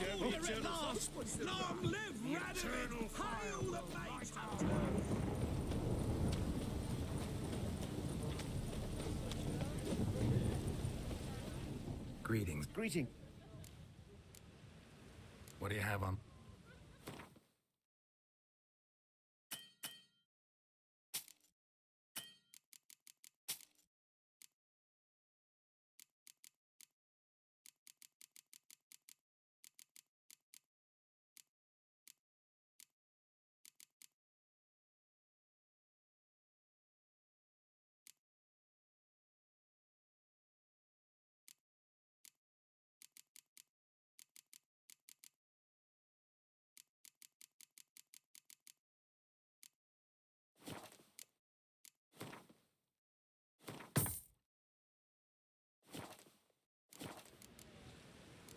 Here at last! Long live Radovid! Hail the Mage Hunter! Greetings. Greeting. What do you have on?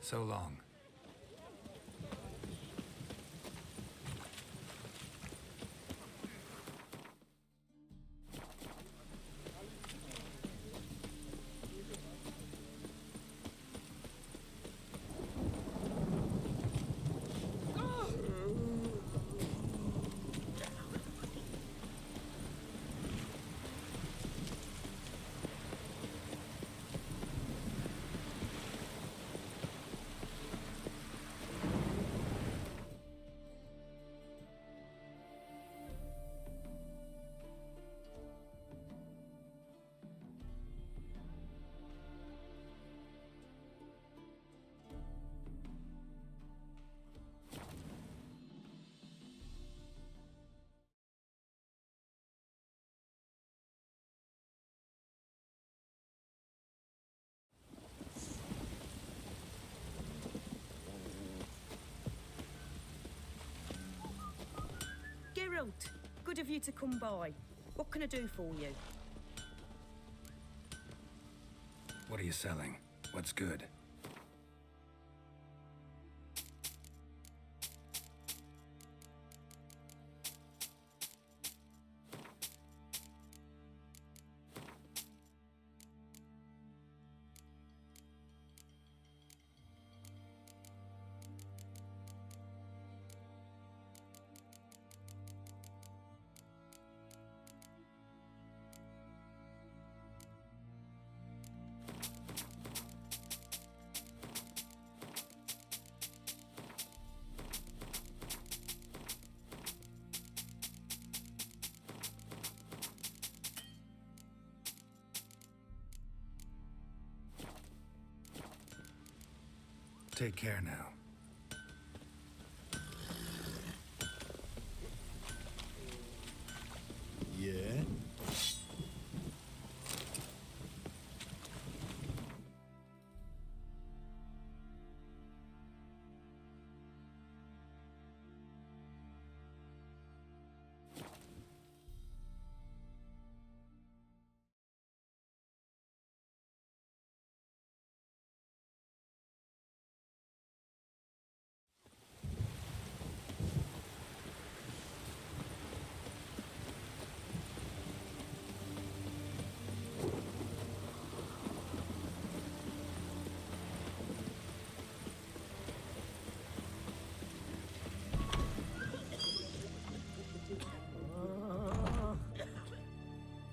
So long. Geralt, good of you to come by. What can I do for you? What are you selling? What's good? Take care now. Yeah?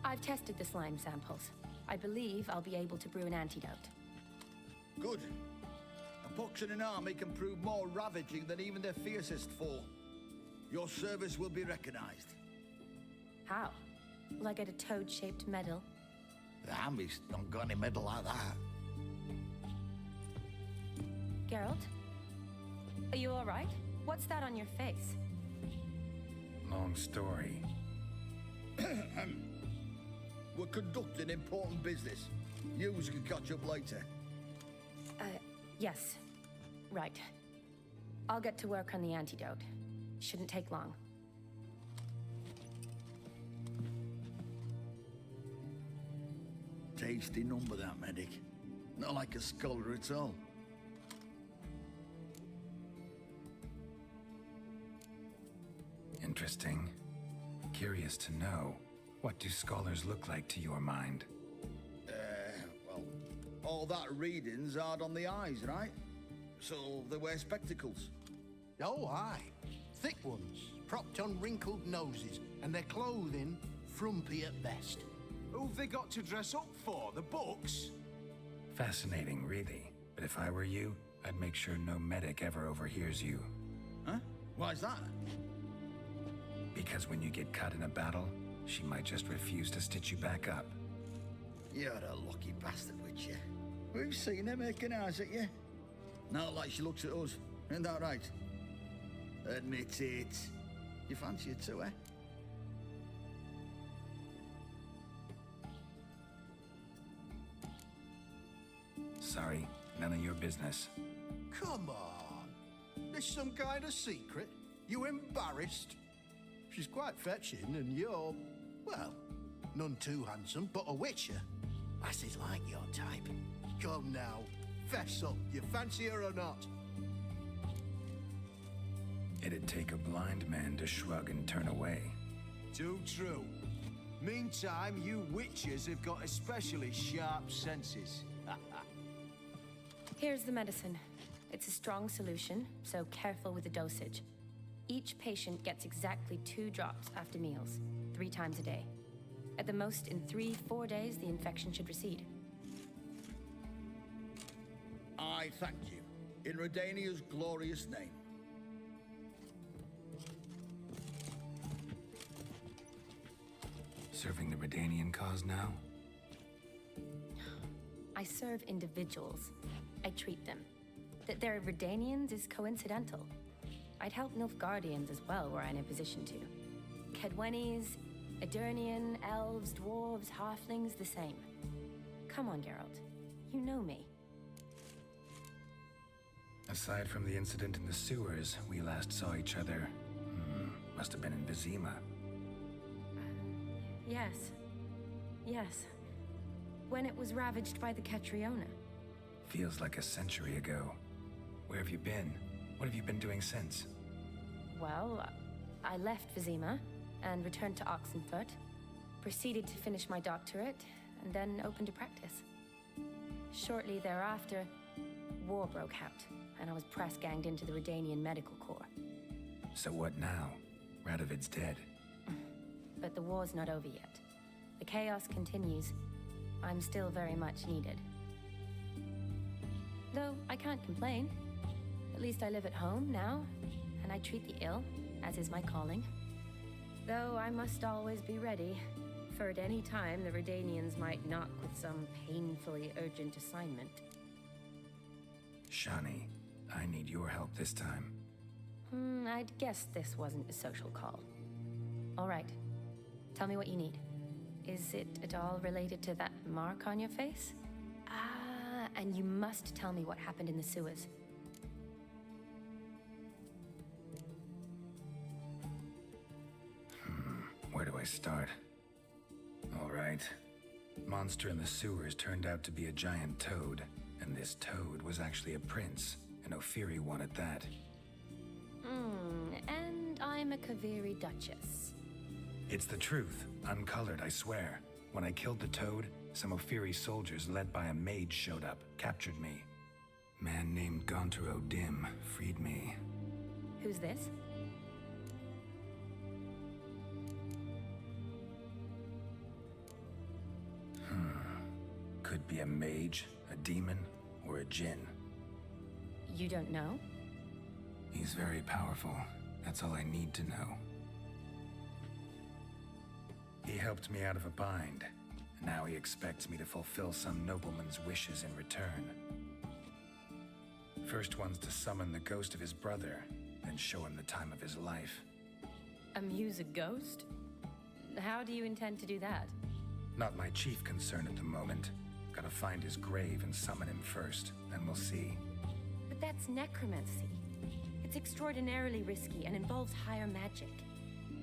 I've tested the slime samples. I believe I'll be able to brew an antidote. Good. A pox in an army can prove more ravaging than even their fiercest foe. Your service will be recognized. How? Will I get a toad-shaped medal? The army's not got any medal like that. Geralt? Are you all right? What's that on your face? Long story. We're conducting important business. You can catch up later. Yes. Right. I'll get to work on the antidote. Shouldn't take long. Tasty number, that medic. Not like a scholar at all. Interesting. Curious to know. What do scholars look like to your mind? Well, all that reading's hard on the eyes, right? so they wear spectacles. Oh, aye. Thick ones, propped on wrinkled noses, and their clothing frumpy at best. Who've they got to dress up for? The books? Fascinating, really. But if I were you, I'd make sure no medic ever overhears you. Huh? Why's that? Because when you get cut in a battle, she might just refuse to stitch you back up. You're a lucky bastard, witch, you. We've seen her making eyes at you. Not like she looks at us. Isn't that right? Admit it. You fancy it too, eh? Sorry, none of your business. Come on. This some kind of secret? You embarrassed? She's quite fetching, and you're, well, none too handsome, but a witcher. Lasses like your type. Come now, fess up. You fancy her or not? It'd take a blind man to shrug and turn away. Too true. Meantime, you witches have got especially sharp senses. Here's the medicine. It's a strong solution, so careful with the dosage. Each patient gets exactly 2 drops after meals, 3 times a day. At the most, in 3-4 days, the infection should recede. I thank you. In Redania's glorious name. Serving the Redanian cause now? I serve individuals. I treat them. That they're Redanians is coincidental. I'd help Nilfgaardians as well were I in a position to. Kedwenis, Edirnian, elves, dwarves, halflings, the same. Come on, Geralt. You know me. Aside from the incident in the sewers, we last saw each other. Must have been in Vizima. Yes. Yes. When it was ravaged by the Catriona. Feels like a century ago. Where have you been? What have you been doing since? Well, I left Vizima and returned to Oxenfurt, proceeded to finish my doctorate, and then opened a practice. Shortly thereafter, war broke out, and I was press-ganged into the Redanian Medical Corps. So what now? Radovid's dead. But the war's not over yet. The chaos continues. I'm still very much needed. Though I can't complain. At least I live at home now, and I treat the ill, as is my calling. Though I must always be ready, for at any time the Redanians might knock with some painfully urgent assignment. Shani, I need your help this time. I'd guess this wasn't a social call. All right. Tell me what you need. Is it at all related to that mark on your face? Ah, and you must tell me what happened in the sewers. Where do I start? All right. Monster in the sewers turned out to be a giant toad, and this toad was actually a prince, an Ophiri one at that. And I'm a Kaviri Duchess. It's the truth, uncolored, I swear. When I killed the toad, some Ophiri soldiers led by a mage showed up, captured me. Man named Gontaro Dim freed me. Who's this? Could be a mage, a demon, or a djinn. You don't know? He's very powerful. That's all I need to know. He helped me out of a bind. Now he expects me to fulfill some nobleman's wishes in return. First one's to summon the ghost of his brother, then show him the time of his life. Amuse a ghost? How do you intend to do that? Not my chief concern at the moment. Gotta find his grave and summon him first, then we'll see. But that's necromancy. It's extraordinarily risky and involves higher magic.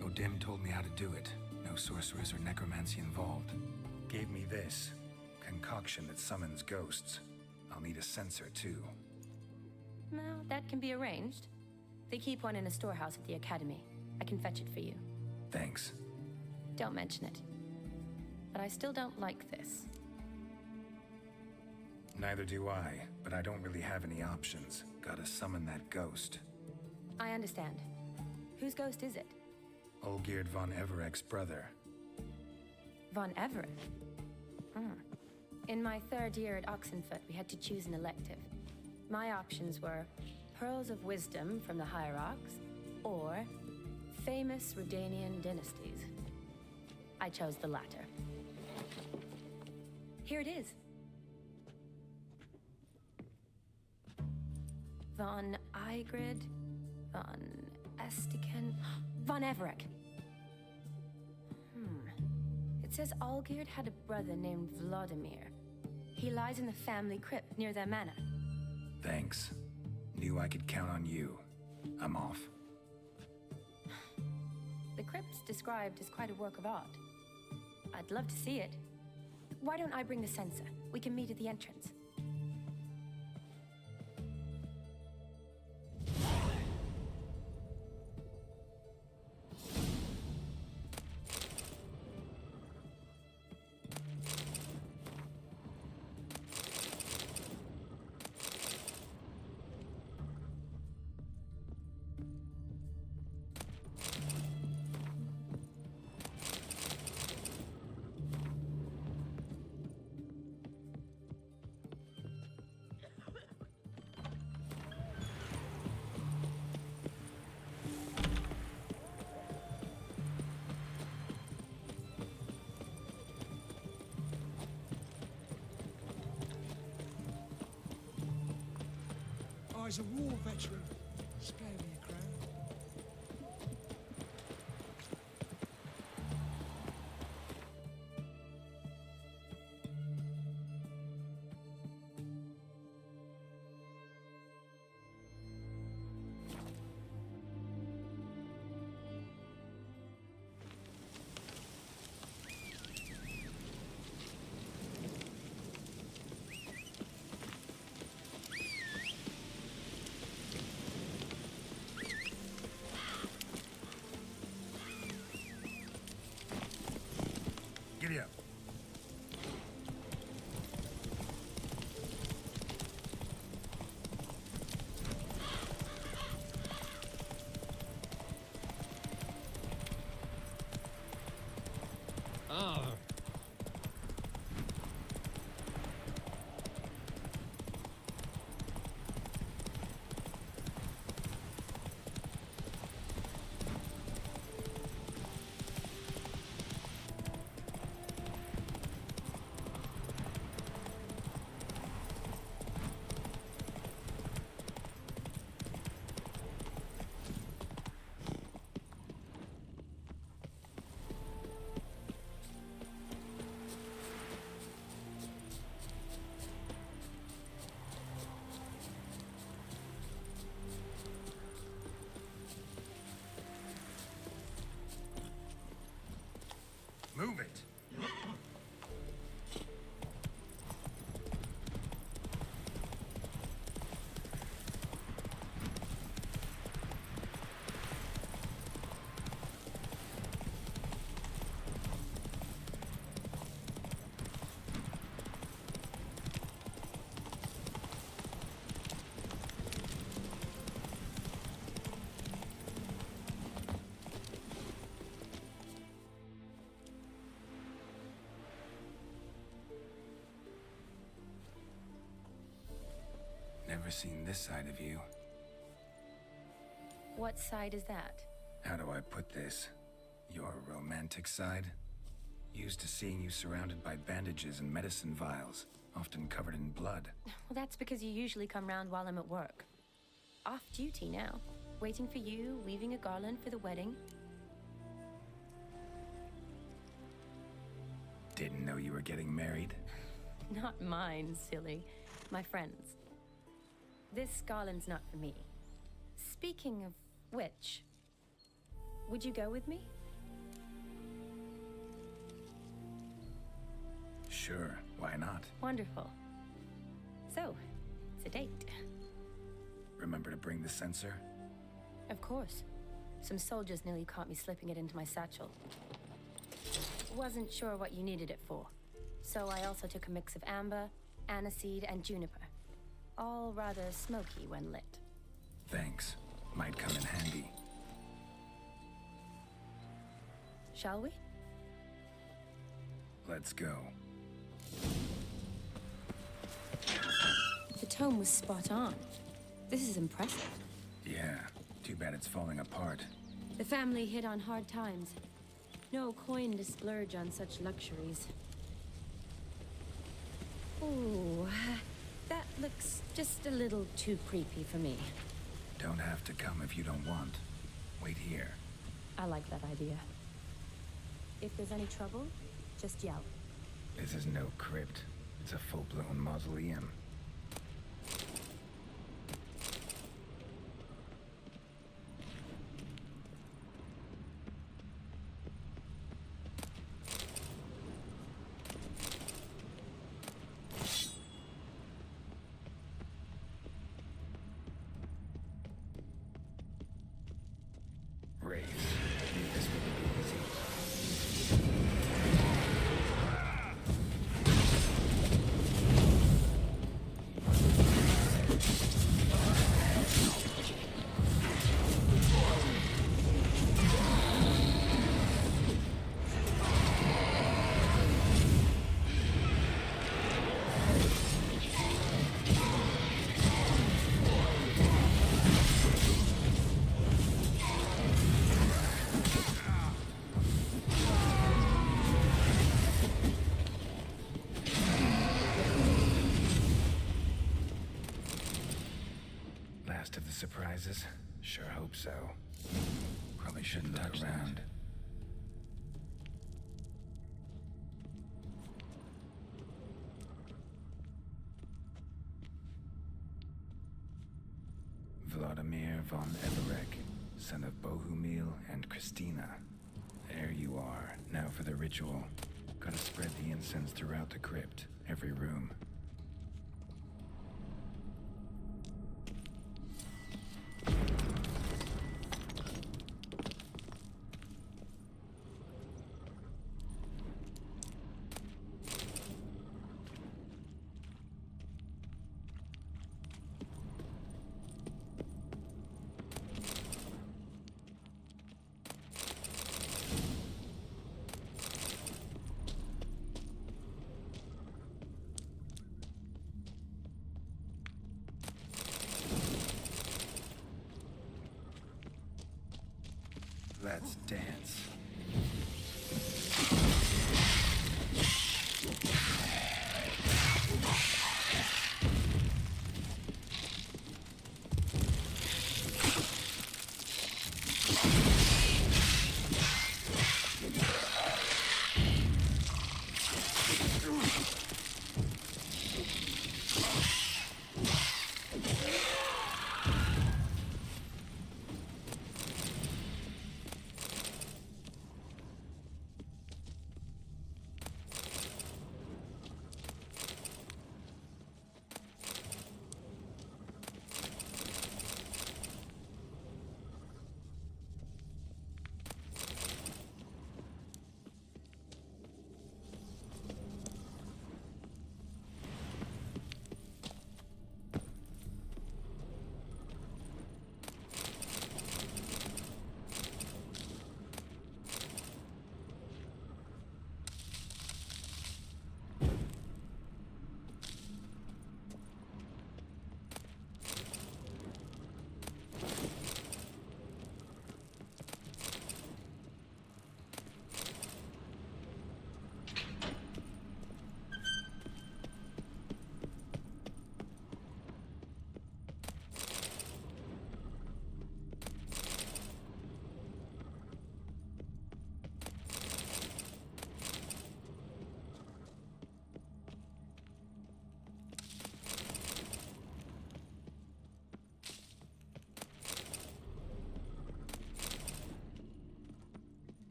Odim told me how to do it. No sorcerers or necromancy involved. Gave me this concoction that summons ghosts. I'll need a censer too. Well, that can be arranged. They keep one in a storehouse at the academy. I can fetch it for you. Thanks. Don't mention it. But I still don't like this. Neither do I, but I don't really have any options. Gotta summon that ghost. I understand. Whose ghost is it? Olgierd von Evereck's brother. Von Everett? In my third year at Oxenfoot, we had to choose an elective. My options were Pearls of Wisdom from the Hierarchs, or famous Redanian dynasties. I chose the latter. Here it is. Von Ygrid, von Estiken, von Everett. It says Olgierd had a brother named Vladimir. He lies in the family crypt near their manor. Thanks. Knew I could count on you. I'm off. The crypt's described as quite a work of art. I'd love to see it. Why don't I bring the censer? We can meet at the entrance. He's a war veteran. Spare me a crown. Giddy up. Move it. Never seen this side of you. What side is that? How do I put this? Your romantic side? Used to seeing you surrounded by bandages and medicine vials, often covered in blood. Well, that's because you usually come round while I'm at work. Off duty now. Waiting for you, weaving a garland for the wedding. Didn't know you were getting married. Not mine, silly. My friend's. This garland's not for me. Speaking of which, would you go with me? Sure, why not? Wonderful. So, it's a date. Remember to bring the censer? Of course. Some soldiers nearly caught me slipping it into my satchel. Wasn't sure what you needed it for. So I also took a mix of amber, aniseed, and juniper. All rather smoky when lit. Thanks. Might come in handy. Shall we? Let's go. The tome was spot on. This is impressive. Yeah, too bad it's falling apart. The family hit on hard times. No coin to splurge on such luxuries. Ooh, that looks just a little too creepy for me. Don't have to come if you don't want. Wait here. I like that idea. If there's any trouble, just yell. This is no crypt. It's a full-blown mausoleum. Surprises? Sure hope so. Probably shouldn't touch around. Vladimir von Everek, son of Bohumil and Christina. There you are. Now for the ritual. Gotta spread the incense throughout the crypt, every room. Let's dance.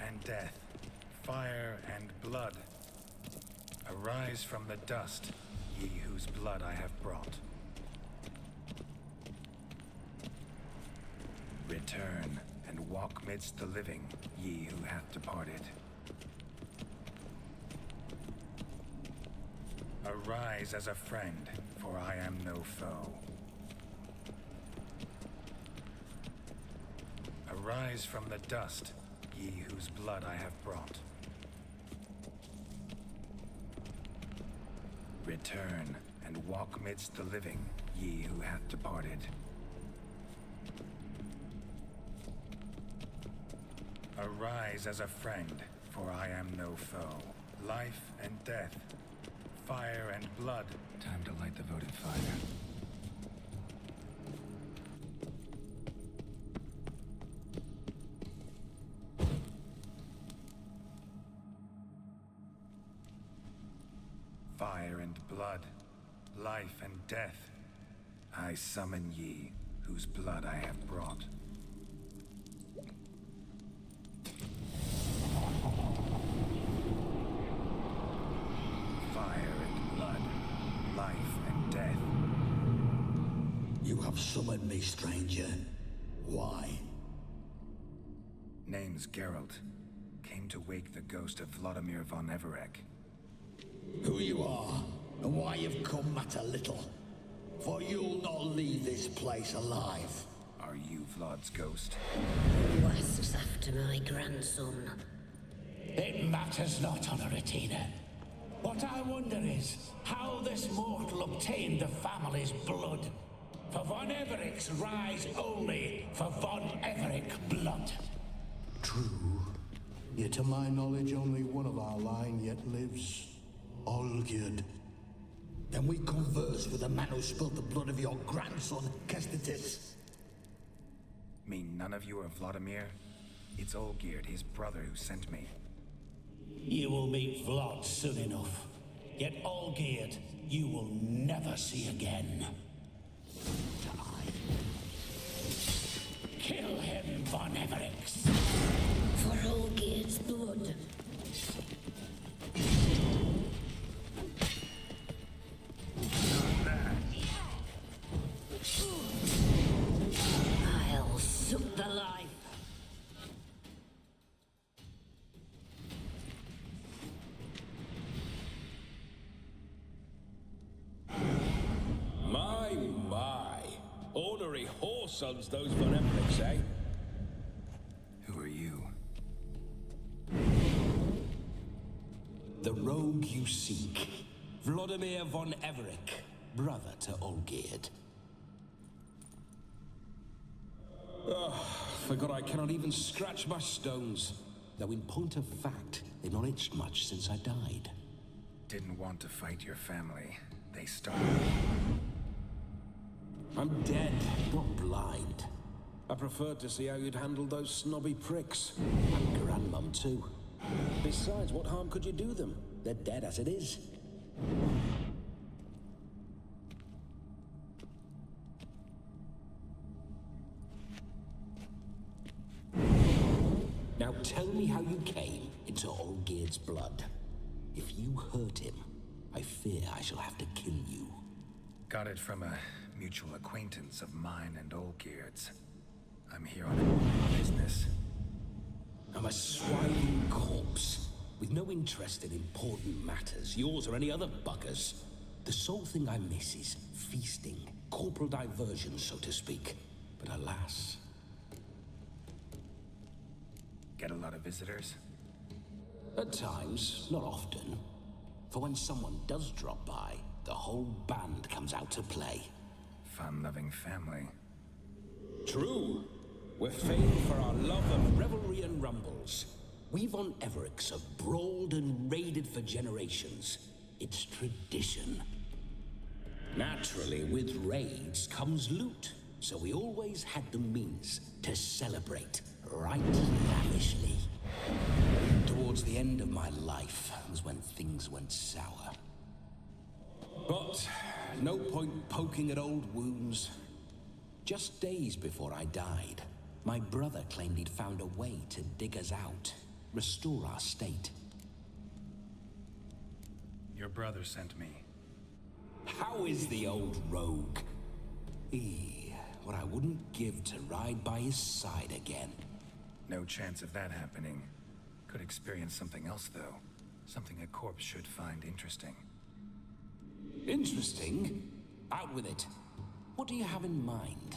and death, fire and blood. Arise from the dust, ye whose blood I have brought. Return and walk midst the living, ye who hath departed. Arise as a friend, for I am no foe. Arise from the dust, ye whose blood I have brought. Return and walk midst the living, ye who hath departed. Arise as a friend, for I am no foe. Life and death, fire and blood. Time to light the votive fire. Fire and blood, life and death. I summon ye, whose blood I have brought. Fire and blood, life and death. You have summoned me, stranger. Why? Name's Geralt. Came to wake the ghost of Vladimir von Everec. Who you are, and why you've come matter little. For you'll not leave this place alive. Are you Vlad's ghost? Who asks after my grandson? It matters not, Honoratina. What I wonder is how this mortal obtained the family's blood. For von Everec's rise only for von Everec blood. True. Yet to my knowledge, only one of our line yet lives. Olgierd. Then we converse with the man who spilled the blood of your grandson, Kestatis. Mean none of you are Vladimir? It's Olgierd, his brother, who sent me. You will meet Vlad soon enough. Yet Olgierd, you will never see again. Kill him, von Everec. For Olgierd's blood. I'll suck the life. My. Ornery whoresons those von Everecs, eh? Who are you? The rogue you seek. Vladimir von Everec, brother to Olgierd. Forgot I cannot even scratch my stones. Though in point of fact, they've not itched much since I died. Didn't want to fight your family. They started. I'm dead, not blind. I preferred to see how you'd handle those snobby pricks. And Grandmum, too. Besides, what harm could you do them? They're dead as it is. Now tell me how you came into Olgierd's blood. If you hurt him, I fear I shall have to kill you. Got it from a mutual acquaintance of mine and Olgierd's. I'm here on important business. I'm a swine corpse, with no interest in important matters, yours or any other buggers. The sole thing I miss is feasting, corporal diversion, so to speak. But alas... Get a lot of visitors? At times, not often. For when someone does drop by, the whole band comes out to play. Fun-loving family. True. We're famed for our love of revelry and rumbles. We von Everecs have brawled and raided for generations. It's tradition. Naturally, with raids comes loot, so we always had the means to celebrate right lavishly. Towards the end of my life was when things went sour. But no point poking at old wounds. Just days before I died, my brother claimed he'd found a way to dig us out. restore our state. Your brother sent me. How is the old rogue? What I wouldn't give to ride by his side again. No chance of that happening. Could experience something else, though. Something a corpse should find interesting. Interesting? Out with it. What do you have in mind?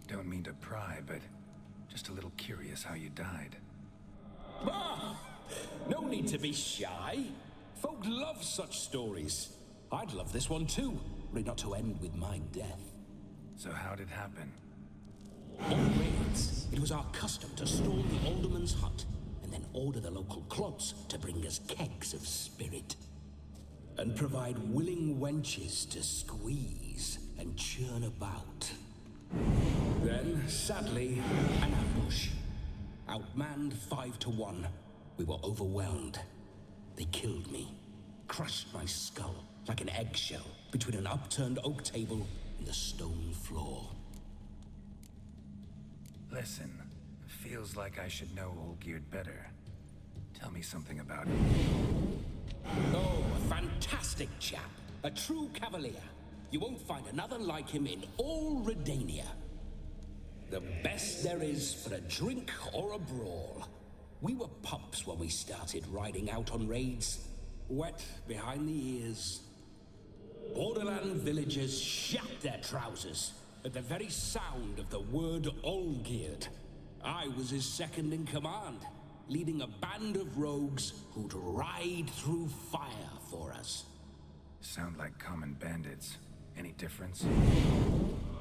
Don't mean to pry, but just a little curious how you died. Ah! No need to be shy. Folk love such stories. I'd love this one too, were it not to end with my death. So how'd it happen? On raids, it was our custom to storm the alderman's hut, and then order the local clubs to bring us kegs of spirit. And provide willing wenches to squeeze and churn about. Then, sadly, an ambush. Outmanned 5 to 1. We were overwhelmed. They killed me. Crushed my skull like an eggshell between an upturned oak table and the stone floor. Listen, feels like I should know Olgierd better. Tell me something about him. Oh, a fantastic chap. A true cavalier. You won't find another like him in all Redania. The best there is for a drink or a brawl. We were pups when we started riding out on raids. Wet behind the ears. Borderland villagers shat their trousers at the very sound of the word Olgierd. I was his second in command, leading a band of rogues who'd ride through fire for us. Sound like common bandits. Any difference?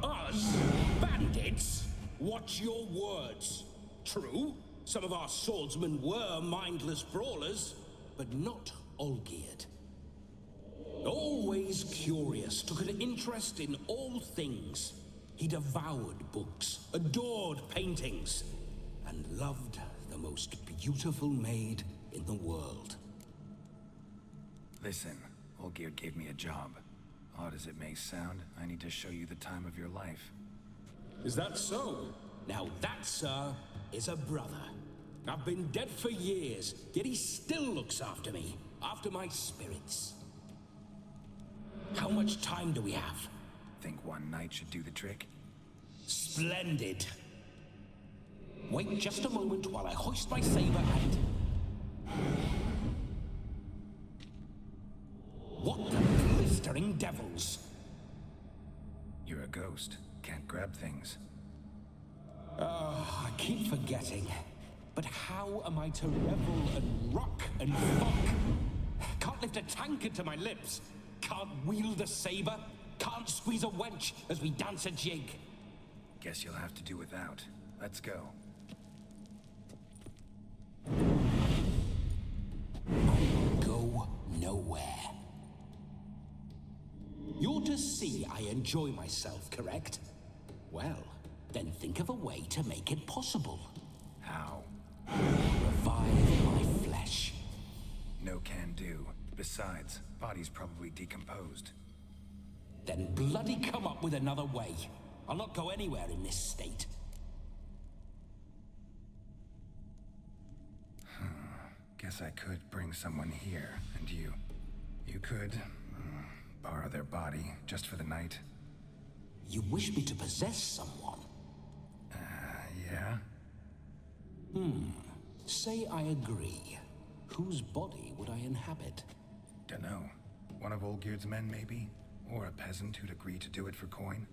Us? Bandits? Watch your words. True, some of our swordsmen were mindless brawlers, but not Olgierd. Always curious, took an interest in all things. He devoured books, adored paintings, and loved the most beautiful maid in the world. Listen, Olgierd gave me a job. Odd as it may sound, I need to show you the time of your life. Is that so? Now that, sir, is a brother. I've been dead for years, yet he still looks after me, after my spirits. How much time do we have? Think one night should do the trick? Splendid. Wait just a moment while I hoist my saber and... What the blistering devils? You're a ghost. Can't grab things. I keep forgetting. But how am I to revel and rock and fuck? Can't lift a tankard to my lips. Can't wield a saber. Can't squeeze a wench as we dance a jig. Guess you'll have to do without. Let's go. Go nowhere. You're to see I enjoy myself, correct? Well, then think of a way to make it possible. How? Revive my flesh. No can do. Besides, body's probably decomposed. Then bloody come up with another way. I'll not go anywhere in this state. Guess I could bring someone here, and you could borrow their body just for the night. You wish me to possess someone? Yeah? Say I agree. Whose body would I inhabit? Dunno. One of Olgierd's men, maybe? Or a peasant who'd agree to do it for coin?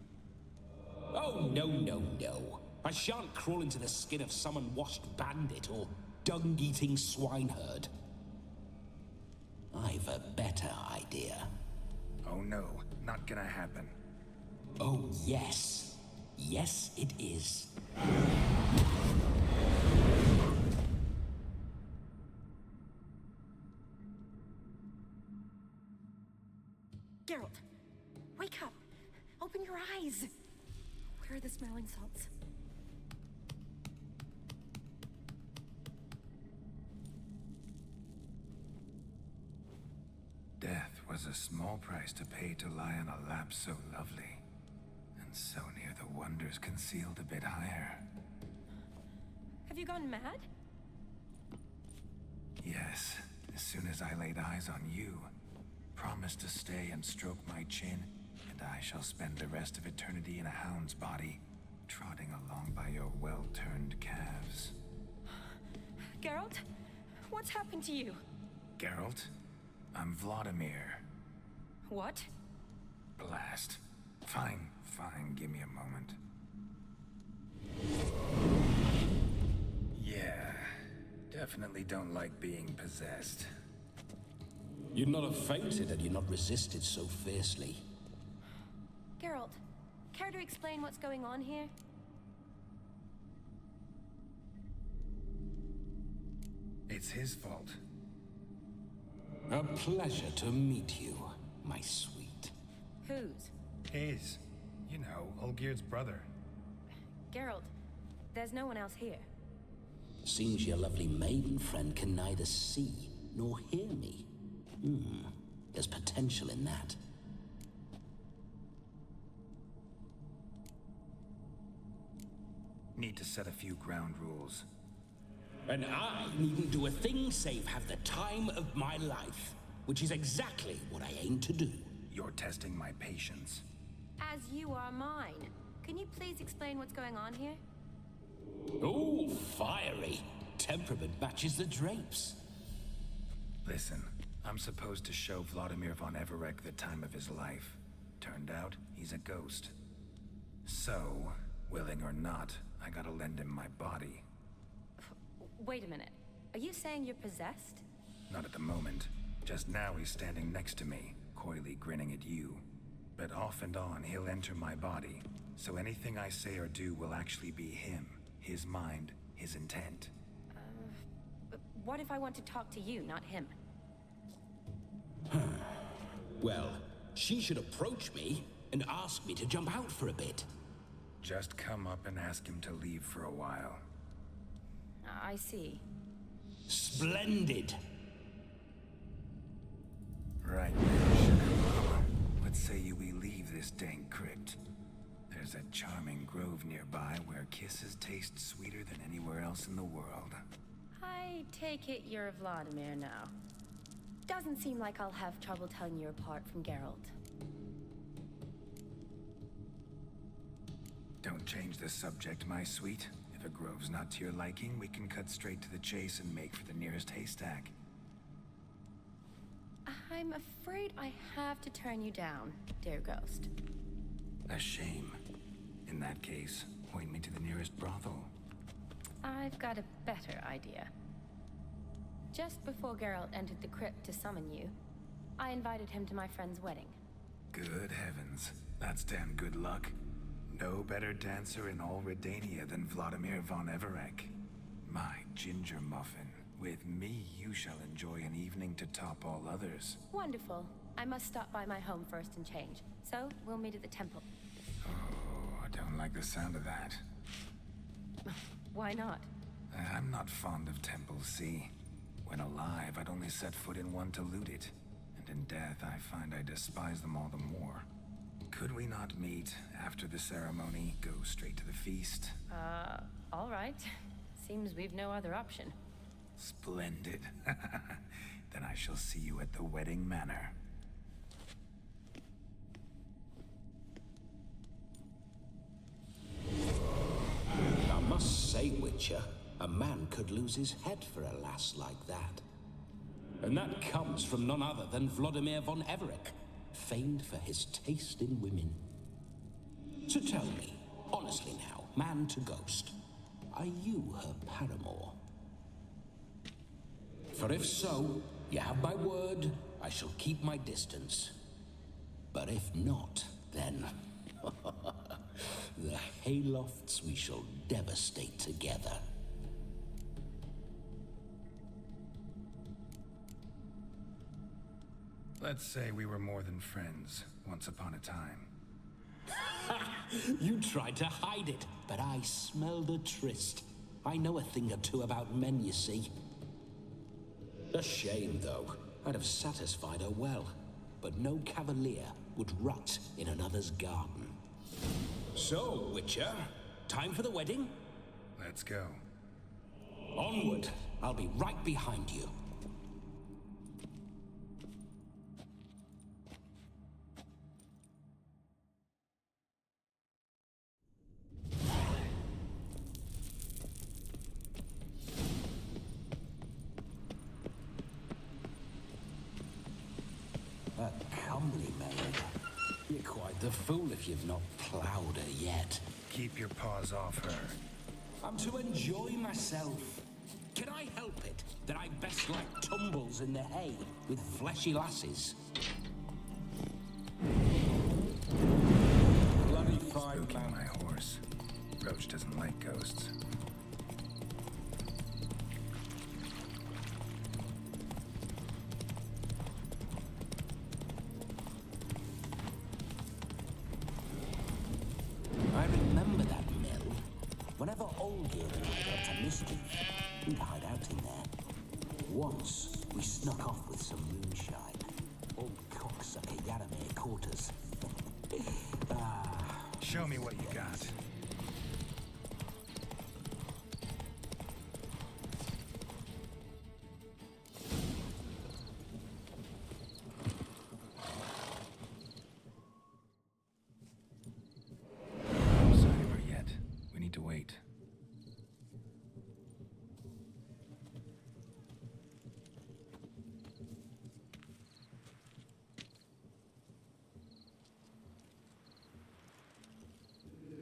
Oh, no, no, no. I shan't crawl into the skin of some unwashed bandit or dung-eating swineherd. I've a better idea. Oh no, not gonna happen. Oh, yes. Yes, it is. Geralt, wake up. Open your eyes. Where are the smelling salts? Death was a small price to pay to lie on a lap so lovely, and so near the wonders concealed a bit higher. Have you gone mad? Yes, as soon as I laid eyes on you, promised to stay and stroke my chin, and I shall spend the rest of eternity in a hound's body, trotting along by your well-turned calves. Geralt? What's happened to you? Geralt? I'm Vladimir. What? Blast. Fine, give me a moment. Yeah, definitely don't like being possessed. You'd not have fainted had you not resisted so fiercely. Geralt, care to explain what's going on here? It's his fault. A pleasure to meet you, my sweet. Whose? His. You know, Olgerd's brother. Geralt, there's no one else here. Seems your lovely maiden friend can neither see nor hear me. There's potential in that. Need to set a few ground rules. And I needn't do a thing save have the time of my life, which is exactly what I aim to do. You're testing my patience. As you are mine. Can you please explain what's going on here? Ooh, fiery. Temperament matches the drapes. Listen, I'm supposed to show Vladimir von Everec the time of his life. Turned out, he's a ghost. So, willing or not, I gotta lend him my body. Wait a minute. Are you saying you're possessed? Not at the moment. Just now he's standing next to me, coyly grinning at you. But off and on, he'll enter my body. So anything I say or do will actually be him. His mind, his intent. But what if I want to talk to you, not him? Well, she should approach me and ask me to jump out for a bit. Just come up and ask him to leave for a while. I see. Splendid! Right now, sugar mama. What say you we leave this dank crypt? There's a charming grove nearby where kisses taste sweeter than anywhere else in the world. I take it you're Vladimir now. Doesn't seem like I'll have trouble telling you apart from Geralt. Don't change the subject, my sweet. If a grove's not to your liking, we can cut straight to the chase and make for the nearest haystack. I'm afraid I have to turn you down, dear ghost. A shame. In that case, point me to the nearest brothel. I've got a better idea. Just before Geralt entered the crypt to summon you, I invited him to my friend's wedding. Good heavens. That's damn good luck. No better dancer in all Redania than Vladimir von Everec. My ginger muffin. With me, you shall enjoy an evening to top all others. Wonderful. I must stop by my home first and change. So, we'll meet at the temple. Oh, I don't like the sound of that. Why not? I'm not fond of temples, see? When alive, I'd only set foot in one to loot it. And in death, I find I despise them all the more. Could we not meet after the ceremony, go straight to the feast? All right. Seems we've no other option. Splendid. Then I shall see you at the wedding manor. I must say, Witcher, a man could lose his head for a lass like that. And that comes from none other than Vladimir von Everec, famed for his taste in women. So tell me, honestly now, man to ghost, are you her paramour? For if so, you have my word, I shall keep my distance. But if not, then the haylofts we shall devastate together. Let's say we were more than friends, once upon a time. You tried to hide it, but I smelled a tryst. I know a thing or two about men, you see. A shame, though. I'd have satisfied her well, but no cavalier would rot in another's garden. So, Witcher, time for the wedding? Let's go. Onward. I'll be right behind you. A comely maid. You're quite the fool if you've not ploughed her yet. Keep your paws off her. I'm to enjoy myself. Can I help it that I best like tumbles in the hay with fleshy lasses? Bloody fine Spooking my horse. Roach doesn't like ghosts. I remember that mill. Whenever old Gear got to mischief, we'd hide out in there. Once, we snuck off with some moonshine. Old cocksucker Yaramir caught us. Show me what you got. Sight of her yet. We need to wait.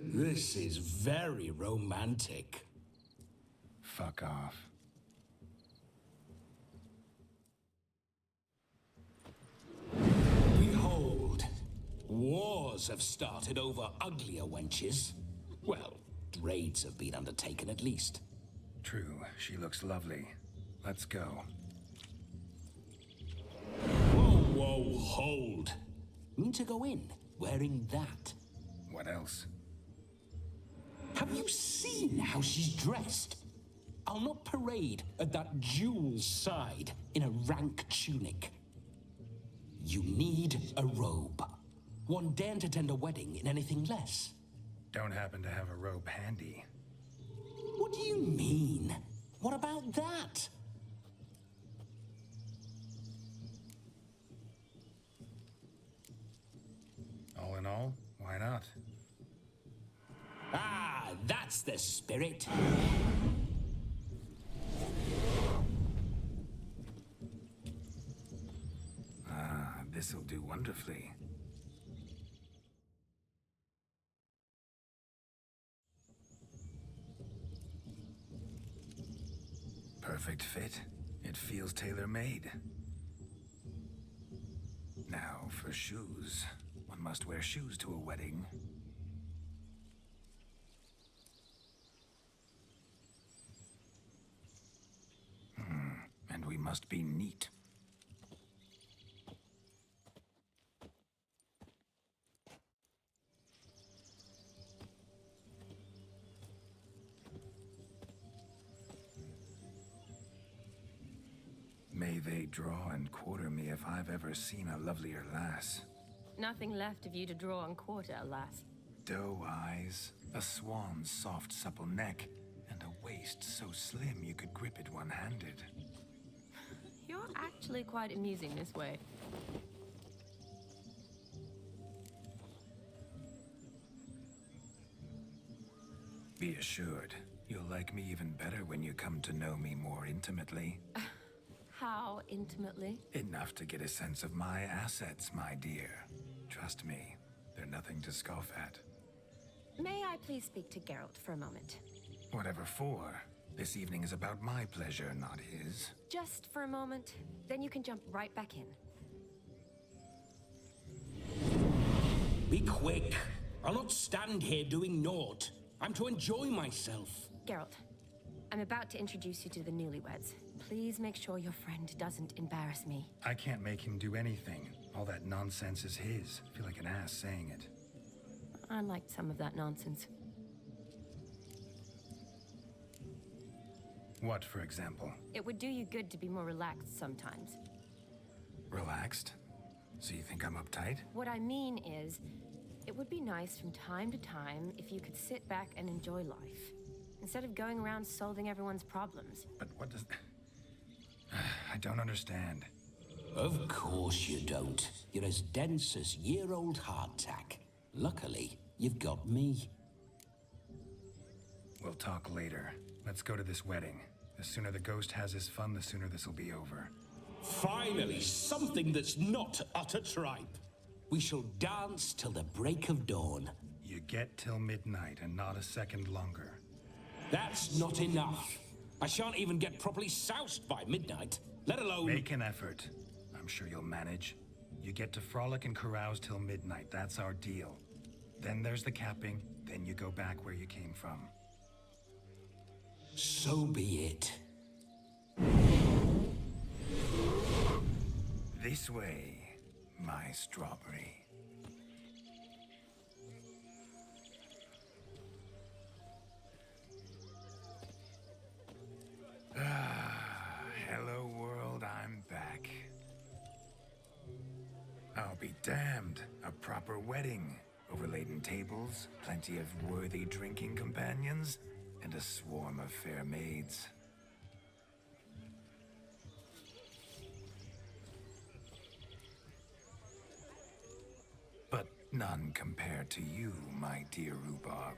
This is very romantic. Fuck off. Behold, wars have started over uglier wenches. Well, raids have been undertaken at least. True, she looks lovely. Let's go. Whoa, hold. Mean to go in wearing that? What else? Have you seen how she's dressed? I'll not parade at that jewel's side in a rank tunic. You need a robe. One daren't attend a wedding in anything less. Don't happen to have a robe handy. What do you mean? What about that? All in all, why not? Ah, that's the spirit. Ah, this'll do wonderfully. Perfect fit. It feels tailor-made. Now, for shoes. One must wear shoes to a wedding. And we must be neat. May they draw and quarter me if I've ever seen a lovelier lass. Nothing left of you to draw and quarter, alas. Doe eyes, a swan's soft supple neck, and a waist so slim you could grip it one-handed. You're actually quite amusing this way. Be assured, you'll like me even better when you come to know me more intimately. How intimately? Enough to get a sense of my assets, my dear. Trust me, they're nothing to scoff at. May I please speak to Geralt for a moment? Whatever for. This evening is about my pleasure, not his. Just for a moment, then you can jump right back in. Be quick. I'll not stand here doing naught. I'm to enjoy myself. Geralt, I'm about to introduce you to the newlyweds. Please make sure your friend doesn't embarrass me. I can't make him do anything. All that nonsense is his. I feel like an ass saying it. I liked some of that nonsense. What, for example? It would do you good to be more relaxed sometimes. Relaxed? So you think I'm uptight? What I mean is, it would be nice from time to time if you could sit back and enjoy life, instead of going around solving everyone's problems. But what does... I don't understand. Of course you don't. You're as dense as year-old hardtack. Luckily, you've got me. We'll talk later. Let's go to this wedding. The sooner the ghost has his fun, the sooner this'll be over. Finally, something that's not utter tripe. We shall dance till the break of dawn. You get till midnight and not a second longer. That's not enough. I shan't even get properly soused by midnight, let alone... Make an effort. I'm sure you'll manage. You get to frolic and carouse till midnight. That's our deal. Then there's the capping, then you go back where you came from. So be it. This way, my strawberry. Hello world, I'm back. I'll be damned. A proper wedding. Overladen tables, plenty of worthy drinking companions, and a swarm of fair maids. But none compared to you, my dear rhubarb.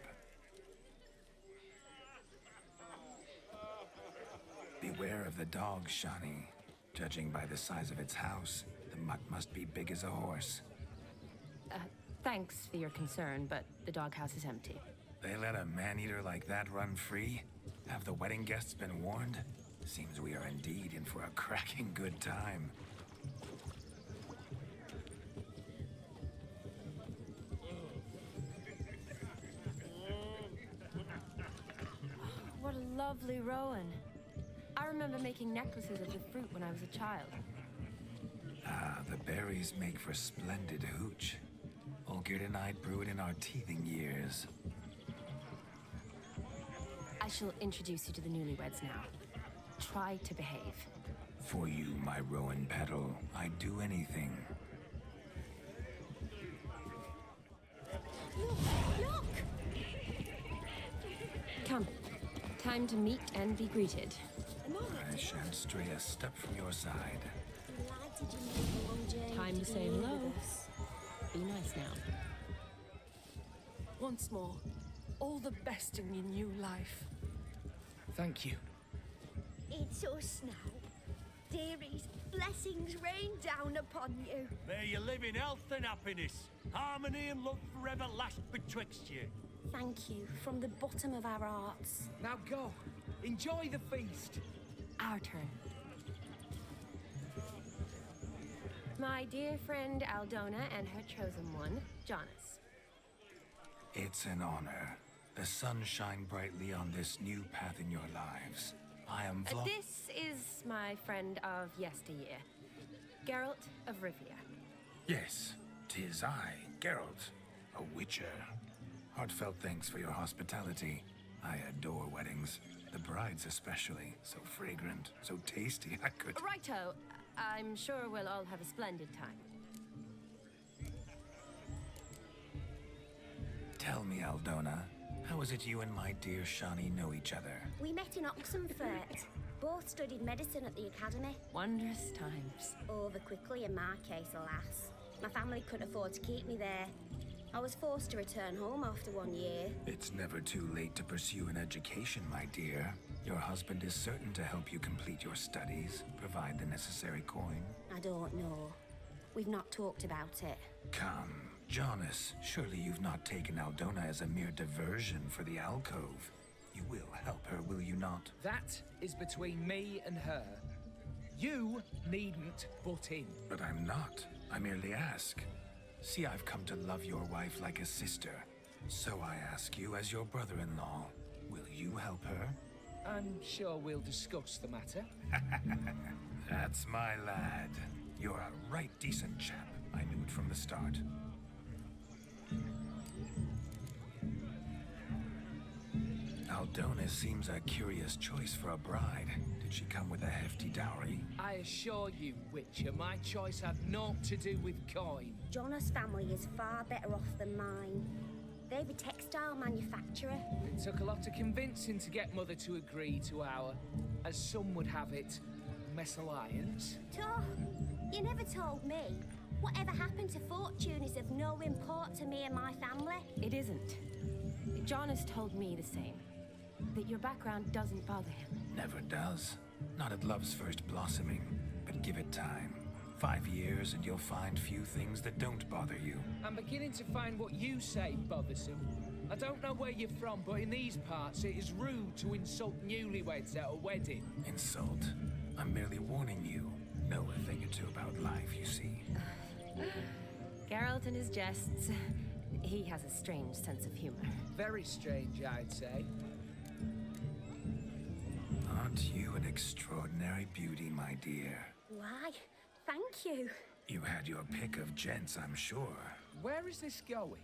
Beware of the dog, Shani. Judging by the size of its house, the mutt must be big as a horse. Thanks for your concern, but the doghouse is empty. They let a man-eater like that run free? Have the wedding guests been warned? Seems we are indeed in for a cracking good time. What a lovely rowan. I remember making necklaces of the fruit when I was a child. Ah, the berries make for splendid hooch. Olgerd and I brewed in our teething years. I shall introduce you to the newlyweds now. Try to behave. For you, my rowan petal, I'd do anything. Look! Come. Time to meet and be greeted. I shan't stray a step from your side. Time to say hello. Be nice now. Once more, all the best in your new life. Thank you. It's us now. Dearies, blessings rain down upon you. May you live in health and happiness. Harmony and love forever last betwixt you. Thank you from the bottom of our hearts. Now go. Enjoy the feast. Our turn. My dear friend Aldona and her chosen one, Jonas. It's an honor. The sun shine brightly on this new path in your lives. I am This is my friend of yesteryear, Geralt of Rivia. Yes, 'tis I, Geralt, a witcher. Heartfelt thanks for your hospitality. I adore weddings. The brides especially. So fragrant, so tasty, I could... Righto. I'm sure we'll all have a splendid time. Tell me, Aldona, how is it you and my dear Shani know each other? We met in Oxenfurt. Both studied medicine at the academy. Wondrous times. Over quickly in my case, alas. My family couldn't afford to keep me there. I was forced to return home after 1 year. It's never too late to pursue an education, my dear. Your husband is certain to help you complete your studies, provide the necessary coin. I don't know. We've not talked about it. Come, Jonas, surely you've not taken Aldona as a mere diversion for the alcove. You will help her, will you not? That is between me and her. You needn't butt in. But I'm not. I merely ask. See, I've come to love your wife like a sister. So I ask you as your brother-in-law, will you help her? I'm sure we'll discuss the matter. That's my lad. You're a right decent chap. I knew it from the start. Aldona seems a curious choice for a bride. Did she come with a hefty dowry? I assure you, Witcher, my choice had naught to do with coin. Jonas' family is far better off than mine. They're a textile manufacturer. It took a lot of convincing to get Mother to agree to our, as some would have it, mesalliance. Oh, you never told me. Whatever happened to fortune is of no import to me and my family. It isn't. John has told me the same. That your background doesn't bother him. Never does. Not at love's first blossoming, but give it time. 5 years and you'll find few things that don't bother you. I'm beginning to find what you say bothersome. I don't know where you're from, but in these parts it is rude to insult newlyweds at a wedding. Insult? I'm merely warning you. Know a thing or two about life, you see. Geralt and his jests. He has a strange sense of humor. Very strange, I'd say. Aren't you an extraordinary beauty, my dear? Why? Thank you. You had your pick of gents, I'm sure. Where is this going?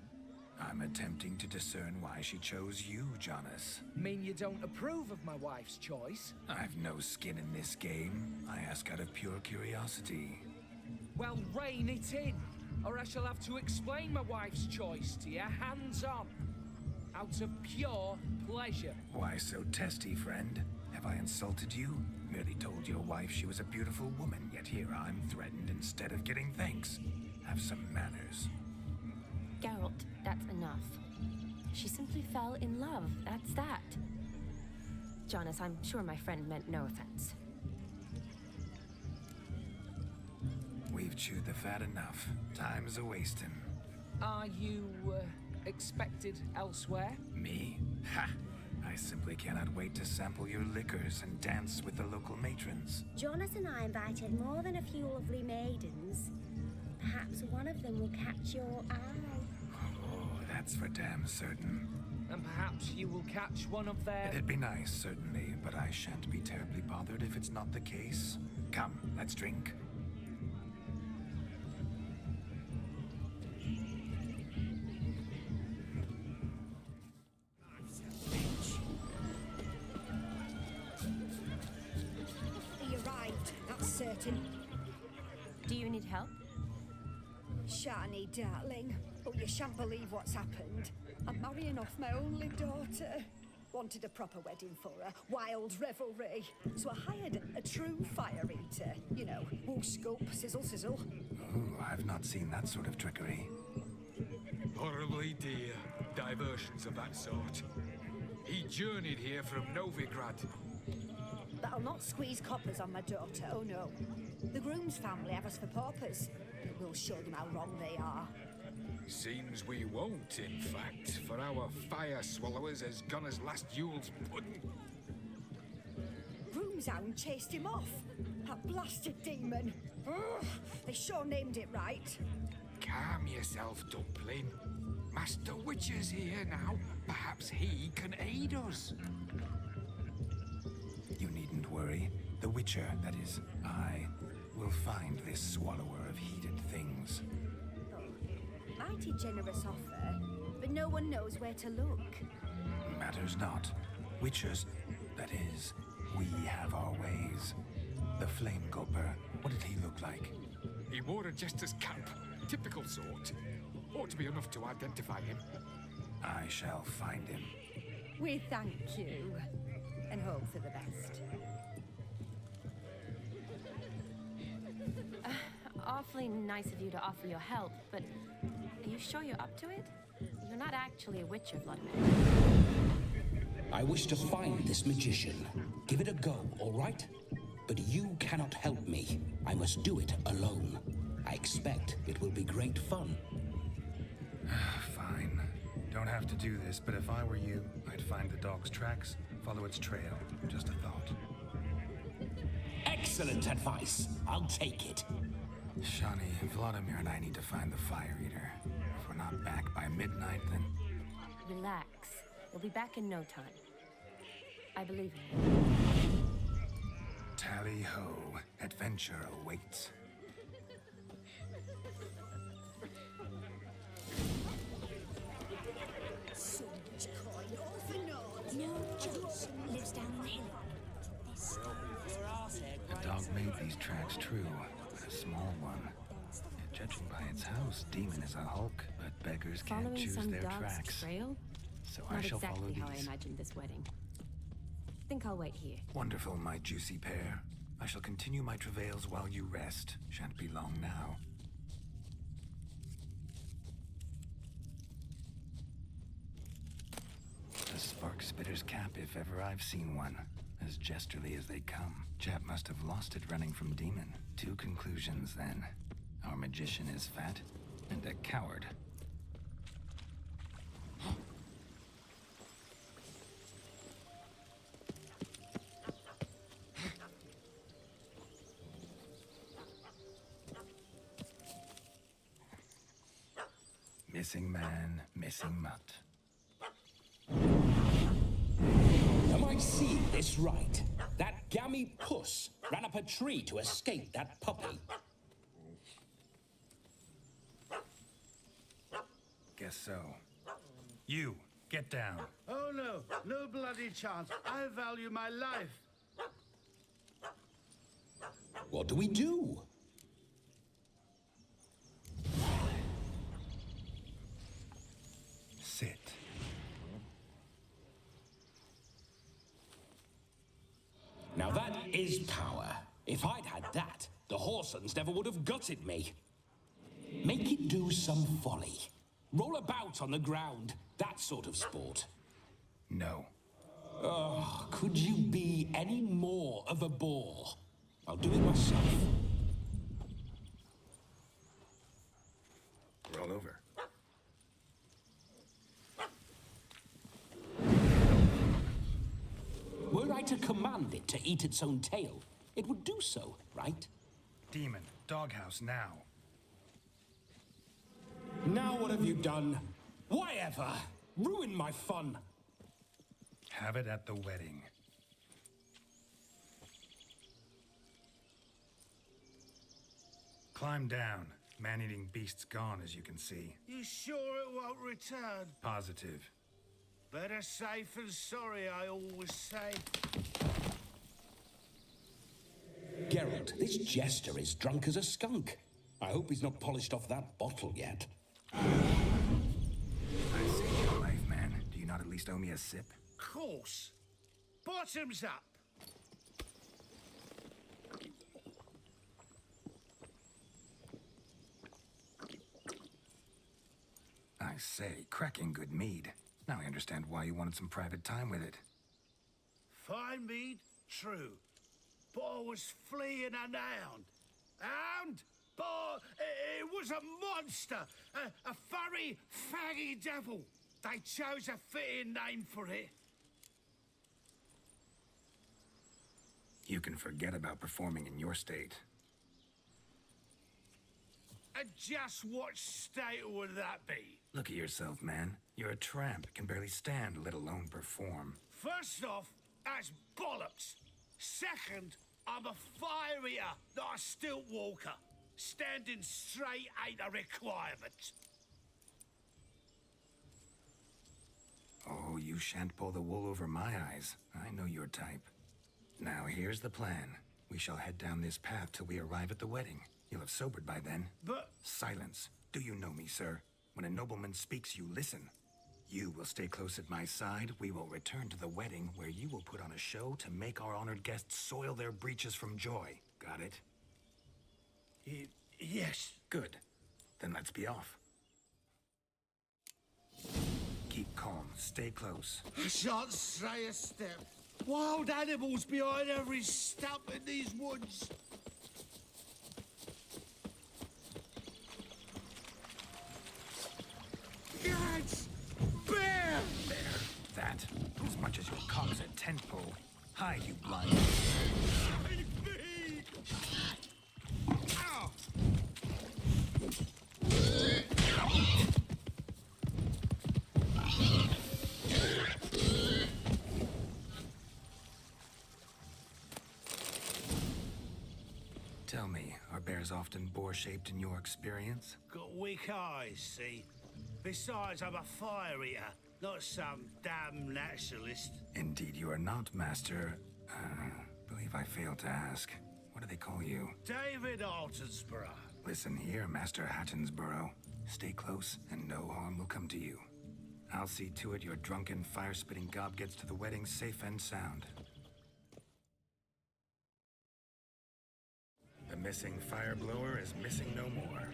I'm attempting to discern why she chose you, Jonas. Mean you don't approve of my wife's choice? I've no skin in this game. I ask out of pure curiosity. Well, rein it in, or I shall have to explain my wife's choice to you hands-on. Out of pure pleasure. Why so testy, friend? Have I insulted you? Merely told your wife she was a beautiful woman, yet here I'm threatened instead of getting thanks. Have some manners. Geralt, that's enough. She simply fell in love, that's that. Jonas, I'm sure my friend meant no offense. We've chewed the fat enough. Time's a-wasting. Are you, expected elsewhere? Me? Ha! I simply cannot wait to sample your liquors and dance with the local matrons. Jonas and I invited more than a few lovely maidens. Perhaps one of them will catch your eye. Oh, that's for damn certain. And perhaps you will catch one of their... It'd be nice, certainly, but I shan't be terribly bothered if it's not the case. Come, let's drink. Do you need help? Shani, darling. Oh, you shan't believe what's happened. I'm marrying off my only daughter. Wanted a proper wedding for her. Wild revelry. So I hired a true fire eater. You know, whoop, scoop, sizzle, sizzle. Ooh, I've not seen that sort of trickery. Horribly dear diversions of that sort. He journeyed here from Novigrad. But I'll not squeeze coppers on my daughter, oh no. The groom's family have us for paupers. But we'll show them how wrong they are. Seems we won't, in fact, for our fire swallowers has gone as last Yule's pudding. Groom's hound chased him off. That blasted demon. Ugh, they sure named it right. Calm yourself, Dumpling. Master Witcher's here now. Perhaps he can aid us. You needn't worry. The Witcher, that is, I, will find this swallower of heated things. Mighty generous offer, but no one knows where to look. Matters not. Witchers, that is, we have our ways. The Flame Gulper, what did he look like? He wore a jester's cap. Typical sort. Ought to be enough to identify him. I shall find him. We thank you, and hope for the best. Awfully nice of you to offer your help, but are you sure you're up to it? You're not actually a witcher, Vladimir. I wish to find this magician. Give it a go, all right? But you cannot help me. I must do it alone. I expect it will be great fun. Fine. Don't have to do this, but if I were you, I'd find the dog's tracks, follow its trail. Just a thought. Excellent advice. I'll take it. Shani, Vladimir and I need to find the fire eater. If we're not back by midnight, then... Relax. We'll be back in no time. I believe in you. Tally-ho. Adventure awaits. So much coin, all for naught. No, Jones lives down the hill. The dog made these tracks true, but a small one. Judging by its house, Demon is a hulk, but Beggars can't Following choose some their dog's tracks. trail? So Not I shall follow exactly how I these. imagined this wedding. Think I'll wait here. Wonderful, my juicy pair. I shall continue my travails while you rest. Shan't be long now. A spark spitter's cap, if ever I've seen one. As jesterly as they come. Chap must have lost it running from demon. 2 conclusions, then. Our magician is fat, and a coward. Missing man, missing mutt. Am I seeing this right? That gammy puss ran up a tree to escape that puppy. Guess so. You, get down. Oh no, no bloody chance. I value my life. What do we do? Sit. Now that is power. If I'd had that, the Horsons never would have gutted me. Make it do some folly. Roll about on the ground. That sort of sport. No. Oh, could you be any more of a bore? I'll do it myself. Roll over. Were I to command it to eat its own tail, it would do so, right? Demon, doghouse now. Now what have you done? Why ever? Ruin my fun. Have it at the wedding. Climb down. Man-eating beast's gone, as you can see. You sure it won't return? Positive. Better safe than sorry, I always say. Geralt, this jester is drunk as a skunk. I hope he's not polished off that bottle yet. I saved your life, man. Do you not at least owe me a sip? Course. Bottoms up. I say, cracking good mead. Now I understand why you wanted some private time with it. Fine mead, true. But I was fleeing an hound. Hound? But it was a monster. A furry, faggy devil. They chose a fitting name for it. You can forget about performing in your state. And just what state would that be? Look at yourself, man. You're a tramp, can barely stand, let alone perform. First off, that's bollocks. Second, I'm a fire-eater, not a stilt walker. Standing straight ain't a requirement. Oh, you shan't pull the wool over my eyes. I know your type. Now, here's the plan. We shall head down this path till we arrive at the wedding. You'll have sobered by then. But... Silence. Do you know me, sir? When a nobleman speaks, you listen. You will stay close at my side. We will return to the wedding, where you will put on a show to make our honored guests soil their breeches from joy. Got it? Yes. Good. Then let's be off. Keep calm. Stay close. I shan't say a step. Wild animals behind every stump in these woods. Guards! Bear! There. That. As much as your cock's a tent pole. Hide, you blind. Ow! Tell me, are bears often boar-shaped in your experience? Got weak eyes, see? Besides, I'm a fire-eater, not some damn naturalist. Indeed you are not, Master. Believe I failed to ask. What do they call you? David Altonsborough. Listen here, Master Hattonsborough. Stay close, and no harm will come to you. I'll see to it your drunken, fire-spitting gob gets to the wedding safe and sound. The missing fire blower is missing no more.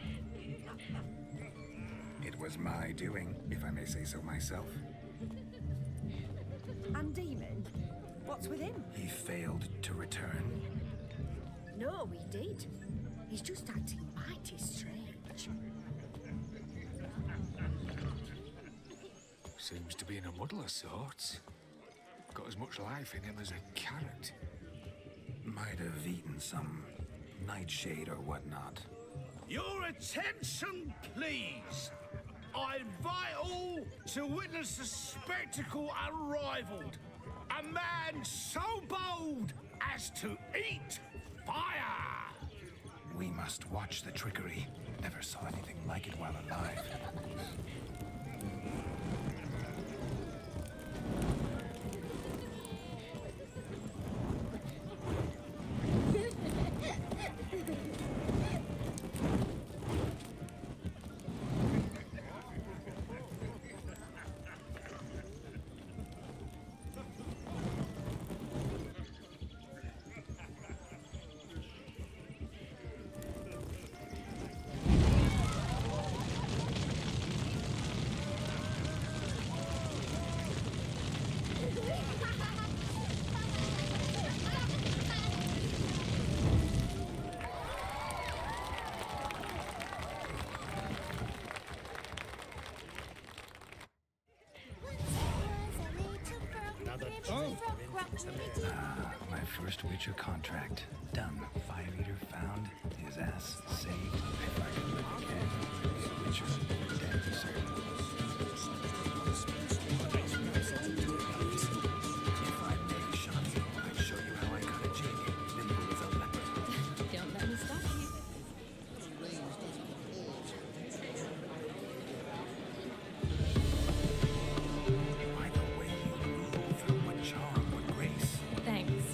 It was my doing, if I may say so myself. And Demon? What's with him? He failed to return. No, he did. He's just acting mighty strange. Seems to be in a muddle of sorts. Got as much life in him as a carrot. Might have eaten some nightshade or whatnot. Your attention, please. I invite all to witness a spectacle unrivaled. A man so bold as to eat fire. We must watch the trickery. Never saw anything like it while alive. My first Witcher contract. Done. Fire Eater found. His ass saved. If I could live again. Witcher. Dead to serve. If I may, Shawnee, I'd show you how I cut a jig. Nimble as a leopard. Don't let me stop you. By the way you move, what charm, what grace. Thanks.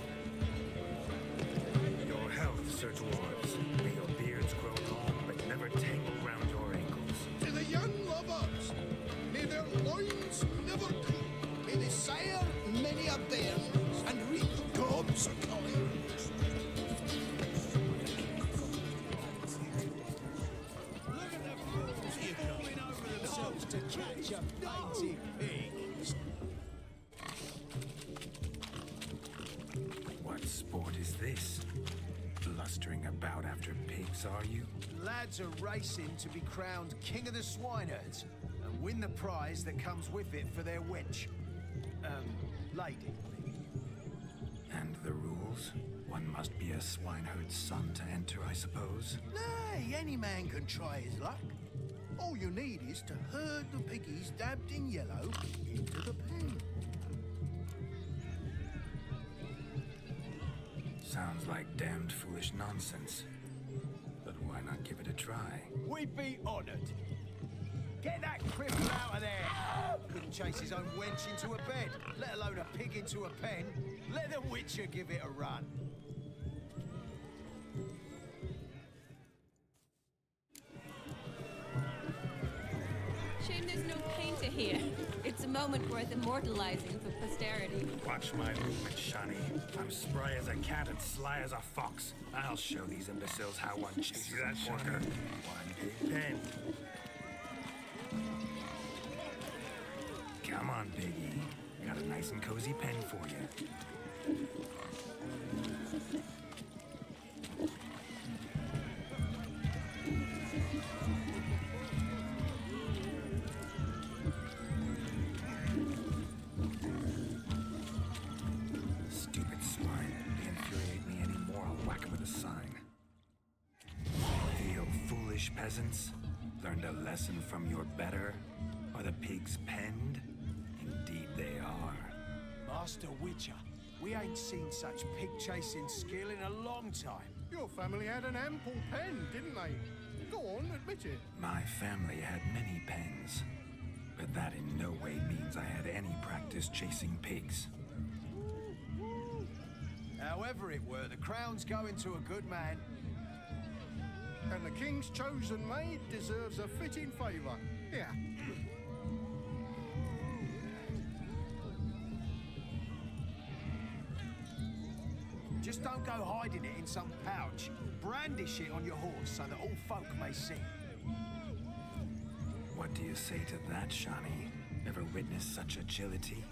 Your health, Sir Dwarves. May your beards grow long, but never tangle round your ankles. To the young lovers, may their loins never droop. May they sire many a bairn and reap gobs of collings. Look at the fools falling over themselves to catch a painted pig. What sport is this? Blustering about after pigs, are you? Lads are racing to be crowned king of the swineherds and win the prize that comes with it for their wench. Lady. And the rules? One must be a swineherd's son to enter, I suppose. Nay, any man can try his luck. All you need is to herd the piggies dabbed in yellow into the pen. Sounds like damned foolish nonsense. But why not give it a try? We'd be honored. Get that cripple out of there! Couldn't chase his own wench into a bed, let alone a pig into a pen. Let the Witcher give it a run. Shame there's no painter here. It's a moment worth immortalizing for posterity. Watch my movement, Shawnee. I'm spry as a cat and sly as a fox. I'll show these imbeciles how one chases that corner. One big pen. Come on, Piggy. Got a nice and cozy pen for you. Stupid swine. They infuriate me anymore. I'll whack 'em with a sign. Feel foolish peasants? Learned a lesson from your better? Are the pigs penned? Indeed they are. Master Witcher, we ain't seen such pig-chasing skill in a long time. Your family had an ample pen, didn't they? Go on, admit it. My family had many pens, but that in no way means I had any practice chasing pigs. However it were, the crown's going to a good man. And the king's chosen maid deserves a fitting favour. Here. Just don't go hiding it in some pouch. Brandish it on your horse so that all folk may see. What do you say to that, Shani? Ever witnessed such agility?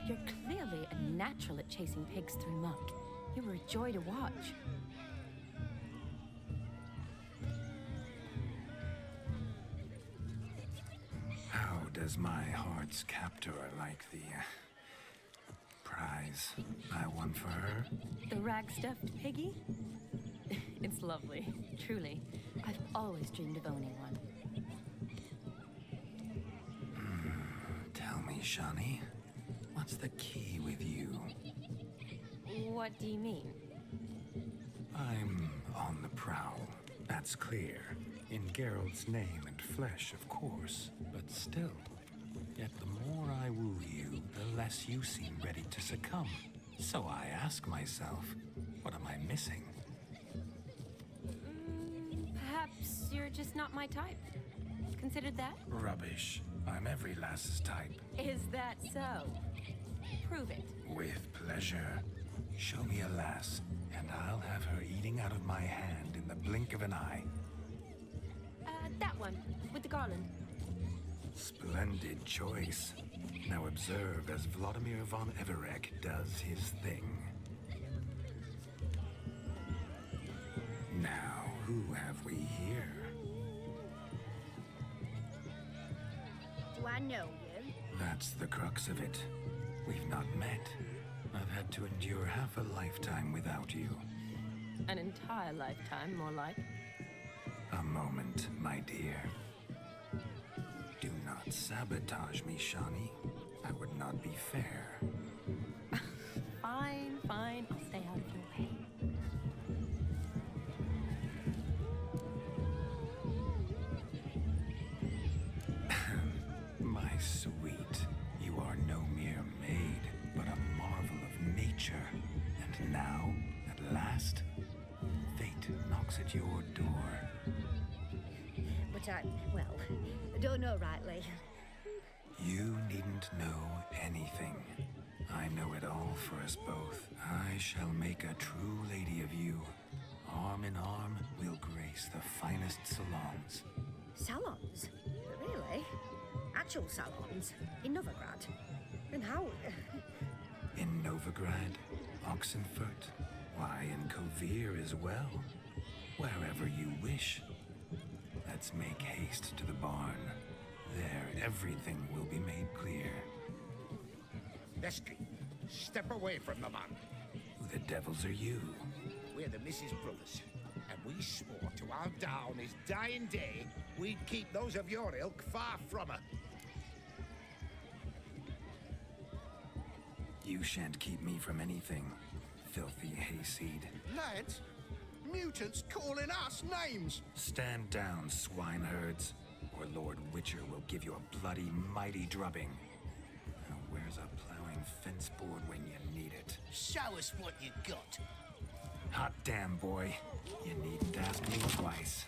You're clearly a natural at chasing pigs through muck. You were a joy to watch. How does my heart's captor like the prize I won for her? The rag-stuffed piggy? It's lovely, truly. I've always dreamed of owning one. Tell me, Shani, what's the key with you? What do you mean? I'm on the prowl, that's clear. In Geralt's name and flesh, of course, but still. Yet the more I woo you, the less you seem ready to succumb. So I ask myself, what am I missing? Perhaps you're just not my type. Considered that? Rubbish. I'm every lass's type. Is that so? Prove it. With pleasure. Show me a lass, and I'll have her eating out of my hand in the blink of an eye. That one, with the garland. Splendid choice. Now observe as Vladimir von Everek does his thing. Now, who have we here? Do I know you? That's the crux of it. We've not met. I've had to endure half a lifetime without you. An entire lifetime, more like. A moment, my dear. Do not sabotage me, Shani. That would not be fair. Fine, fine. I'll stay out of your way. My sweet, you are no mere maid, but a marvel of nature. And now, at last, fate knocks at your door. But well, I don't know rightly. You needn't know anything. I know it all for us both. I shall make a true lady of you. Arm in arm, we'll grace the finest salons. Salons? Really? Actual salons? In Novigrad? And how? In Novigrad, Oxenfurt, why, in Kovir as well. Wherever you wish. Let's make haste to the barn. There, everything will be made clear. Lesky, step away from the man. Who the devils are you? We're the Mrs. Brothers, and we swore to our down his dying day we'd keep those of your ilk far from her. You shan't keep me from anything, filthy hayseed. Lads, mutants calling us names. Stand down, swineherds, or Lord Witcher will give you a bloody mighty drubbing. Now where's a plowing fence board when you need it? Show us what you got. Hot damn, boy. You needn't ask me twice.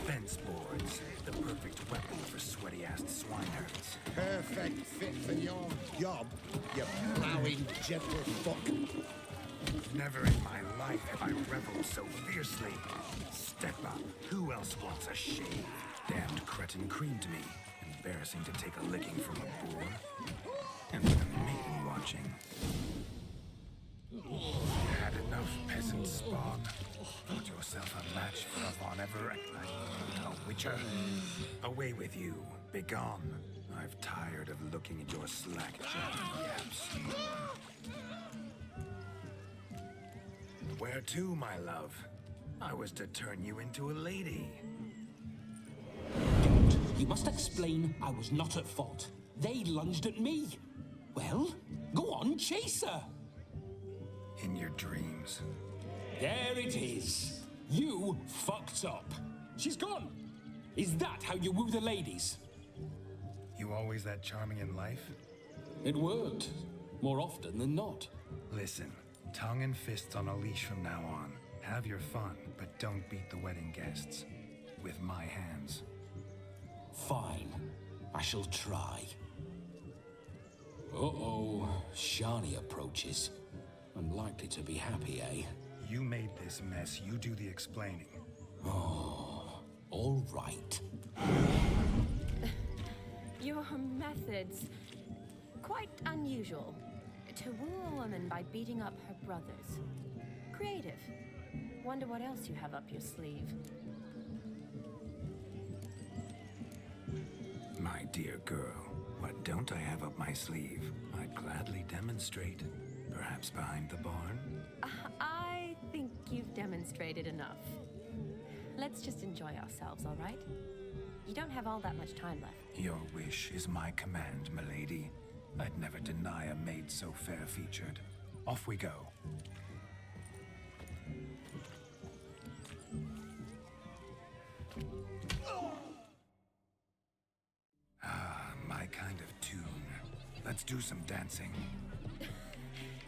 Fence boards, the perfect weapon for sweaty-assed swineherds. Perfect fit for your job, you plowing gentle fuck. Never in my life have I reveled so fiercely. Step up. Who else wants a shave? Damned cretin creamed me. Embarrassing to take a licking from a boar. And with a maiden watching. Had enough, peasant spawn. Got yourself a match for a Von Everett. A witcher. Away with you. Begone. I've tired of looking at your slack-jawed yaps. Where to, my love? I was to turn you into a lady. Don't. You must explain I was not at fault. They lunged at me. Well, go on, chase her. In your dreams. There it is. You fucked up. She's gone. Is that how you woo the ladies? always that charming in life? It worked. More often than not. Listen, tongue and fists on a leash from now on. Have your fun, but don't beat the wedding guests. With my hands. Fine. I shall try. Uh-oh. Shani approaches. Unlikely to be happy, eh? You made this mess. You do the explaining. Oh, all right. Your methods... quite unusual. To woo a woman by beating up her brothers. Creative. Wonder what else you have up your sleeve. My dear girl, what don't I have up my sleeve? I'd gladly demonstrate. Perhaps behind the barn? I think you've demonstrated enough. Let's just enjoy ourselves, all right? You don't have all that much time left. Your wish is my command, milady. I'd never deny a maid so fair-featured. Off we go. Ah, my kind of tune. Let's do some dancing.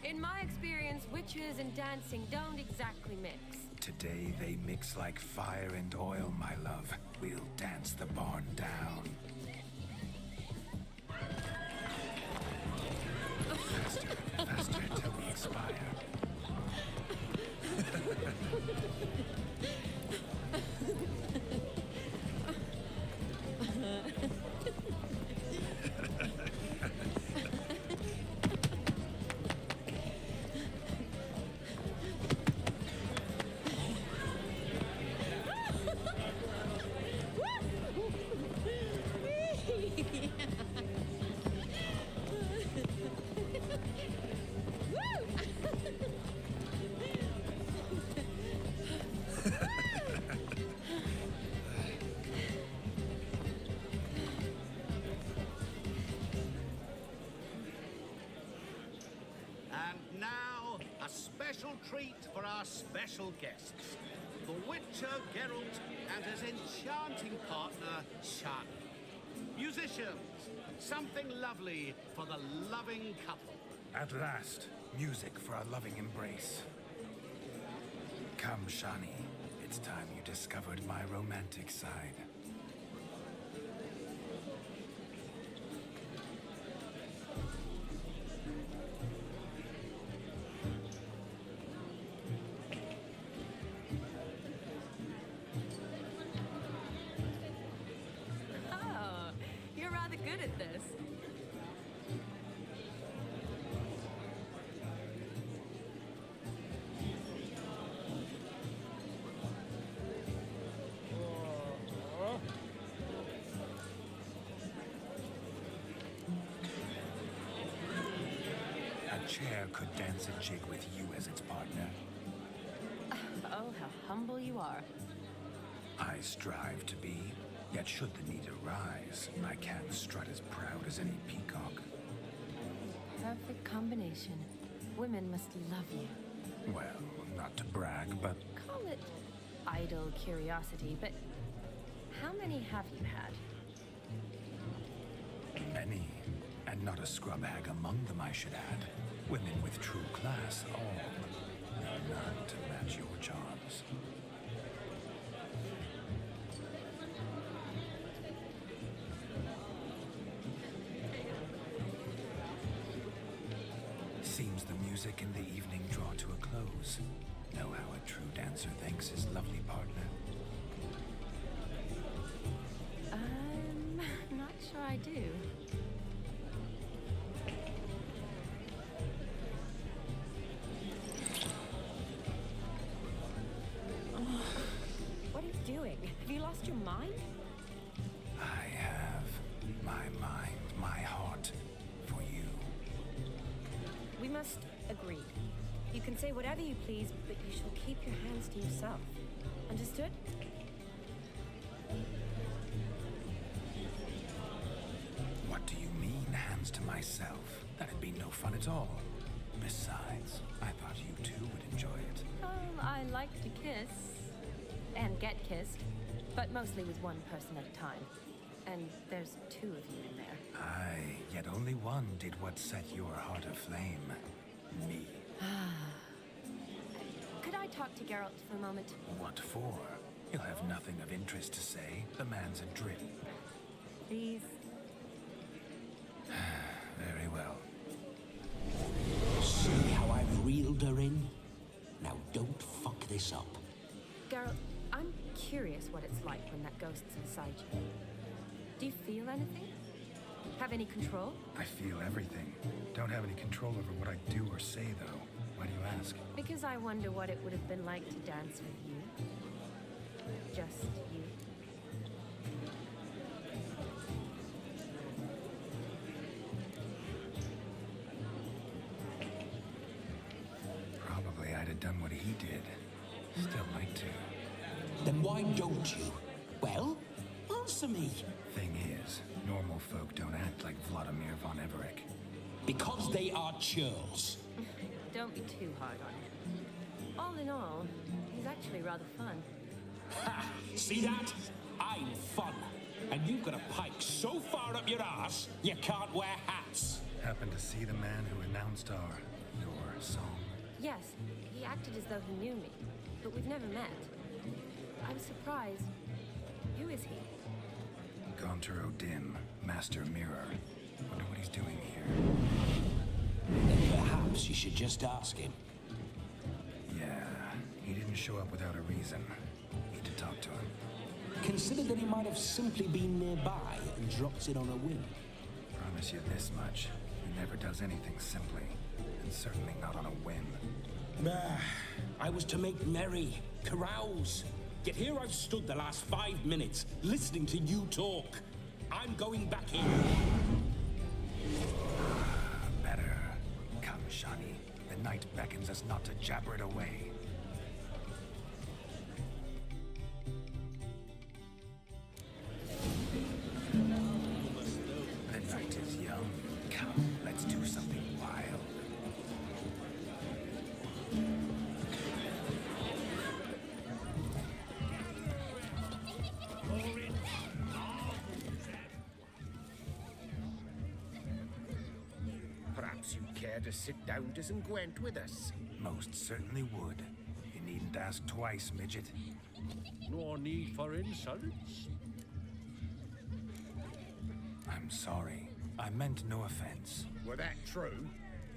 In my experience, witches and dancing don't exactly mix. Today they mix like fire and oil, my love. We'll dance the barn down. Faster, faster, till we expire. Special treat for our special guests. The Witcher Geralt and his enchanting partner, Shani. Musicians, something lovely for the loving couple. At last, music for a loving embrace. Come, Shani. It's time you discovered my romantic side. Chair could dance a jig with you as its partner. Oh, how humble you are. I strive to be, yet should the need arise, I can't strut as proud as any peacock. Perfect combination. Women must love you. Well, not to brag, but... Call it idle curiosity, but how many have you had? Many, and not a scrub hag among them, I should add. Women with true class, all. None to match your charms. Seems the music and the evening draw to a close. Know how a true dancer thanks his lovely partner? I'm not sure I do. What are you doing? Have you lost your mind? I have my mind, my heart for you. We must agree. You can say whatever you please, but you shall keep your hands to yourself. Understood? What do you mean, hands to myself? That'd be no fun at all. Besides, I thought you too would enjoy it. I like to kiss. And get kissed. But mostly with one person at a time. And there's 2 of you in there. Aye, yet only one did what set your heart aflame. Me. Could I talk to Geralt for a moment? What for? He'll have nothing of interest to say. The man's adrift. Please? Very well. See how I've reeled her in? Now don't fuck this up. Geralt, I'm curious what it's like when that ghost's inside you. Do you feel anything? Have any control? I feel everything. Don't have any control over what I do or say, though. Why do you ask? Because I wonder what it would have been like to dance with you. Just you. Probably I'd have done what he did. Still like to. Then why don't you? Well, answer me. Thing is, normal folk don't act like Vladimir von Everett. Because they are churls. Don't be too hard on him. All in all, he's actually rather fun. Ha! See that? I'm fun. And you've got a pike so far up your ass, you can't wear hats. Happened to see the man who announced your song? Yes, he acted as though he knew me, but we've never met. I was surprised. Who is he? Gaunter O'Dim, Master Mirror. Wonder what he's doing here. Then perhaps you should just ask him. Yeah, he didn't show up without a reason. Need to talk to him. Consider that he might have simply been nearby and dropped it on a whim. Promise you this much. He never does anything simply. And certainly not on a whim. I was to make merry, carouse. Yet here I've stood the last 5 minutes, listening to you talk. I'm going back in. Better. Come, Shani. The night beckons us not to jabber it away. The night is young. Come, let's do something wild. Perhaps you'd care to sit down to some Gwent with us? Most certainly would. You needn't ask twice, midget. No need for insults. I'm sorry. I meant no offense. Were that true,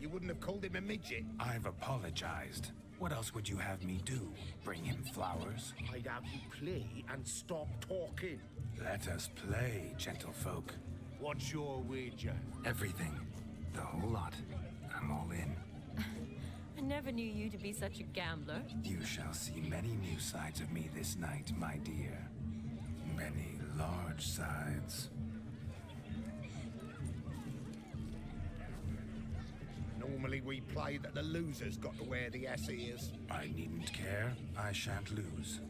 you wouldn't have called him a midget. I've apologized. What else would you have me do? Bring him flowers? I'd have you play and stop talking. Let us play, gentlefolk. What's your wager? Everything. The whole lot. I'm all in. I never knew you to be such a gambler. You shall see many new sides of me this night, my dear. Many large sides. Normally we play that the loser's got to wear the ass ears. I needn't care. I shan't lose.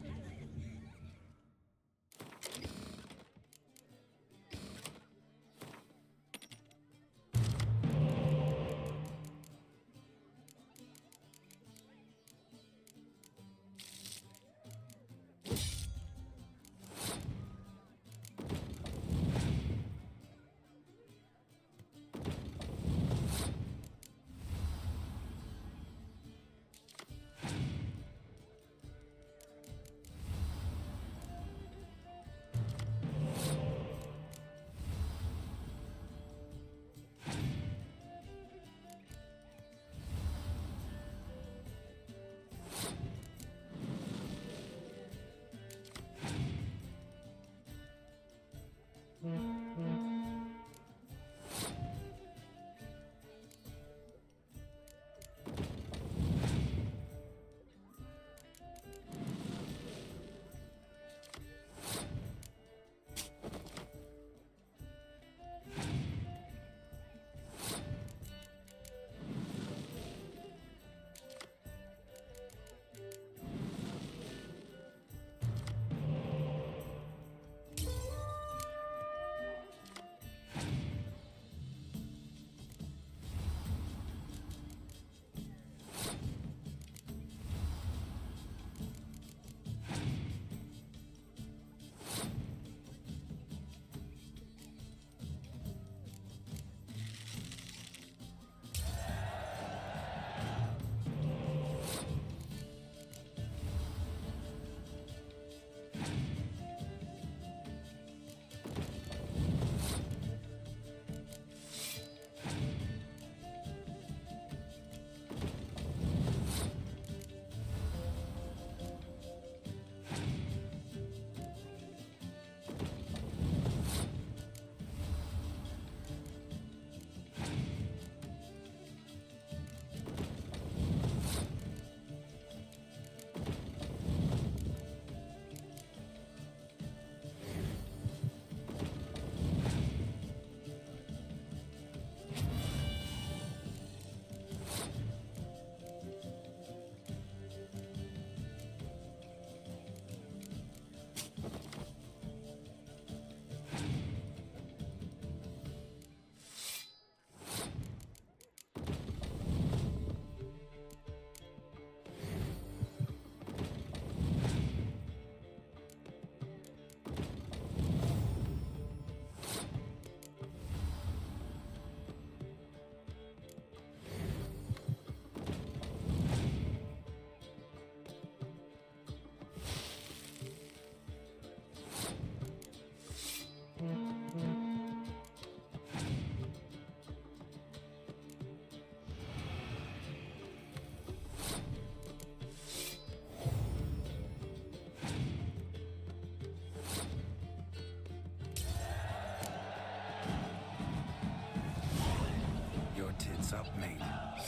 What's up, mate?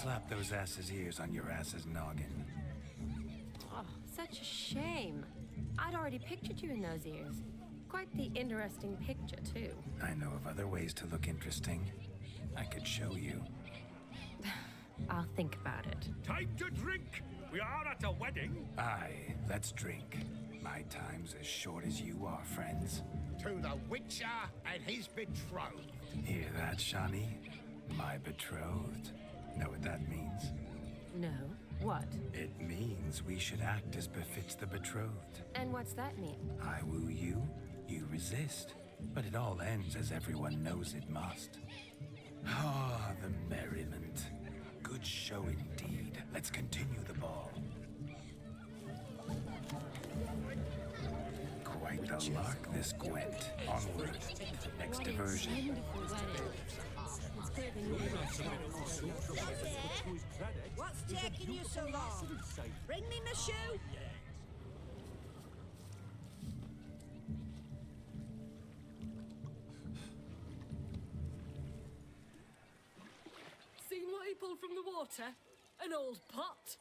Slap those asses' ears on your ass's noggin. Oh, such a shame. I'd already pictured you in those ears. Quite the interesting picture, too. I know of other ways to look interesting. I could show you. I'll think about it. Time to drink! We are at a wedding. Aye, let's drink. My time's as short as you are, friends. To the Witcher and his betrothed. Hear that, Shani? My betrothed. Know what that means? No. What? It means we should act as befits the betrothed. And what's that mean? I woo you, you resist. But it all ends as everyone knows it must. Ah, the merriment. Good show indeed. Let's continue the ball. Quite the lark, this Gwent. Onward. Next diversion. What's taking you so long? Bring me my shoe. Seen what he pulled from the water? An old pot.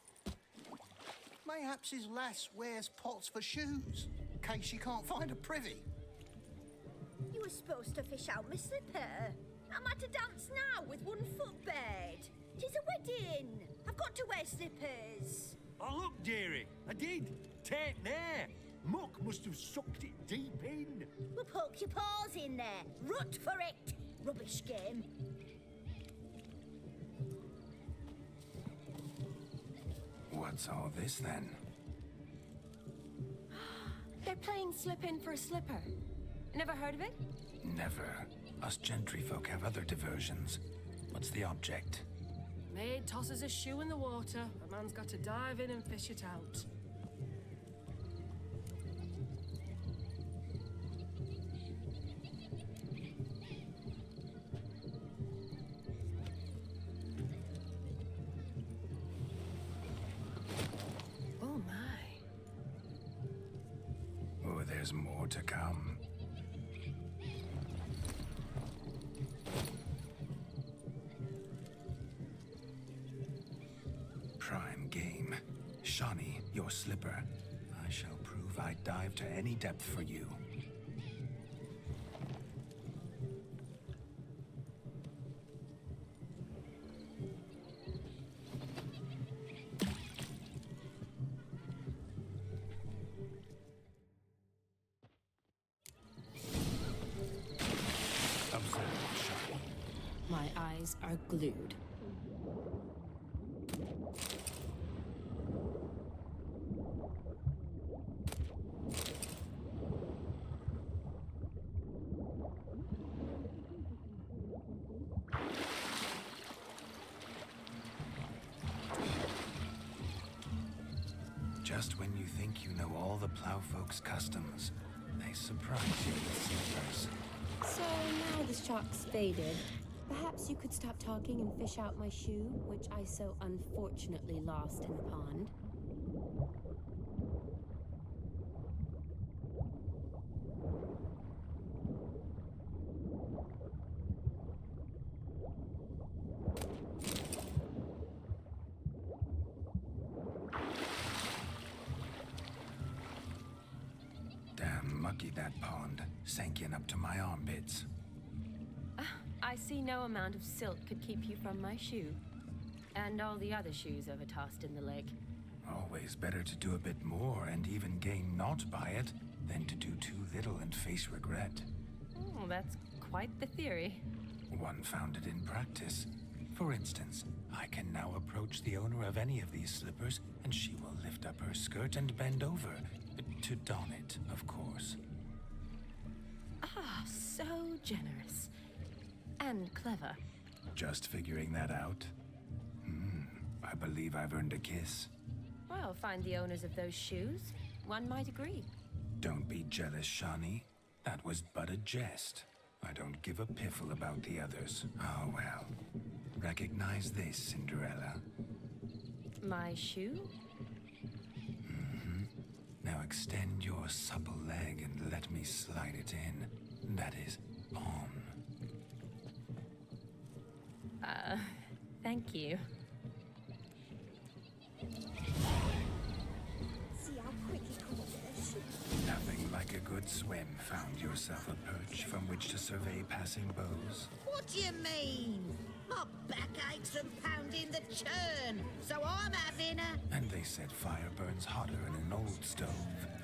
Mayhaps his lass wears pots for shoes, in case she can't find a privy. You were supposed to fish out my slipper. I'm at a dance now with one foot bed. 'Tis a wedding. I've got to wear slippers. Oh, look, dearie. I did. Take there. Muck must have sucked it deep in. Well, poke your paws in there. Rut for it. Rubbish game. What's all this then? They're playing slip in for a slipper. Never heard of it? Never. Us gentry folk have other diversions. What's the object? Maid tosses a shoe in the water. A man's got to dive in and fish it out. Oh my. Oh, there's more to come. Prime game. Shani, your slipper. I shall prove I dive to any depth for you. Observe, Shani. My eyes are glued. Just when you think you know all the plowfolk's customs, they surprise you with slippers. So now the shark's faded. Perhaps you could stop talking and fish out my shoe, which I so unfortunately lost in the pond. Damn mucky that pond, sank in up to my armpits. I see no amount of silt could keep you from my shoe. And all the other shoes ever tossed in the lake. Always better to do a bit more and even gain naught by it than to do too little and face regret. Oh, that's quite the theory. One founded in practice. For instance, I can now approach the owner of any of these slippers, and she will lift up her skirt and bend over. To don it, of course. Ah, so generous. And clever. Just figuring that out? I believe I've earned a kiss. Well, find the owners of those shoes. One might agree. Don't be jealous, Shani. That was but a jest. I don't give a piffle about the others. Oh, well. Recognize this, Cinderella. My shoe? Now extend your supple leg and let me slide it in. That is, on. Thank you. See how quick he caught us? Nothing like a good swim. Found yourself a perch from which to survey passing bows. What do you mean? My back aches from pounding the churn, so I'm having a... And they said fire burns hotter in an old stove.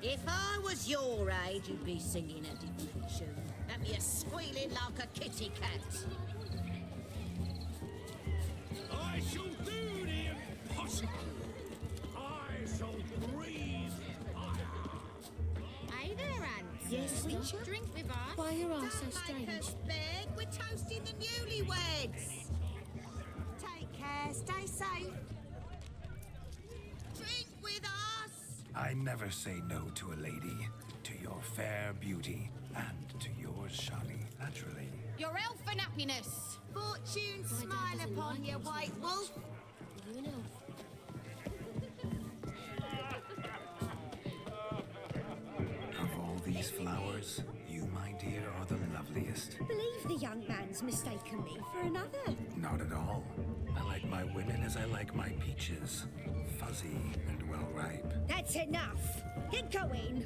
If I was your age, you'd be singing a different tune. And you're squealing like a kitty cat. I shall do the impossible. I shall breathe fire. Hey there, Ants. Yes, Witcher? Drink with us. Why are all so Don't strange? make us beg. We're toasting the newlyweds. Take care. Stay safe. Drink with us. I never say no to a lady, to your fair beauty, and to yours, Shani, naturally. Your elfin happiness. Fortune My dad smile doesn't upon like you, elves. white wolf. You an elf? Of all these flowers, you, my dear, are the loveliest. Believe the young man's mistaken me for another. Not at all. I like my women as I like my peaches. Fuzzy and well ripe. That's enough. Get going.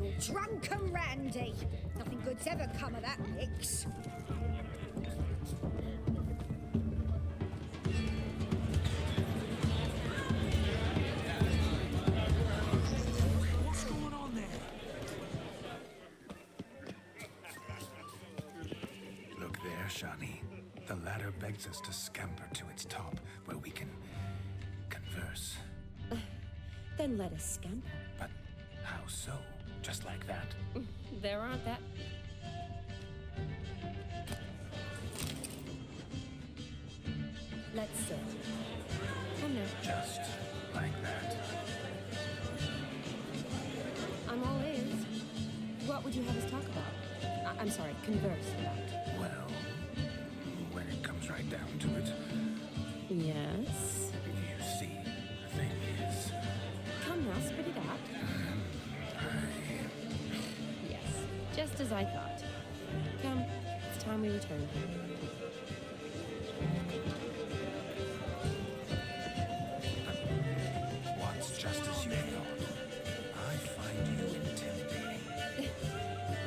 You're drunk and randy. Nothing good's ever come of that mix. What's going on there? Look there, Shani. The ladder begs us to scamper to its top, where we can converse. Then let us scamper. But how so? Just like that? There aren't that... Let's sit. Come now. Just like that? I'm all ears. What would you have us talk about? I'm sorry, converse about. Well, when it comes right down to it, Yes? you see, the thing is, Come now, spit it out. Yes, just as I thought. Come, it's time we return. what's just as you thought? I find you intimidating.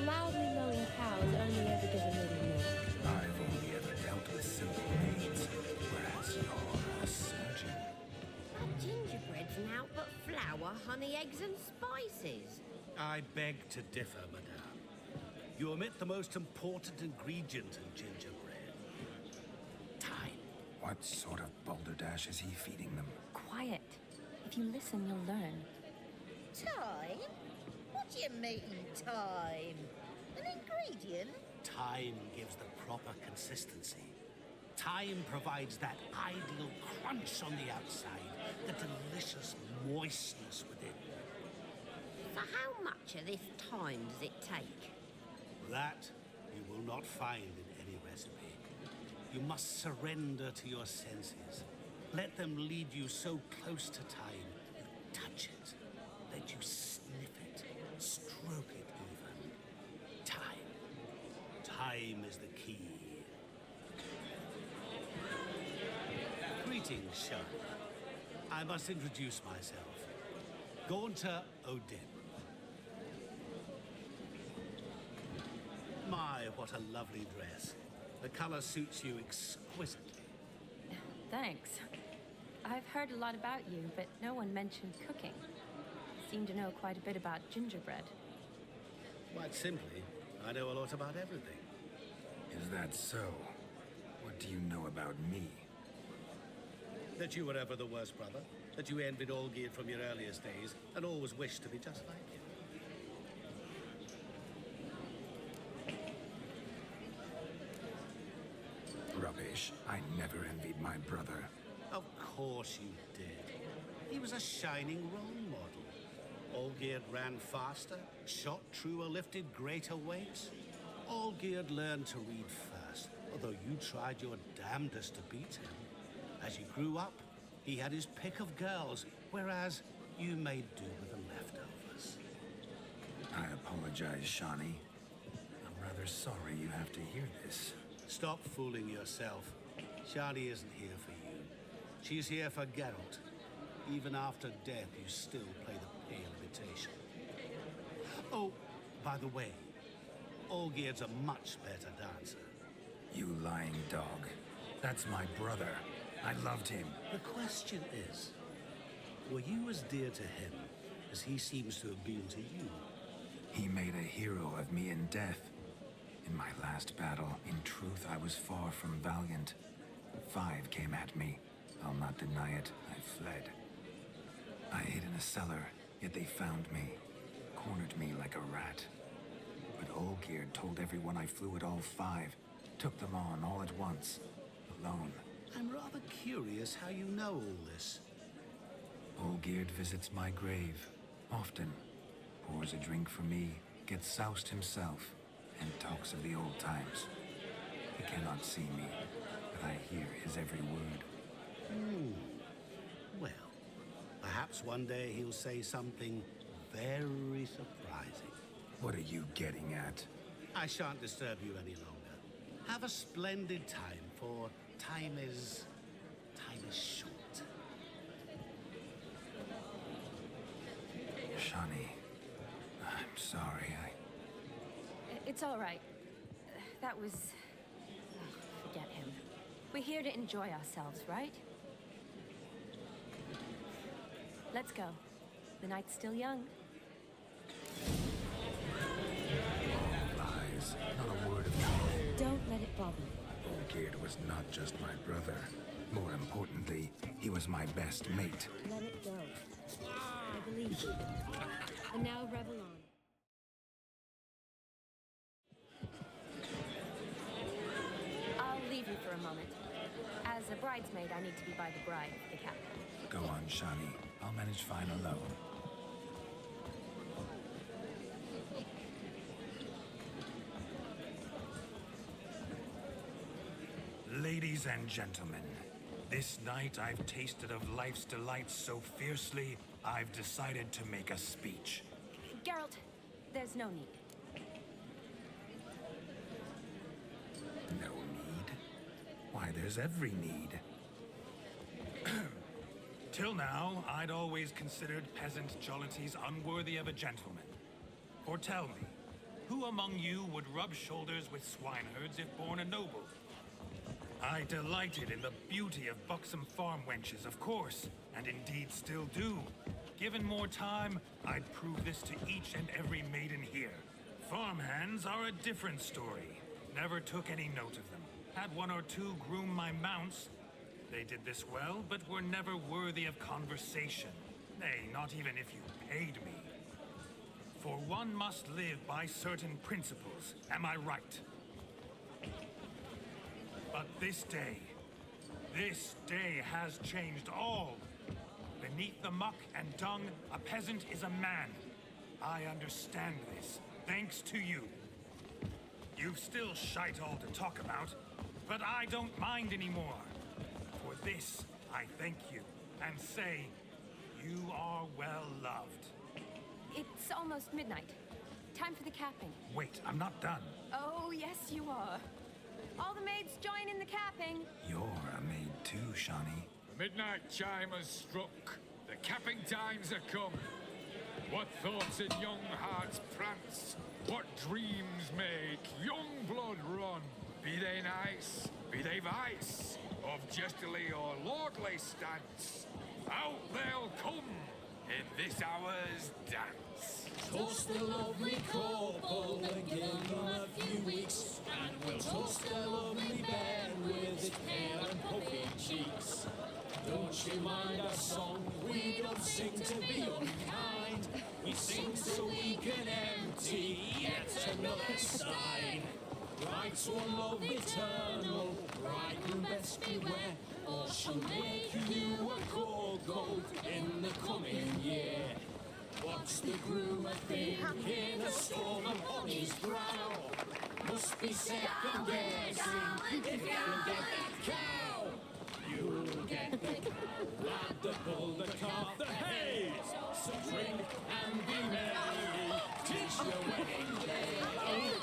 Loudly lowing cows only ever give a little milk. I've only ever dealt with simple maids, whereas you're a surgeon. Gingerbread's now but flour, honey, eggs and spices. I beg to differ, madame. You omit the most important ingredient in gingerbread. Time. What sort of balderdash is he feeding them? Quiet. If you listen, you'll learn. Time? What do you mean, time? An ingredient? Time gives the proper consistency. Time provides that ideal crunch on the outside, the delicious moistness within. For how much of this time does it take? That you will not find in any recipe. You must surrender to your senses. Let them lead you so close to time, you touch it. Let you sniff it, stroke it even. Time. Time is the key. Greetings, Shani. I must introduce myself. Gaunter Odin. My, what a lovely dress. The color suits you exquisitely. Thanks. I've heard a lot about you, but no one mentioned cooking. Seem to know quite a bit about gingerbread. Quite simply, I know a lot about everything. Is that so? What do you know about me? That you were ever the worst brother, that you envied Olgierd from your earliest days, and always wished to be just like him. Rubbish. I never envied my brother. Of course you did. He was a shining role model. Olgierd ran faster, shot truer, lifted greater weights. Olgierd learned to read first, although you tried your damnedest to beat him. As you grew up, he had his pick of girls, whereas you made do with the leftovers. I apologize, Shani. I'm rather sorry you have to hear this. Stop fooling yourself. Shani isn't here for you. She's here for Geralt. Even after death, you still play the pale imitation. Oh, by the way, Olgierd's a much better dancer. You lying dog. That's my brother. I loved him. The question is, were you as dear to him as he seems to have been to you? He made a hero of me in death. In my last battle, in truth, I was far from valiant. 5 came at me. I'll not deny it. I fled. I hid in a cellar, yet they found me. Cornered me like a rat. But Olgierd told everyone I flew at all 5. Took them on all at once. Alone. I'm rather curious how you know all this. Olgierd visits my grave. Often. Pours a drink for me. Gets soused himself. And talks of the old times. He cannot see me. But I hear his every word. Well, perhaps one day he'll say something very surprising. What are you getting at? I shan't disturb you any longer. Have a splendid time, for time is short. Shani, I'm sorry, It's all right. That was... forget him. We're here to enjoy ourselves, right? Let's go. The night's still young. Lies. Not a word of truth. Don't let it bother you. Olgierd was not just my brother. More importantly, he was my best mate. Let it go. I believe you. And now revel on. I'll leave you for a moment. As a bridesmaid, I need to be by the bride of the captain. Go on, Shani. I'll manage fine alone. Ladies and gentlemen, this night I've tasted of life's delights so fiercely, I've decided to make a speech. Geralt, there's no need. No need? Why, there's every need. Till now, I'd always considered peasant jollities unworthy of a gentleman. For tell me, who among you would rub shoulders with swineherds if born a noble? I delighted in the beauty of buxom farm wenches, of course, and indeed still do. Given more time, I'd prove this to each and every maiden here. Farmhands are a different story. Never took any note of them. Had 1 or 2 groom my mounts. They did this well, but were never worthy of conversation. Nay, not even if you paid me. For one must live by certain principles, am I right? But this day has changed all. Beneath the muck and dung, a peasant is a man. I understand this, thanks to you. You've still shite all to talk about, but I don't mind anymore. For this, I thank you, and say, you are well loved. It's almost midnight. Time for the capping. Wait, I'm not done. Oh, yes, you are. All the maids join in the capping. You're a maid too, Shani. The midnight chime has struck. The capping times are come. What thoughts in young hearts prance? What dreams make young blood run? Be they nice, be they vice, of jestily or lordly stance, out they'll come in this hour's dance. Toast the lovely couple and give them a few weeks, and we'll toast the lovely bed with its pale and puffy cheeks. Don't you mind our song? We don't sing to be unkind. We sing so we can empty yet another side. Bride's one love eternal, bridegroom best beware, or she'll make you a cold goat in the coming year. What's the groom a thinking? A storm upon his brow. Must be second guessing if you can get that cow. You'll get the lad, the bull, the calf, the hay. So drink and be merry. 'Tis your wedding day.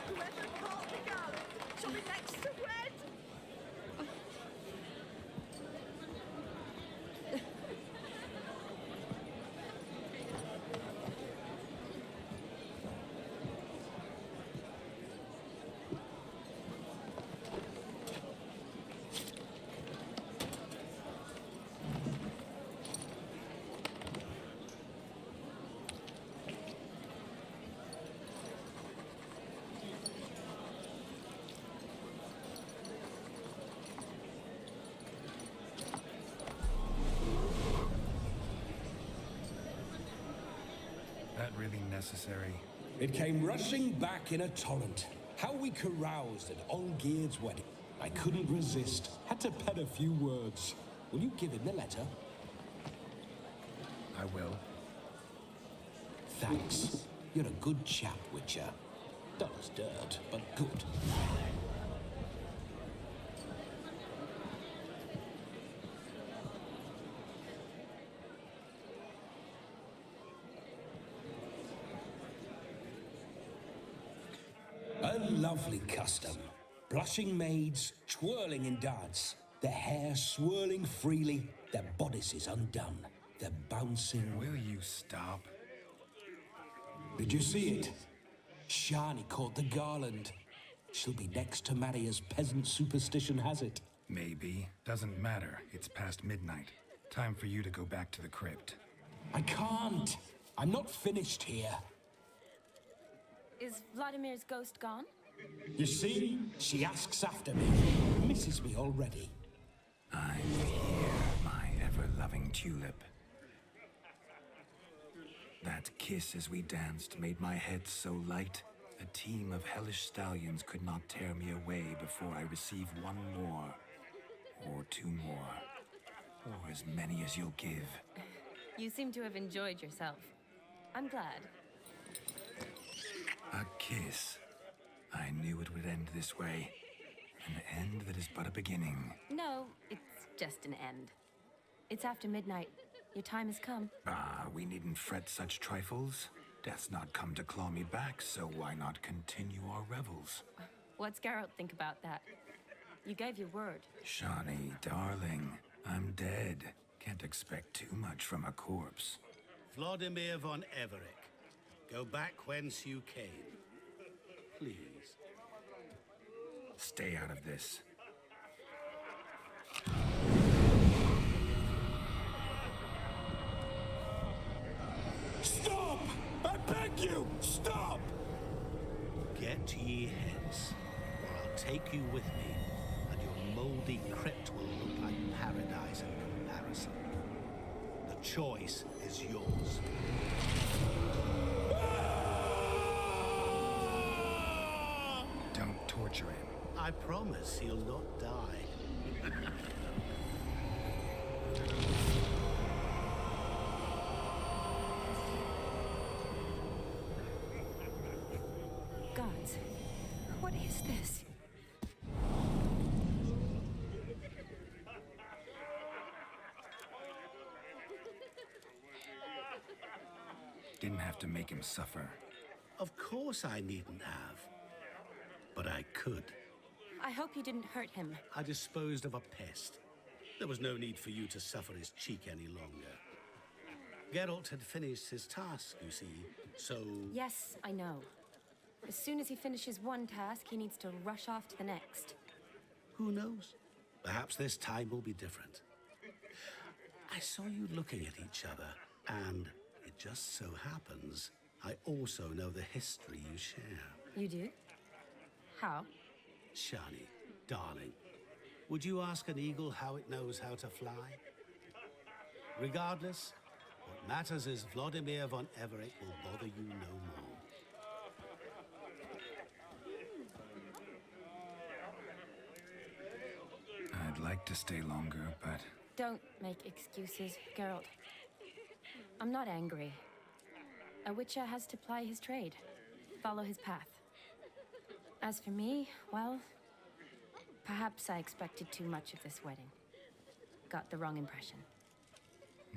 Whoever caught the garlic shall be next to wed. necessary? It came rushing back in a torrent. How we caroused at Olgierd's wedding. I couldn't resist. Had to pen a few words. Will you give him the letter? I will. Thanks. You're a good chap, Witcher. Dull as dirt, but good. A lovely custom. Blushing maids, twirling in dance. Their hair swirling freely, their bodices undone. They're bouncing... Will you stop? Did you see it? Shani caught the garland. She'll be next to marry as peasant superstition has it. Maybe. Doesn't matter. It's past midnight. Time for you to go back to the crypt. I can't. I'm not finished here. Is Vladimir's ghost gone? You see? She asks after me. Misses me already. I'm here, my ever-loving tulip. That kiss as we danced made my head so light. A team of hellish stallions could not tear me away before I receive one more. Or two more. Or as many as you'll give. You seem to have enjoyed yourself. I'm glad. A kiss. I knew it would end this way. An end that is but a beginning. No, it's just an end. It's after midnight. Your time has come. Ah, we needn't fret such trifles. Death's not come to claw me back, so why not continue our revels? What's Geralt think about that? You gave your word. Shani, darling, I'm dead. Can't expect too much from a corpse. Vladimir von Everett, go back whence you came. Please. Stay out of this. Stop! I beg you! Stop! Get ye hence, or I'll take you with me, and your moldy crypt will look like paradise in comparison. The choice is yours. Don't torture him. I promise he'll not die. Gods, what is this? Didn't have to make him suffer. Of course I needn't have. But I could. I hope you didn't hurt him. I disposed of a pest. There was no need for you to suffer his cheek any longer. Geralt had finished his task, you see, so... Yes, I know. As soon as he finishes one task, he needs to rush off to the next. Who knows? Perhaps this time will be different. I saw you looking at each other, and it just so happens I also know the history you share. You do? How? Shani, darling, would you ask an eagle how it knows how to fly? Regardless, what matters is Vladimir von Everett will bother you no more. I'd like to stay longer, but... Don't make excuses, Geralt. I'm not angry. A witcher has to ply his trade, follow his path. As for me, well, perhaps I expected too much of this wedding. Got the wrong impression.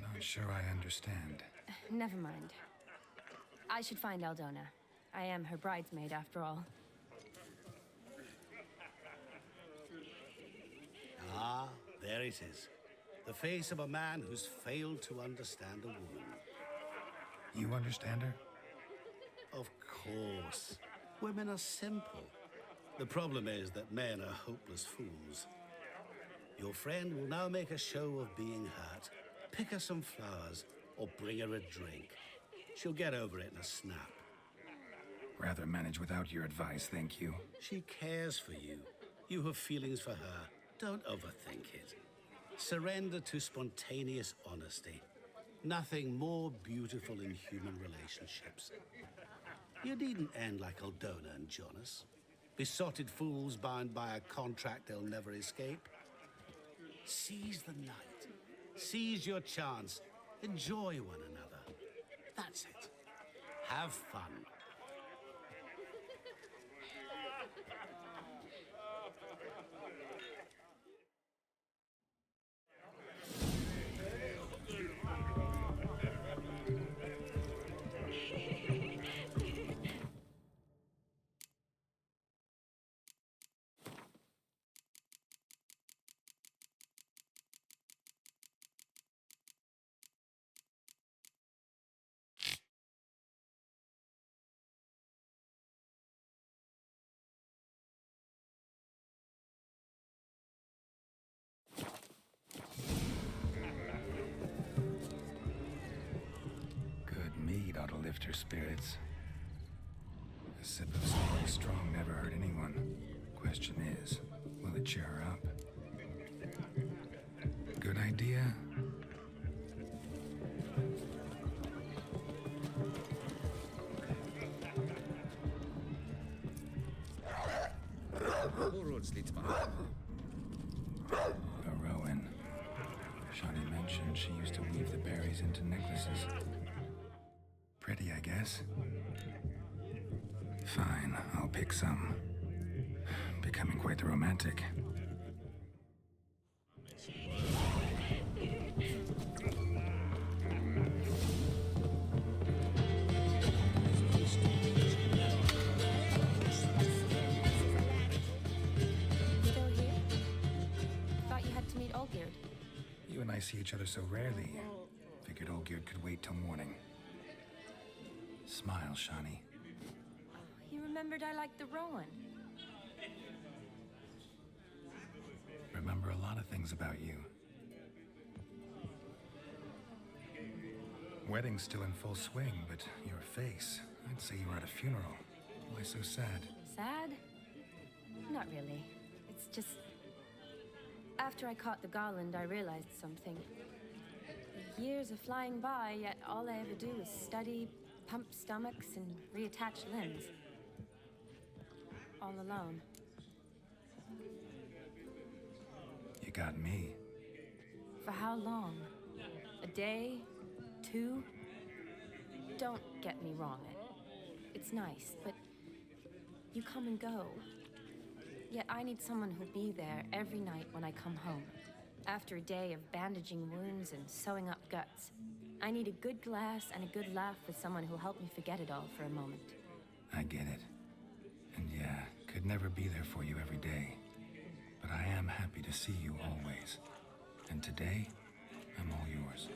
Not sure I understand. Never mind. I should find Aldona. I am her bridesmaid, after all. Ah, there it is. The face of a man who's failed to understand a woman. You understand her? Of course. Women are simple. The problem is that men are hopeless fools. Your friend will now make a show of being hurt, pick her some flowers, or bring her a drink. She'll get over it in a snap. Rather manage without your advice, thank you. She cares for you. You have feelings for her. Don't overthink it. Surrender to spontaneous honesty. Nothing more beautiful in human relationships. You needn't end like Aldona and Jonas. Besotted fools bound by a contract they'll never escape. Seize the night. Seize your chance. Enjoy one another. That's it. Have fun. Lift her spirits. A sip of something strong never hurt anyone. Question is, will it cheer her up? Good idea? A Rowan. Shani mentioned she used to weave the berries into necklaces. Pretty, I guess. Fine, I'll pick some. Becoming quite the romantic. Still here? Thought you had to meet Olgierd. You and I see each other so rarely. Figured Olgierd could wait till morning. Smile, Shani. You remembered I liked the Rowan. Remember a lot of things about you. Wedding's still in full swing, but your face, I'd say you were at a funeral. Why so sad? Sad? Not really. It's just... After I caught the garland, I realized something. The years are flying by, yet all I ever do is study, pump stomachs, and reattach limbs. All alone. You got me. For how long? A day? 2? Don't get me wrong. It's nice, but you come and go. Yet I need someone who'll be there every night when I come home. After a day of bandaging wounds and sewing up guts. I need a good glass and a good laugh with someone who'll help me forget it all for a moment. I get it. And yeah, could never be there for you every day. But I am happy to see you always. And today, I'm all yours.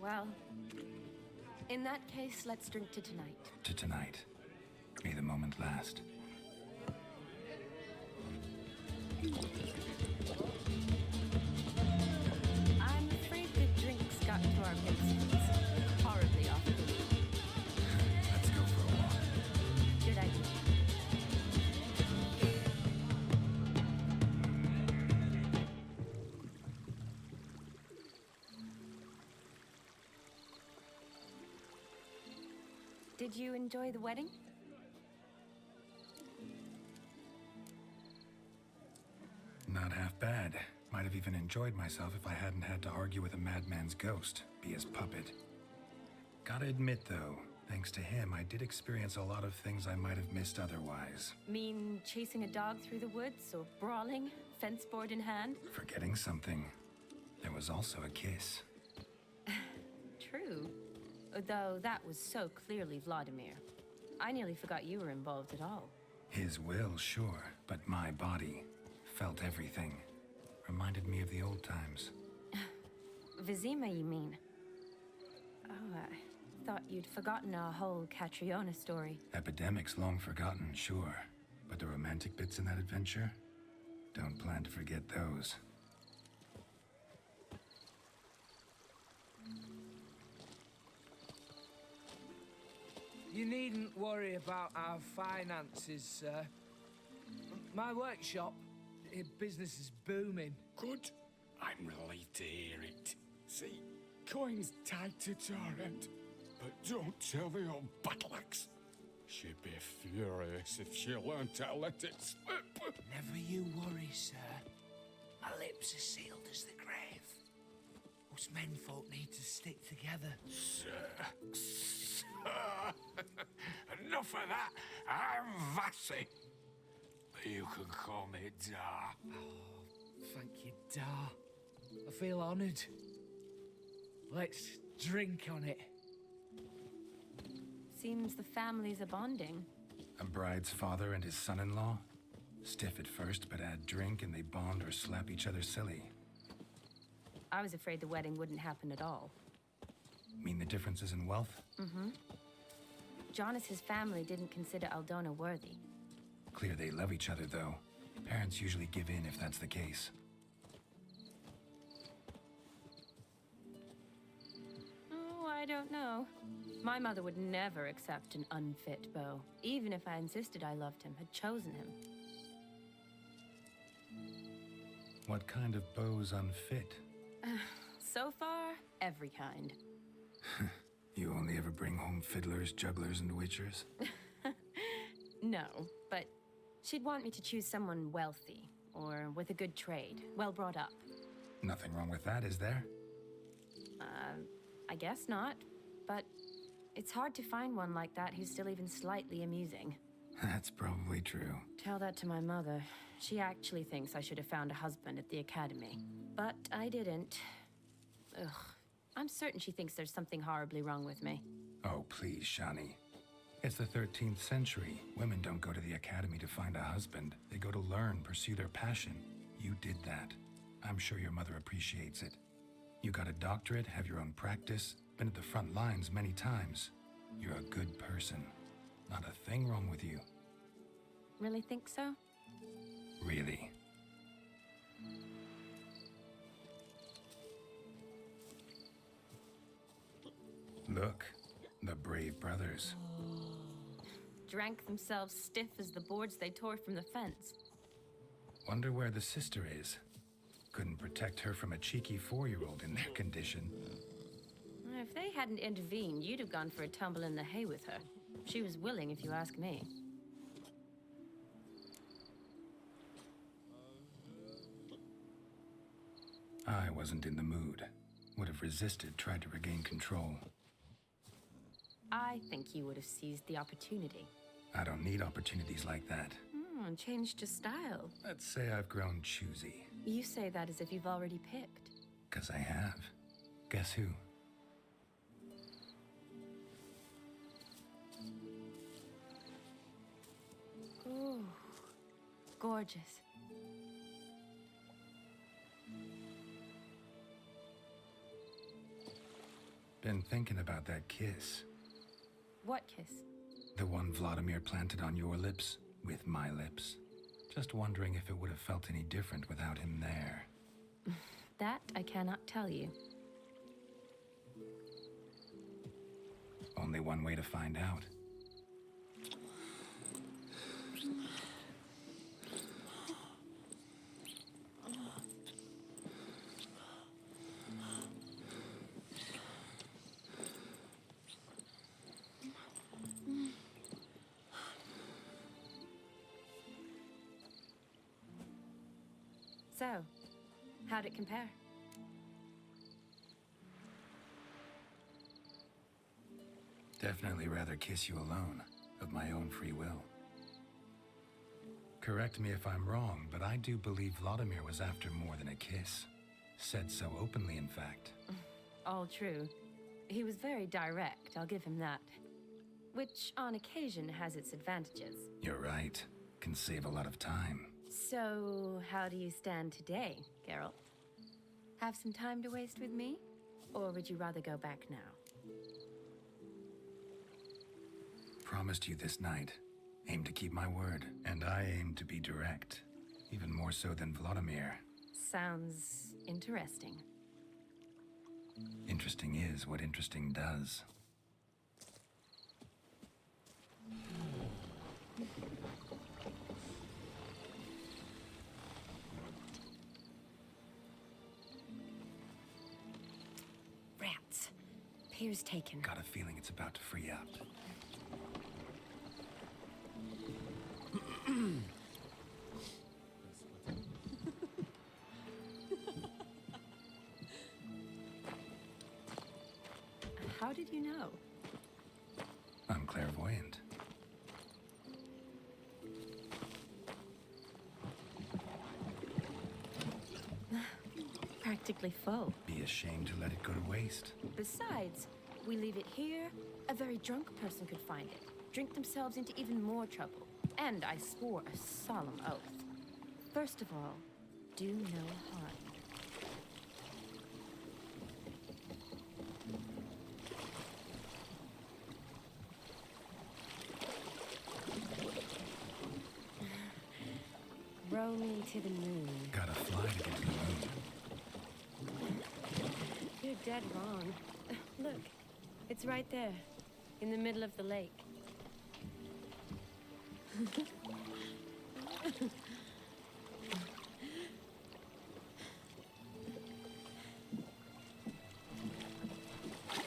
Well, in that case, let's drink to tonight. To tonight. May the moment last. I'm afraid the drinks got to our basement. Horribly off. Let's go for a walk. Good idea. Did you enjoy the wedding? Not half bad. Might have even enjoyed myself if I hadn't had to argue with a madman's ghost, be his puppet. Gotta admit, though, thanks to him, I did experience a lot of things I might have missed otherwise. Mean chasing a dog through the woods, or brawling, fence board in hand? Forgetting something. There was also a kiss. True. Though that was so clearly Vladimir. I nearly forgot you were involved at all. His will, sure, but my body felt everything. Reminded me of the old times. Vizima, you mean? Oh, I thought you'd forgotten our whole Catriona story. Epidemics long forgotten, sure. But the romantic bits in that adventure? Don't plan to forget those. You needn't worry about our finances, sir. My workshop, business is booming. Good. I'm relieved to hear it. See, coin's tied to Torrent, but don't tell the old battle axe. She'd be furious if she learned to let it slip. Never you worry, sir. My lips are sealed as the grave. Us menfolk need to stick together. Sir. Enough of that. I'm Vassy. But you can call me Dar. Oh, thank you, Dar. I feel honoured. Let's drink on it. Seems the families are bonding. A bride's father and his son-in-law? Stiff at first, but add drink and they bond or slap each other silly. I was afraid the wedding wouldn't happen at all. Mean the differences in wealth? Mm-hmm. Jonas's family didn't consider Aldona worthy. Clear they love each other, though. Parents usually give in if that's the case. Oh, I don't know. My mother would never accept an unfit beau, even if I insisted I loved him, had chosen him. What kind of beau's unfit? So far, every kind. You only ever bring home fiddlers, jugglers, and witchers? No, but she'd want me to choose someone wealthy, or with a good trade, well brought up. Nothing wrong with that, is there? I guess not, but it's hard to find one like that who's still even slightly amusing. That's probably true. Tell that to my mother. She actually thinks I should have found a husband at the academy. But I didn't. Ugh. I'm certain she thinks there's something horribly wrong with me. Oh, please, Shani. It's the 13th century. Women don't go to the academy to find a husband. They go to learn, pursue their passion. You did that. I'm sure your mother appreciates it. You got a doctorate, have your own practice, been at the front lines many times. You're a good person. Not a thing wrong with you. Really think so? Really. Look, the brave brothers. Drank themselves stiff as the boards they tore from the fence. Wonder where the sister is. Couldn't protect her from a cheeky 4-year-old in their condition. If they hadn't intervened, you'd have gone for a tumble in the hay with her. She was willing, if you ask me. I wasn't in the mood. Would have resisted, tried to regain control. I think you would have seized the opportunity. I don't need opportunities like that. Changed your style. Let's say I've grown choosy. You say that as if you've already picked. 'Cause I have. Guess who? Ooh, gorgeous. Been thinking about that kiss. What kiss? The one Vladimir planted on your lips, with my lips. Just wondering if it would have felt any different without him there. That I cannot tell you. Only one way to find out. So, how'd it compare? Definitely rather kiss you alone, of my own free will. Correct me if I'm wrong, but I do believe Vladimir was after more than a kiss. Said so openly, in fact. All true. He was very direct, I'll give him that. Which, on occasion, has its advantages. You're right. Can save a lot of time. So, how do you stand today, Geralt? Have some time to waste with me? Or would you rather go back now? Promised you this night. Aim to keep my word. And I aim to be direct. Even more so than Vladimir. Sounds interesting. Interesting is what interesting does. Rats. Here's taken. Got a feeling it's about to free up. How did you know? I'm clairvoyant. Practically full. Be ashamed to let it go to waste. Besides, we leave it here, a very drunk person could find it, drink themselves into even more trouble. And I swore a solemn oath. First of all, do no harm. Row me to the moon. Gotta fly to get to the moon. You're dead wrong. Look, it's right there, in the middle of the lake.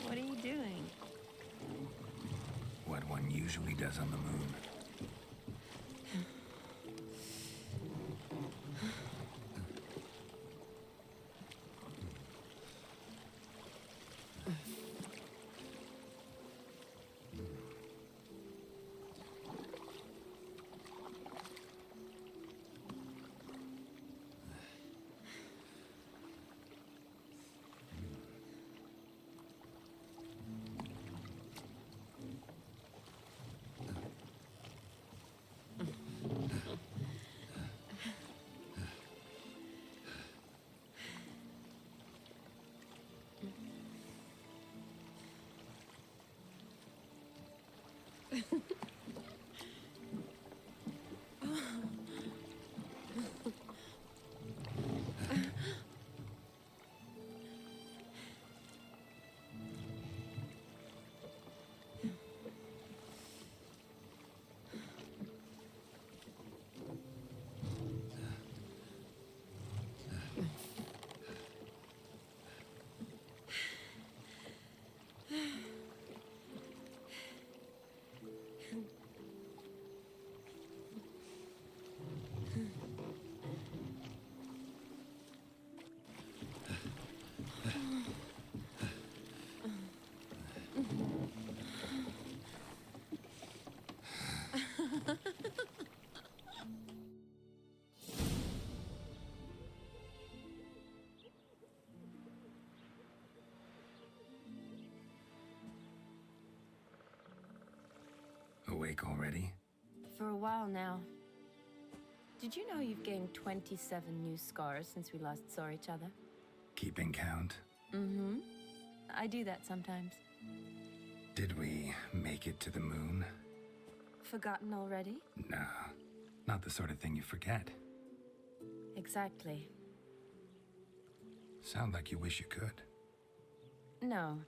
What are you doing? What one usually does on the moon. Awake already? For a while now. Did you know you've gained 27 new scars since we last saw each other? Keeping count? Mm-hmm. I do that sometimes. Did we make it to the moon? Forgotten already? No, not the sort of thing you forget. Exactly. Sound like you wish you could. No,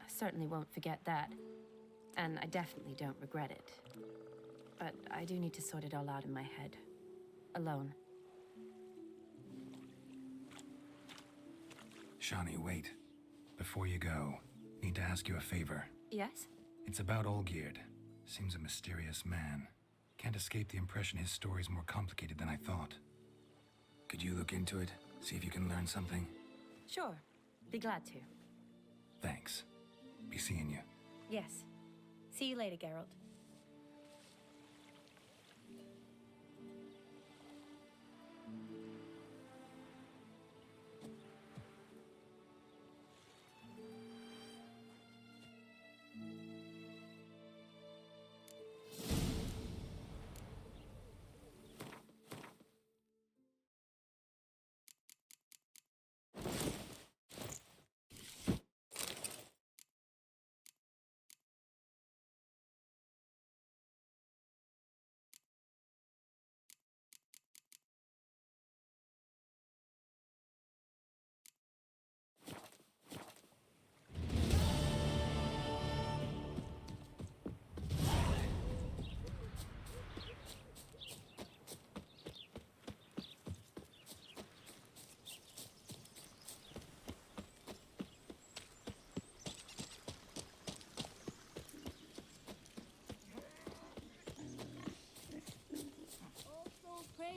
I certainly won't forget that. And I definitely don't regret it. But I do need to sort it all out in my head. Alone. Shawnee, wait. Before you go, need to ask you a favor. Yes? It's about Olgierd. Seems a mysterious man. Can't escape the impression his story's more complicated than I thought. Could you look into it? See if you can learn something? Sure. Be glad to. Thanks. Be seeing you. Yes. See you later, Geralt.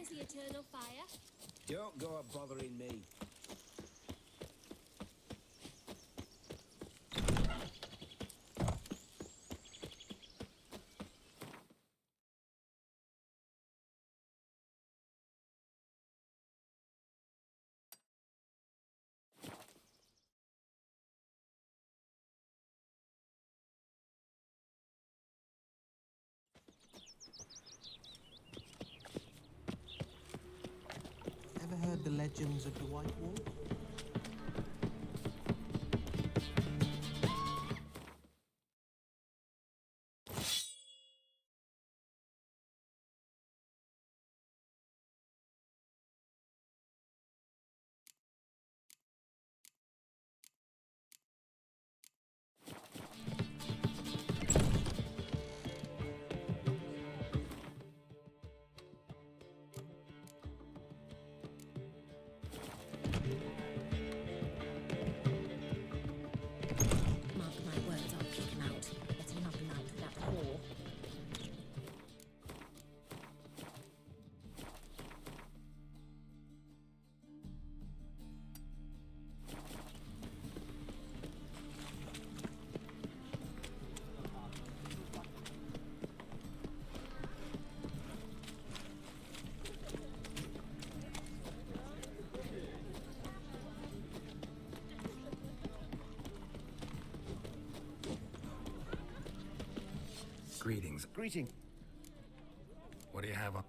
the eternal fire? Don't go up bothering me. Ever heard the legends of the White Wolf? Mark my words, I'll kick him out. Let him have a night with that whore. Greetings. Greeting. What do you have on?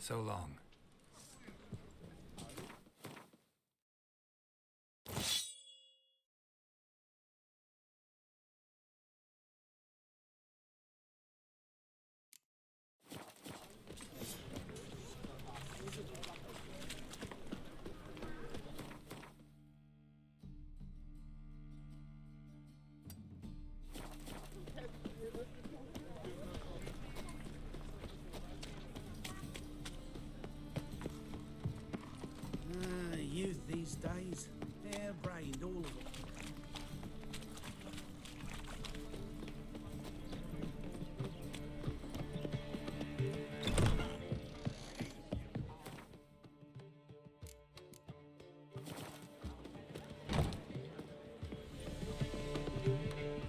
So long. Youth these days, hair-brained, all of them.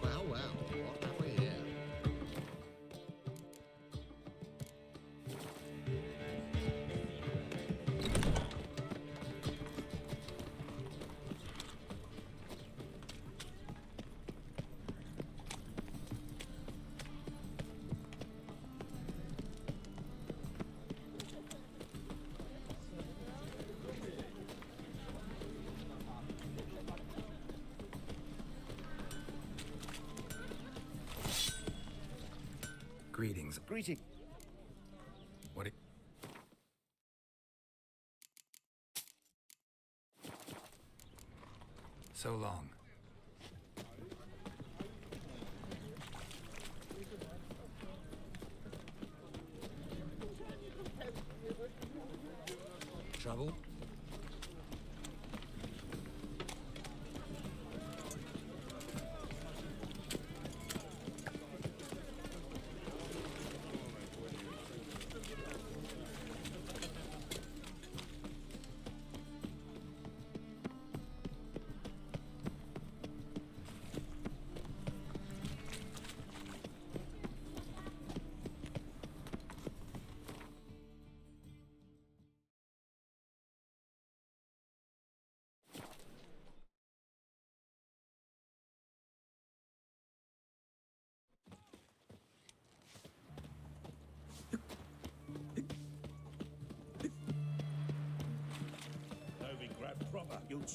Well, well, what have we here? Greetings. Greeting. What do So long. Trouble?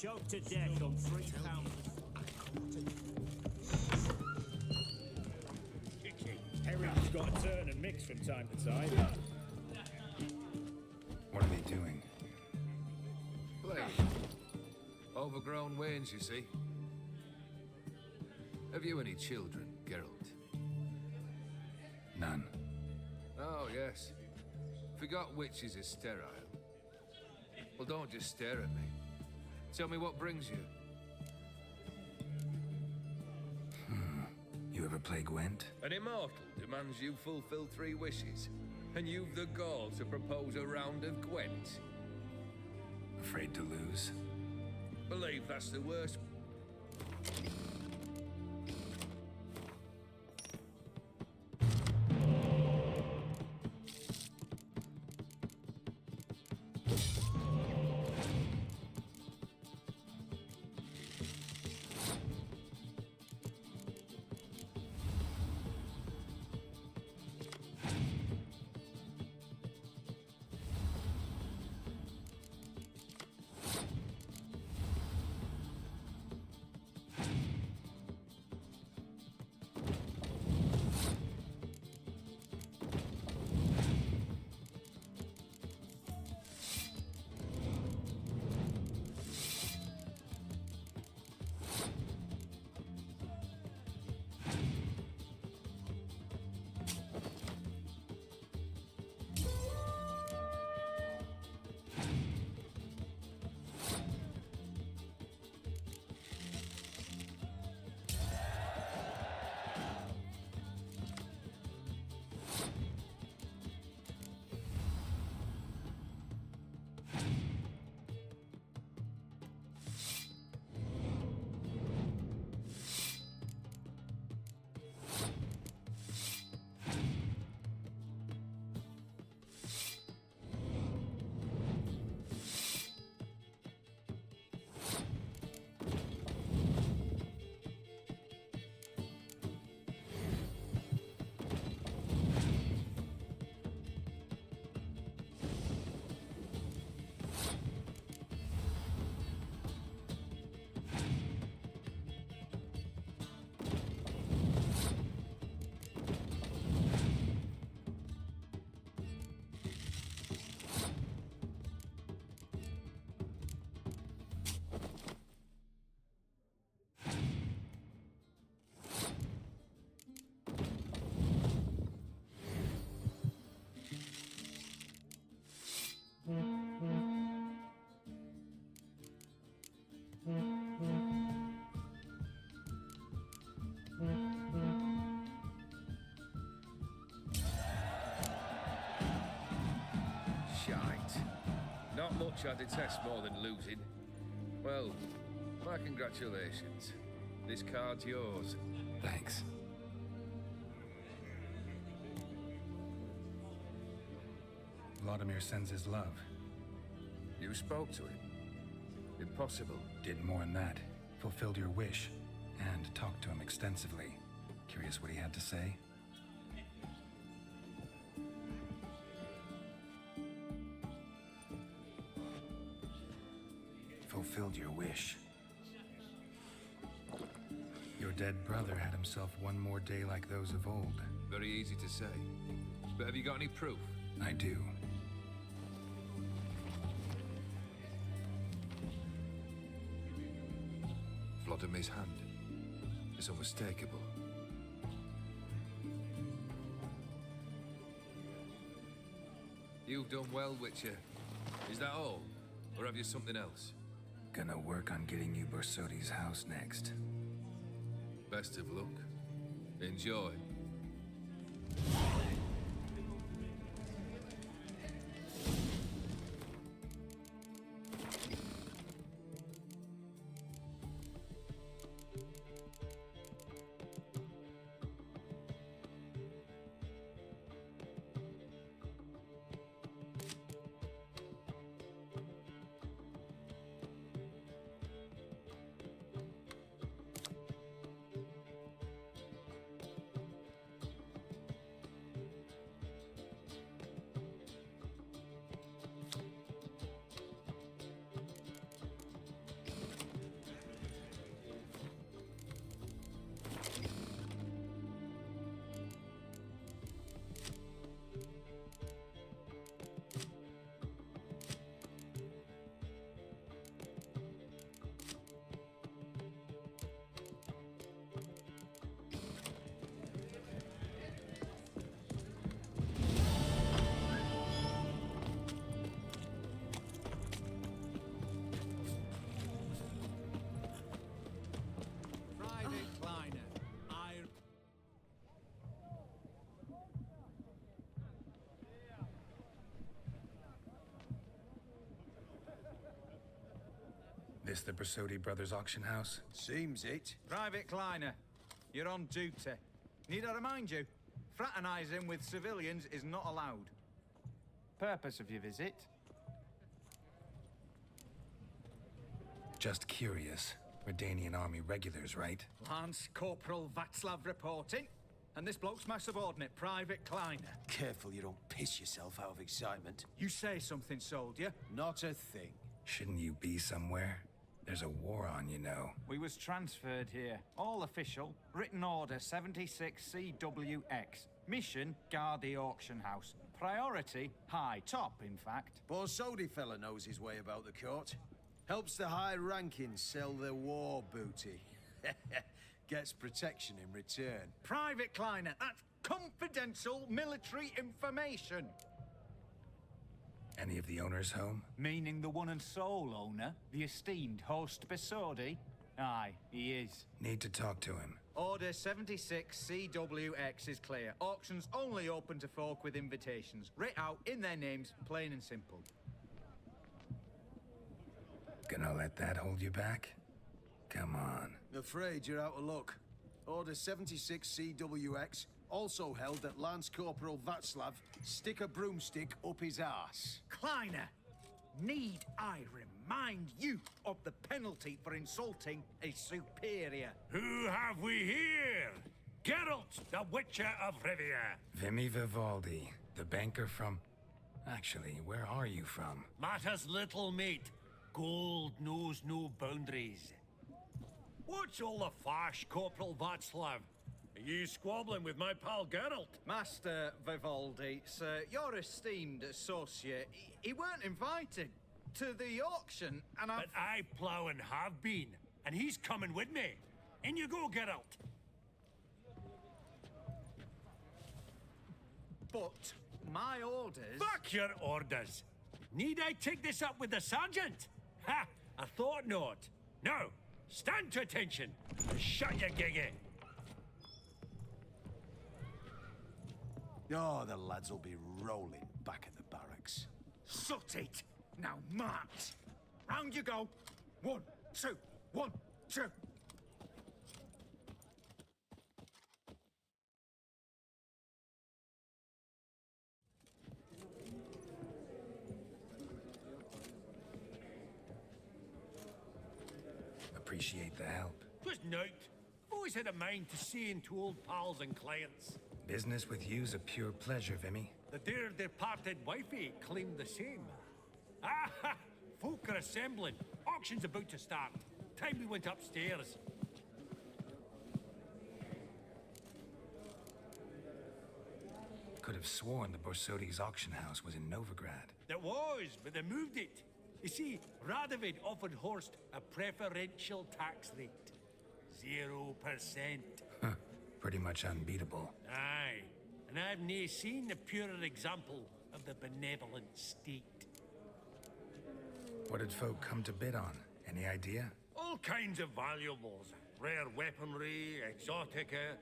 choked to death on £3. Herring's got to turn and mix from time to time. What are they doing? Play. Overgrown wains, you see. Have you any children, Geralt? None. Oh, yes. Forgot witches is sterile. Well, don't just stare at me. Tell me what brings you. You ever play Gwent? An immortal demands you fulfill 3 wishes, and you've the gall to propose a round of Gwent. Afraid to lose? Believe that's the worst. Not much I detest more than losing. Well, my congratulations. This card's yours. Thanks. Vladimir sends his love. You spoke to him? Impossible. Did more than that. Fulfilled your wish. And talked to him extensively. Curious what he had to say? Fulfilled your wish. Your dead brother had himself one more day like those of old. Very easy to say. But have you got any proof? I do. Vladimir's hand. It's unmistakable. You've done well, Witcher. Is that all? Or have you something else? Gonna work on getting you Borsodi's house next. Best of luck. Enjoy. This the Bersodi Brothers auction house? Seems it. Private Kleiner, you're on duty. Need I remind you, fraternizing with civilians is not allowed. Purpose of your visit? Just curious. Redanian army regulars, right? Lance Corporal Václav reporting. And this bloke's my subordinate, Private Kleiner. Careful you don't piss yourself out of excitement. You say something, soldier? Not a thing. Shouldn't you be somewhere? There's a war on, you know. We was transferred here. All official. Written order 76 CWX. Mission, guard the auction house. Priority, high. Top, in fact. Borsodi fella knows his way about the court. Helps the high rankings sell their war booty. Gets protection in return. Private Kleiner, that's confidential military information. Any of the owners home? Meaning the one and sole owner, the esteemed host Bersodi? Aye, he is. Need to talk to him. Order 76 CWX is clear. Auctions only open to folk with invitations. Writ out in their names, plain and simple. Gonna let that hold you back? Come on. Afraid you're out of luck. Order 76 CWX, also held that Lance Corporal Václav stick a broomstick up his arse. Kleiner, need I remind you of the penalty for insulting a superior? Who have we here? Geralt, the Witcher of Rivia. Vimy Vivaldi, the banker from... Actually, where are you from? Matters little, mate. Gold knows no boundaries. What's all the fash, Corporal Václav? Are you squabbling with my pal Geralt? Master Vivaldi, sir, your esteemed associate, he weren't invited to the auction, and But I plough and have been, and he's coming with me. In you go, Geralt. But my orders... Fuck your orders! Need I take this up with the sergeant? Ha! I thought not. Now, stand to attention. Shut your giggy. Oh, the lads will be rolling back at the barracks. Sut it! Now march! Round you go! 1, 2, 1, 2. Appreciate the help. Just note, I've always had a mind to see into old pals and clients. Business with you's a pure pleasure, Vimy. The dear departed wifey claimed the same. Ah, folk are assembling. Auction's about to start. Time we went upstairs. Could have sworn the Borsodi's auction house was in Novigrad. It was, but they moved it. You see, Radovid offered Horst a preferential tax rate. 0%. Huh. Pretty much unbeatable. Aye, and I've nae seen a purer example of the benevolent state. What did folk come to bid on? Any idea? All kinds of valuables. Rare weaponry, exotica.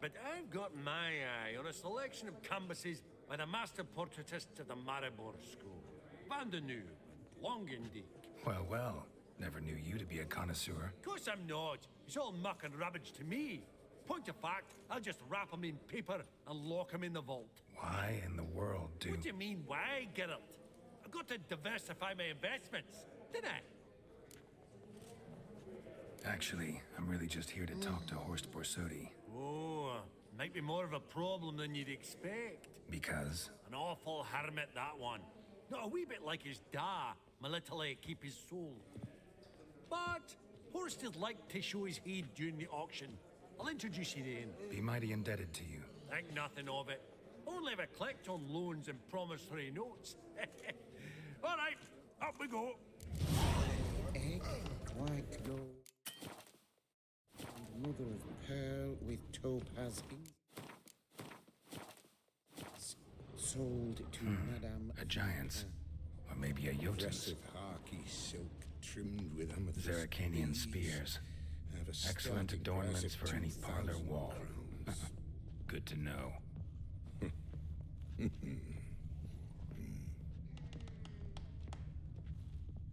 But I've got my eye on a selection of canvases by the master portraitist of the Maribor School. Van de Nieuw and Longendijk. Well, well. Never knew you to be a connoisseur. Of course I'm not. It's all muck and rubbish to me. Point of fact, I'll just wrap them in paper and lock them in the vault. Why in the world do... What do you mean, why, Geralt? I've got to diversify my investments, didn't I? Actually, I'm really just here to talk to Horst Borsodi. Oh, might be more of a problem than you'd expect. Because? An awful hermit, that one. Not a wee bit like his da, my little keep his soul. But Horst is like to show his head during the auction. I'll introduce you in. Be mighty indebted to you. Think nothing of it. Only ever collect on loans and promissory notes. All right, up we go. Egg, white gold, and mother of pearl with topaz sold to Madame... A giant's. Or maybe a Jotun's. Aggressive harky silk trimmed with amethyst Zeracanian spears. Excellent adornments for any parlor wall. Good to know.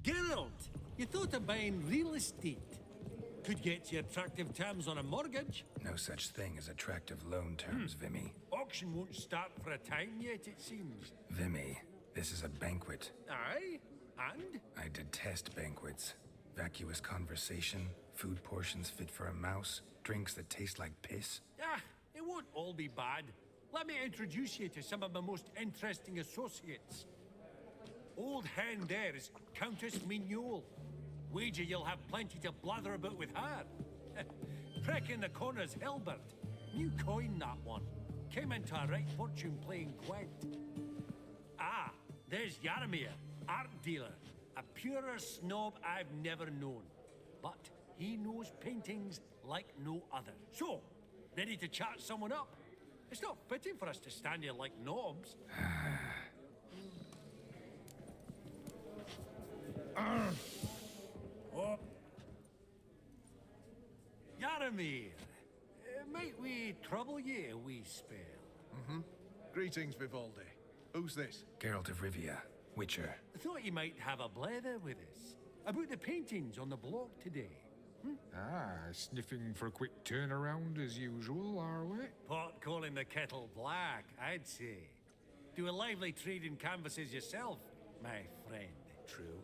Geralt, You thought of buying real estate. Could get you attractive terms on a mortgage. No such thing as attractive loan terms, Vimy. Auction won't start for a time yet, it seems. Vimy, this is a banquet. Aye? And? I detest banquets. Vacuous conversation, food portions fit for a mouse, drinks that taste like piss. Ah, it won't all be bad. Let me introduce you to some of my most interesting associates. Old hen there is Countess Mignol. Wager you'll have plenty to blather about with her. Prick in the corner's Hilbert. New coin, that one. Came into a right fortune playing Gwent. Ah, there's Jaromir, art dealer. A purer snob I've never known. But he knows paintings like no other. So, ready to chat someone up? It's not fitting for us to stand here like knobs. Oh. Jaromir, might we trouble you a wee spell? Greetings, Vivaldi. Who's this? Geralt of Rivia, Witcher. I thought you might have a blather with us. About the paintings on the block today. Sniffing for a quick turnaround as usual, are we? Pot calling the kettle black, I'd say. Do a lively trade in canvases yourself, my friend. True.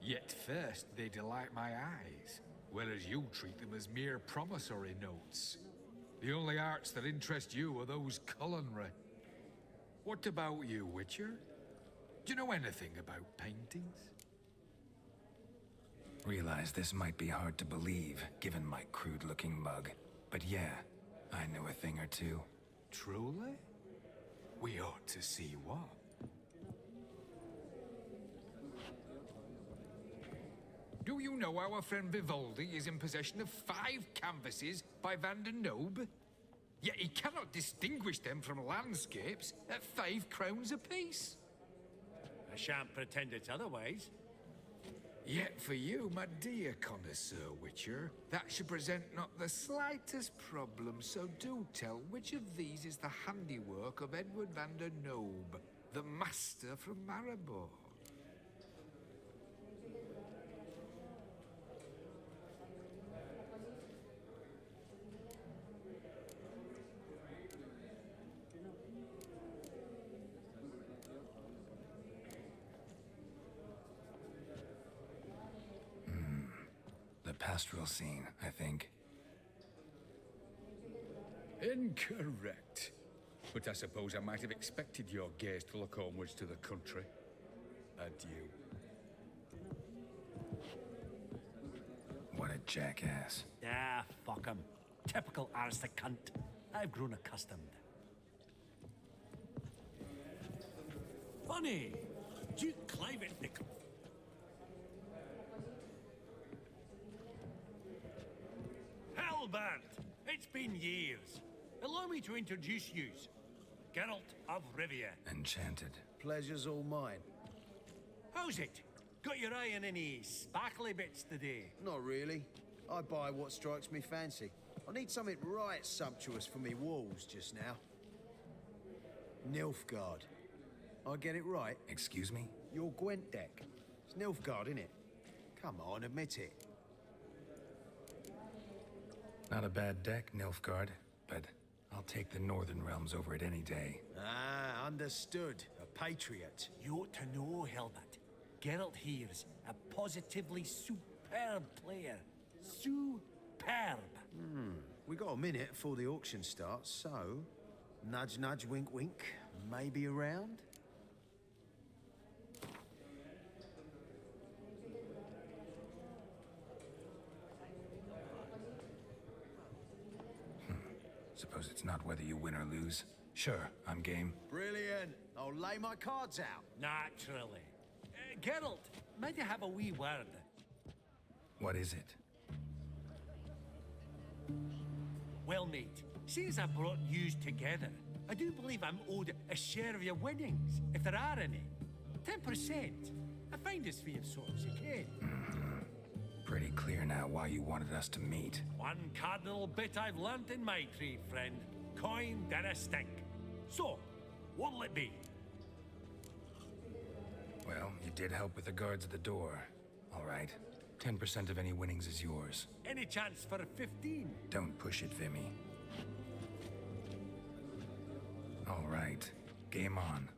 Yet first they delight my eyes, whereas you treat them as mere promissory notes. The only arts that interest you are those culinary. What about you, Witcher? Do you know anything about paintings? Realize this might be hard to believe, given my crude-looking mug. But yeah, I know a thing or two. Truly? We ought to see what. Do you know our friend Vivaldi is in possession of 5 canvases by Van der Noob? Yet he cannot distinguish them from landscapes at 5 crowns apiece. I shan't pretend it's otherwise. Yet for you, my dear connoisseur Witcher, that should present not the slightest problem, so do tell which of these is the handiwork of Edward van der Noob, the master from Maribor. Pastoral scene, I think. Incorrect. But I suppose I might have expected your gaze to look onwards to the country. Adieu. What a jackass. Ah, fuck him. Typical aristocrat cunt. I've grown accustomed. Funny. Duke Clivet Nickel. Albert, it's been years. Allow me to introduce yous. Geralt of Rivia. Enchanted. Pleasure's all mine. How's it? Got your eye on any sparkly bits today? Not really. I buy what strikes me fancy. I need something right sumptuous for me walls just now. Nilfgaard. I get it right? Excuse me? Your Gwent deck. It's Nilfgaard, innit? Come on, admit it. Not a bad deck, Nilfgaard, but I'll take the Northern Realms over it any day. Ah, understood. A patriot. You ought to know, Hilbert. Geralt here's a positively superb player. Superb. We got a minute before the auction starts, so... Nudge, nudge, wink, wink. Maybe around? Suppose it's not whether you win or lose. Sure, I'm game. Brilliant. I'll lay my cards out. Naturally. Geralt, might I have a wee word? What is it? Well, mate, since I brought yous together, I do believe I'm owed a share of your winnings, if there are any. 10%. I find this for your sorts, you can. Pretty clear now why you wanted us to meet. One cardinal bit I've learnt in my trade, friend. Coin dinna stink. So, what'll it be? Well, you did help with the guards at the door. All right. 10% of any winnings is yours. Any chance for a 15? Don't push it, Vimy. All right. Game on.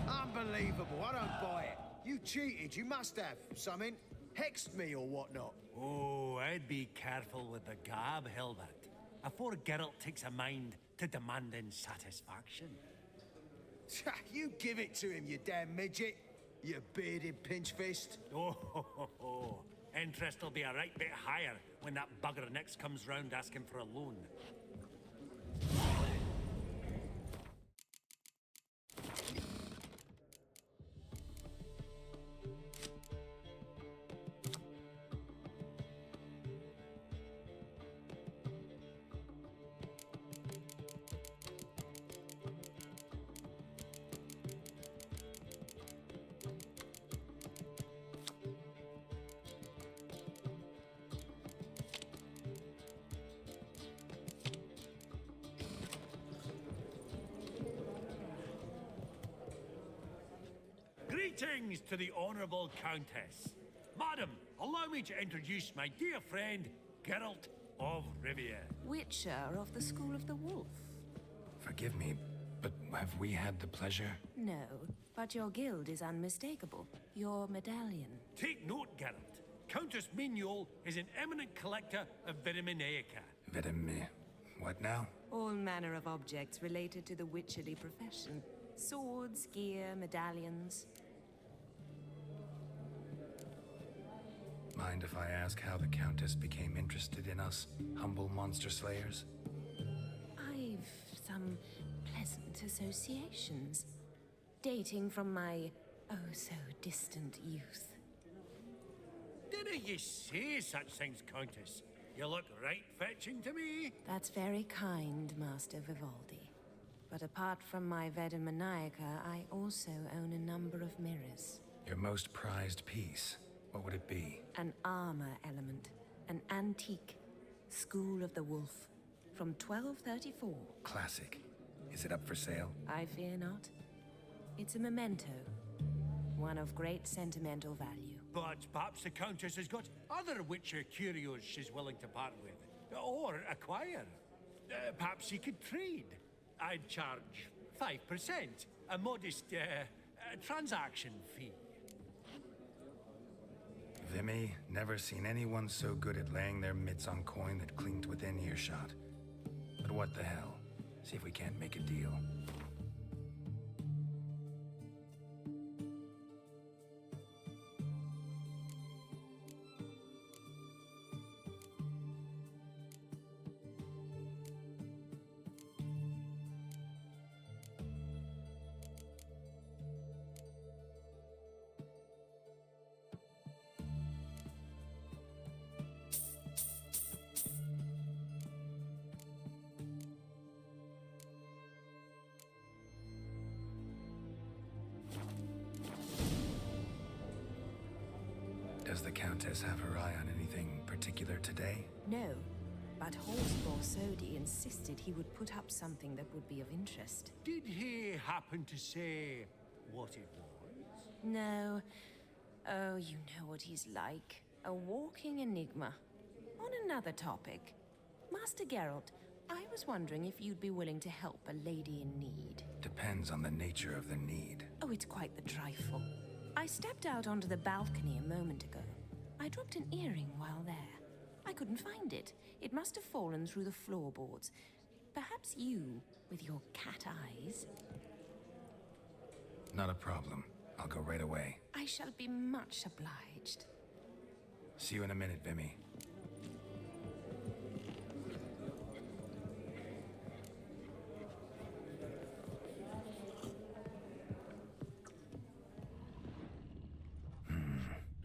Unbelievable, I don't buy it. You cheated, you must have. Something. Hexed me or whatnot. Oh, I'd be careful with the gab, Hilbert, afore Geralt takes a mind to demanding satisfaction. You give it to him, you damn midget. You bearded pinchfist. Oh. Interest will be a right bit higher when that bugger next comes round asking for a loan. Greetings to the Honourable Countess. Madam, allow me to introduce my dear friend, Geralt of Rivia. Witcher of the School of the Wolf. Forgive me, but have we had the pleasure? No, but your guild is unmistakable. Your medallion. Take note, Geralt. Countess Mignol is an eminent collector of Vitaminaica. What now? All manner of objects related to the witcherly profession. Swords, gear, medallions. Mind if I ask how the Countess became interested in us, humble monster slayers? I've some pleasant associations, dating from my oh-so-distant youth. Didn't you say such things, Countess? You look right fetching to me. That's very kind, Master Vivaldi. But apart from my Veda Maniaca, I also own a number of mirrors. Your most prized piece, what would it be? An armor element. An antique. School of the Wolf. From 1234. Classic. Is it up for sale? I fear not. It's a memento. One of great sentimental value. But perhaps the Countess has got other Witcher curios she's willing to part with. Or acquire. Perhaps you could trade. I'd charge 5%. A modest, transaction fee. Vimy, never seen anyone so good at laying their mitts on coin that clinked within earshot. But what the hell? See if we can't make a deal. Does the Countess have her eye on anything particular today? No, but Horseball Sodi insisted he would put up something that would be of interest. Did he happen to say what it was? No. Oh, you know what he's like. A walking enigma. On another topic, Master Geralt, I was wondering if you'd be willing to help a lady in need. Depends on the nature of the need. Oh, it's quite the trifle. I stepped out onto the balcony a moment ago. I dropped an earring while there. I couldn't find it. It must have fallen through the floorboards. Perhaps you, with your cat eyes... Not a problem. I'll go right away. I shall be much obliged. See you in a minute, Vimy.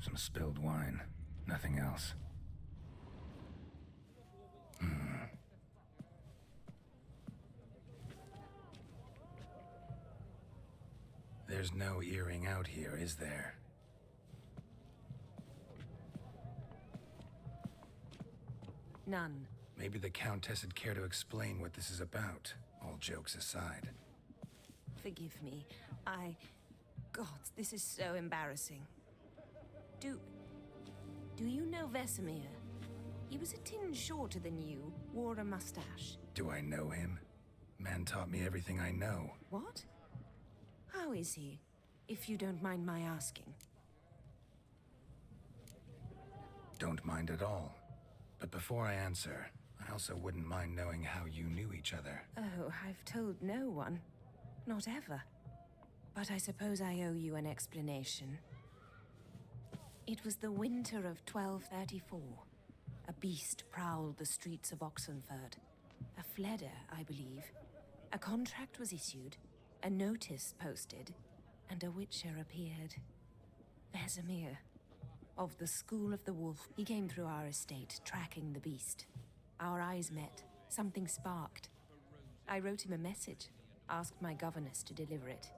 Some spilled wine. Nothing else. There's no earring out here, is there? None. Maybe the Countess would care to explain what this is about, all jokes aside. Forgive me. God, this is so embarrassing. Do you know Vesemir? He was a tinge shorter than you, wore a mustache. Do I know him? Man taught me everything I know. What? How is he, if you don't mind my asking? Don't mind at all. But before I answer, I also wouldn't mind knowing how you knew each other. Oh, I've told no one. Not ever. But I suppose I owe you an explanation. It was the winter of 1234. A beast prowled the streets of Oxenford. A fleder, I believe. A contract was issued, a notice posted, and a witcher appeared. Vesemir. Of the School of the Wolf. He came through our estate, tracking the beast. Our eyes met. Something sparked. I wrote him a message, asked my governess to deliver it.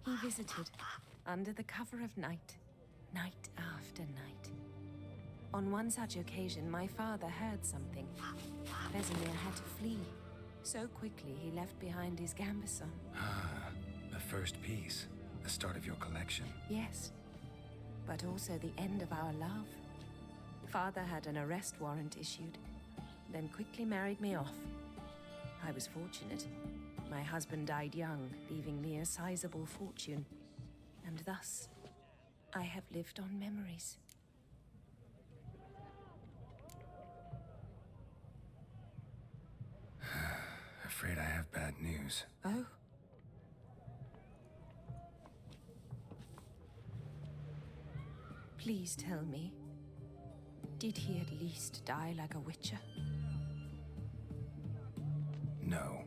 He visited, under the cover of night. Night after night. On one such occasion, my father heard something. Vesemir had to flee. So quickly, he left behind his gambeson. Ah, the first piece. The start of your collection. Yes, but also the end of our love. Father had an arrest warrant issued, then quickly married me off. I was fortunate. My husband died young, leaving me a sizable fortune. And thus, I have lived on memories. Afraid I have bad news. Oh? Please tell me, did he at least die like a witcher? No.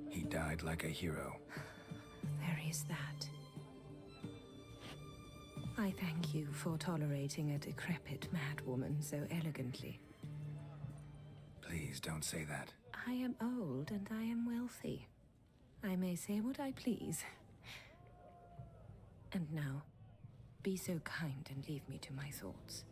He died like a hero. There is that. I thank you for tolerating a decrepit madwoman so elegantly. Please don't say that. I am old and I am wealthy. I may say what I please. And now, be so kind and leave me to my thoughts.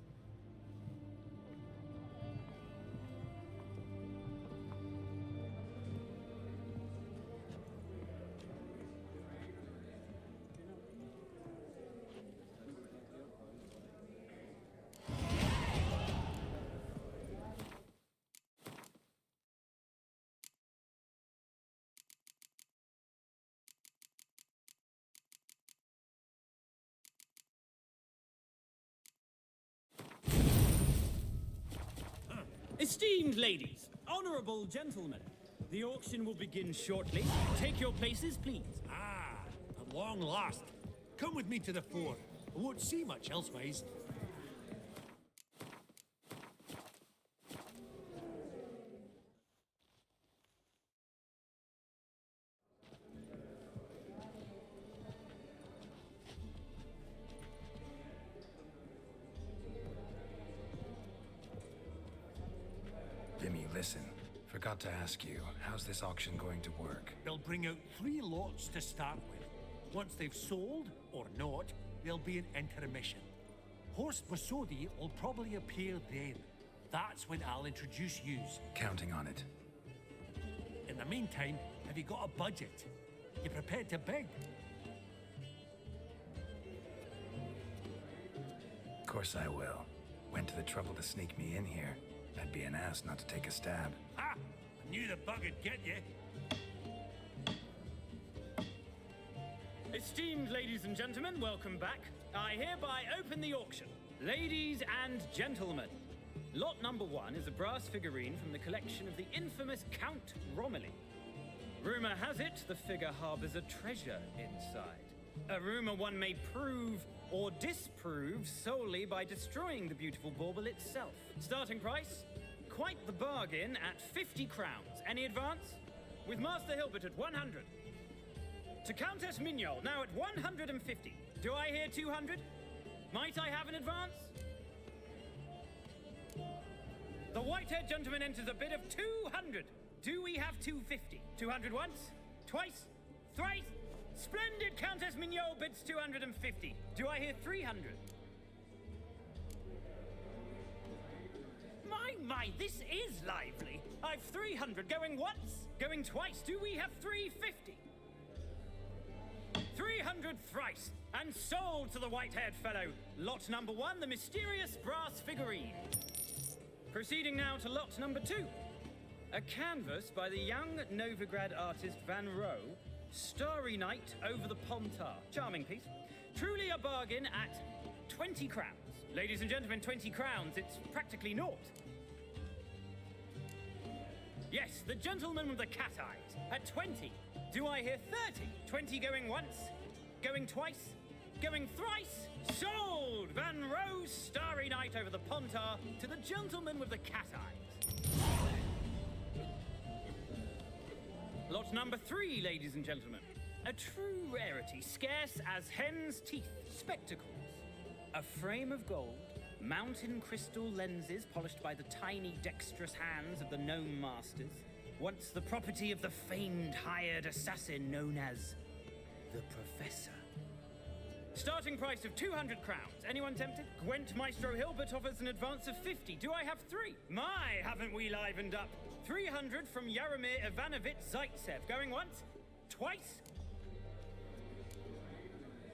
Esteemed ladies, honorable gentlemen, the auction will begin shortly. Take your places, please. Ah, at long last. Come with me to the fore. I won't see much elsewise. Listen, forgot to ask you, how's this auction going to work? They'll bring out 3 lots to start with. Once they've sold, or not, there'll be an intermission. Horst Vasodi will probably appear then. That's when I'll introduce yous. Counting on it. In the meantime, have you got a budget? You prepared to beg? Of course I will. Went to the trouble to sneak me in here. I'd be an ass not to take a stab. Ha! I knew the bug would get you. Esteemed ladies and gentlemen, welcome back. I hereby open the auction. Ladies and gentlemen, lot number 1 is a brass figurine from the collection of the infamous Count Romilly. Rumor has it the figure harbors a treasure inside. A rumor one may prove or disprove solely by destroying the beautiful bauble itself. Starting price? Quite the bargain at 50 crowns. Any advance? With Master Hilbert at 100. To Countess Mignol, now at 150. Do I hear 200? Might I have an advance? The white-haired gentleman enters a bid of 200. Do we have 250? 200 once? Twice? Thrice? Splendid! Countess Mignol bids 250. Do I hear 300? My, this is lively. I've 300 going once, going twice. Do we have 350? 300 thrice, and sold to the white-haired fellow. Lot number 1, the mysterious brass figurine. Proceeding now to lot number 2. A canvas by the young Novigrad artist Van Rohe, Starry Night over the Pontar. Charming piece. Truly a bargain at 20 crowns. Ladies and gentlemen, 20 crowns, it's practically naught. Yes, the gentleman with the cat eyes, at 20. Do I hear 30? 20 going once, going twice, going thrice? Sold! Van Rohe's Starry Night over the Pontar to the gentleman with the cat eyes. Lot number 3, ladies and gentlemen. A true rarity, scarce as hen's teeth. Spectacles. A frame of gold, mountain crystal lenses polished by the tiny, dexterous hands of the gnome masters. Once the property of the famed hired assassin known as the Professor. Starting price of 200 crowns. Anyone tempted? Gwent Maestro Hilbert offers an advance of 50. Do I have 3? My, haven't we livened up? 300 from Yaromir Ivanovich Zaitsev. Going once? Twice?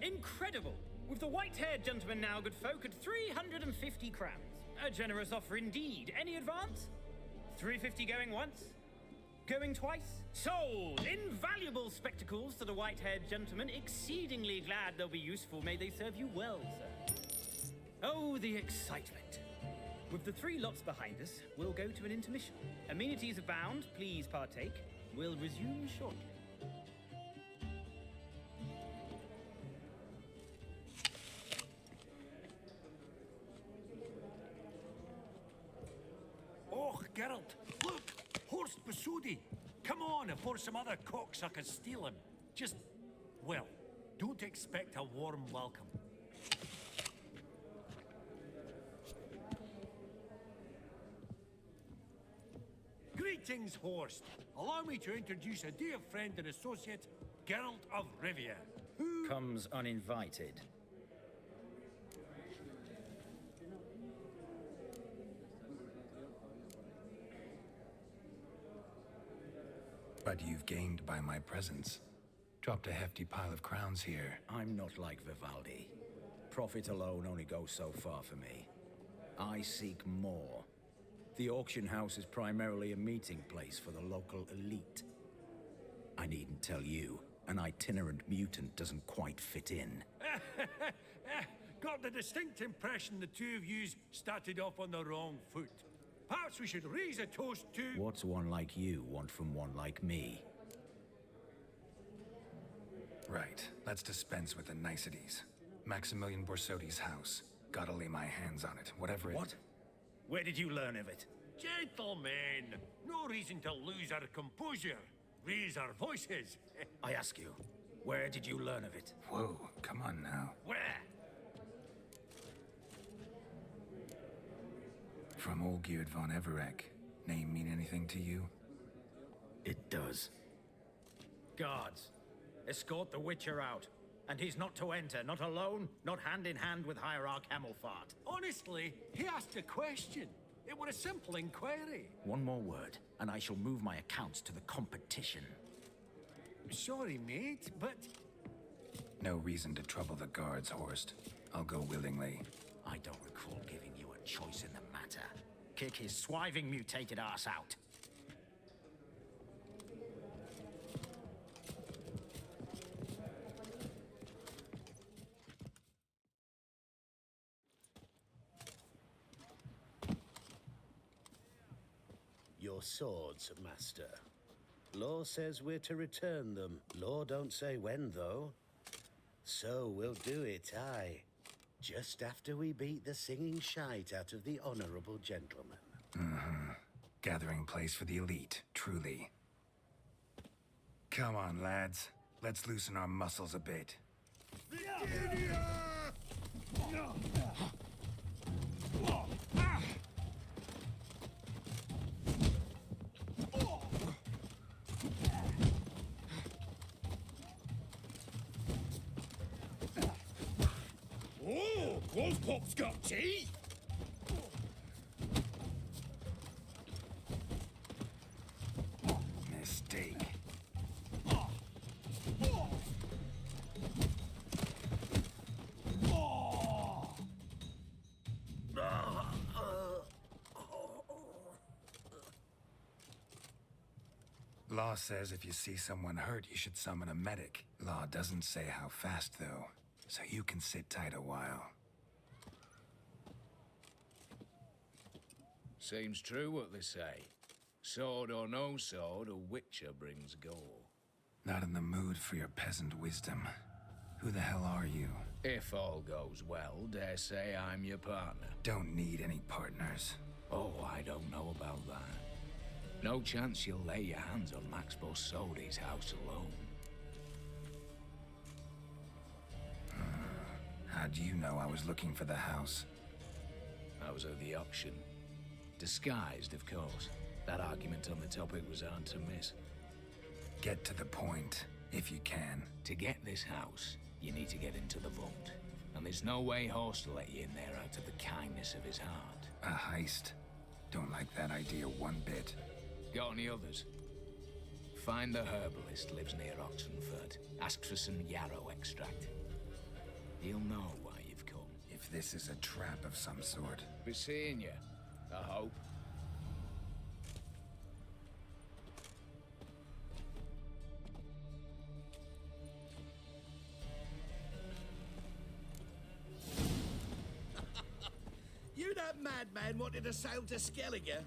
Incredible! With the white-haired gentleman now, good folk, at 350 crowns. A generous offer indeed. Any advance? 350 going once? Going twice? Sold! Invaluable spectacles to the white-haired gentleman. Exceedingly glad they'll be useful. May they serve you well, sir. Oh, the excitement. With the 3 lots behind us, we'll go to an intermission. Amenities abound, please partake. We'll resume shortly. Oh, Geralt, look! Horst Basudi! Come on, before some other cocksuckers steal him. Just, well, don't expect a warm welcome. Greetings, Horst. Allow me to introduce a dear friend and associate, Geralt of Rivia. Who comes uninvited. But you've gained by my presence. Dropped a hefty pile of crowns here. I'm not like Vivaldi. Profit alone only goes so far for me. I seek more. The auction house is primarily a meeting place for the local elite. I needn't tell you, an itinerant mutant doesn't quite fit in. Got the distinct impression the two of yous started off on the wrong foot. Perhaps we should raise a toast to... What's one like you want from one like me? Right, let's dispense with the niceties. Maximilian Borsodi's house. Gotta lay my hands on it, whatever it... What? Where did you learn of it? Gentlemen, no reason to lose our composure. Raise our voices. I ask you, where did you learn of it? Whoa, come on now. Where? From Olgierd von Everek. Name mean anything to you? It does. Guards, escort the Witcher out. And he's not to enter, not alone, not hand in hand with Hierarch Hammelfart. Honestly, he asked a question. It were a simple inquiry. One more word, and I shall move my accounts to the competition. Sorry, mate, but... No reason to trouble the guards, Horst. I'll go willingly. I don't recall giving you a choice in the matter. Kick his swiving mutated ass out. Your swords, Master. Law says we're to return them. Law don't say when, though. So we'll do it, aye. Just after we beat the singing shite out of the honorable gentleman. Mm-hmm. Gathering place for the elite, truly. Come on, lads. Let's loosen our muscles a bit. Oh, Wolfpop's got teeth! Mistake. Law says if you see someone hurt, you should summon a medic. Law doesn't say how fast, though, so you can sit tight a while. Seems true what they say. Sword or no sword, a witcher brings gore. Not in the mood for your peasant wisdom. Who the hell are you? If all goes well, dare say I'm your partner. Don't need any partners. Oh, I don't know about that. No chance you'll lay your hands on Max Borsodi's house alone. How do you know I was looking for the house? I was at the auction. Disguised, of course. That argument on the topic was hard to miss. Get to the point, if you can. To get this house, you need to get into the vault. And there's no way Horst will let you in there out of the kindness of his heart. A heist? Don't like that idea one bit. Got any others? Find the herbalist lives near Oxenford. Ask for some yarrow extract. He'll know why you've come. If this is a trap of some sort. Be seeing you, I hope. You that madman wanted to sail to Skellige?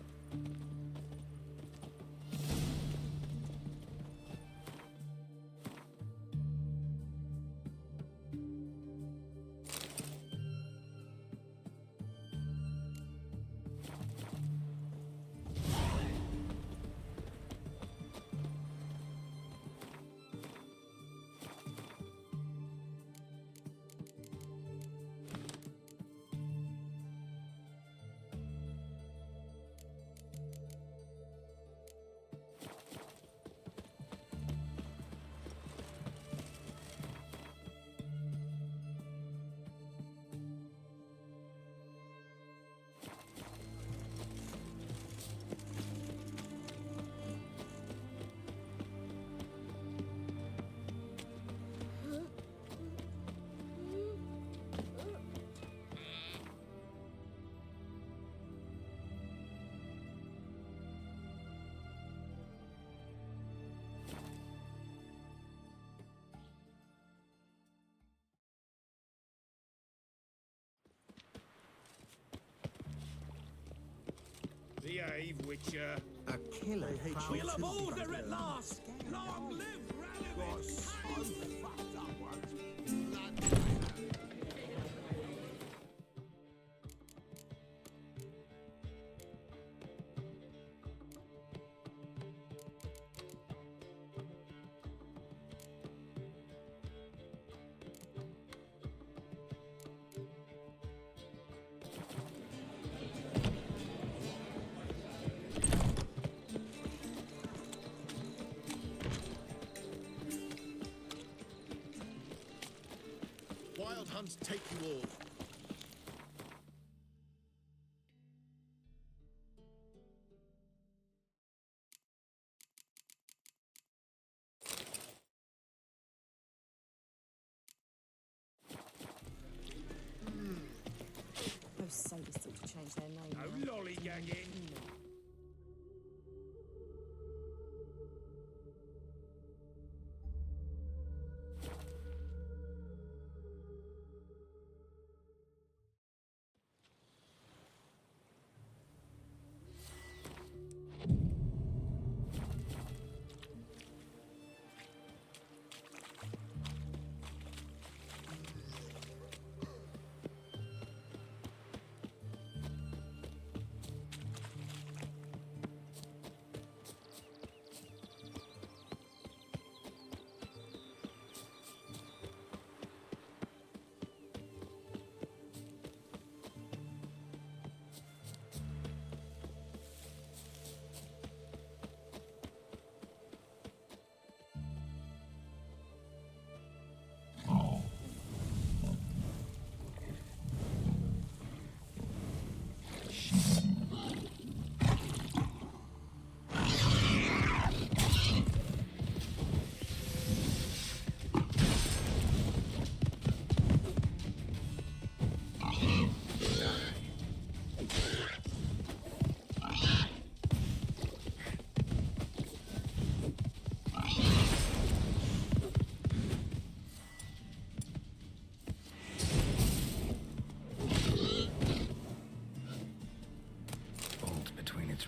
Behave, Witcher. A killer. We'll have order at last! Long live Radovid! Wild hunts take you all. Those sadists ought to change their name. No lollygagging.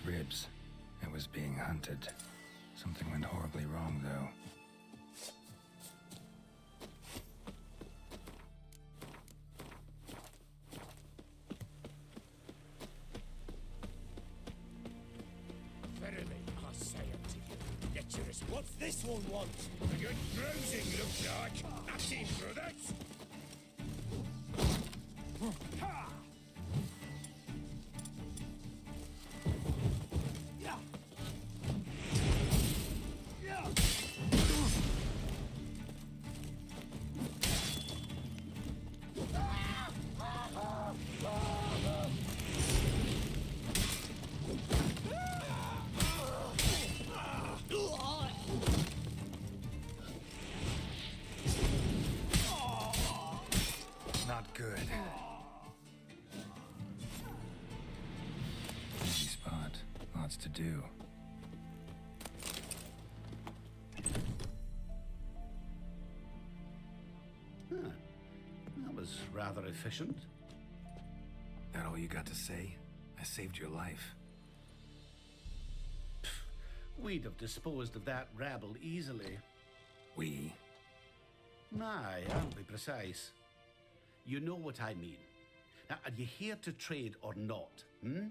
Ribs. It was being hunted. Something went horribly wrong, though. Verily, I say unto you, Lecherous, what's this one want? A good bruising, looks like. That's in, brothers. Ha! Not good. Easy spot. Lots to do. That was rather efficient. That all you got to say? I saved your life. We'd have disposed of that rabble easily. We? Aye, I'll be precise. You know what I mean. Now, are you here to trade or not, hmm?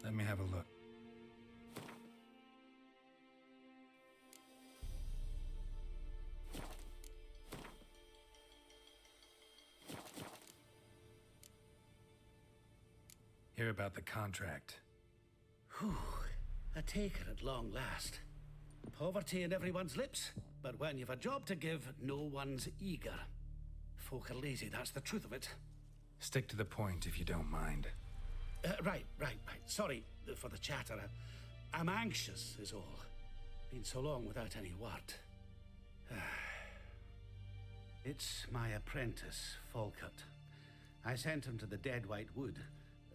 Let me have a look. Hear about the contract. Whew, a taker at long last. Poverty in everyone's lips, but when you've a job to give, no one's eager. Folk are lazy, that's the truth of it. Stick to the point if you don't mind. Right. Sorry for the chatter. I'm anxious, is all. Been so long without any word. It's my apprentice, Falkert. I sent him to the Dead White Wood.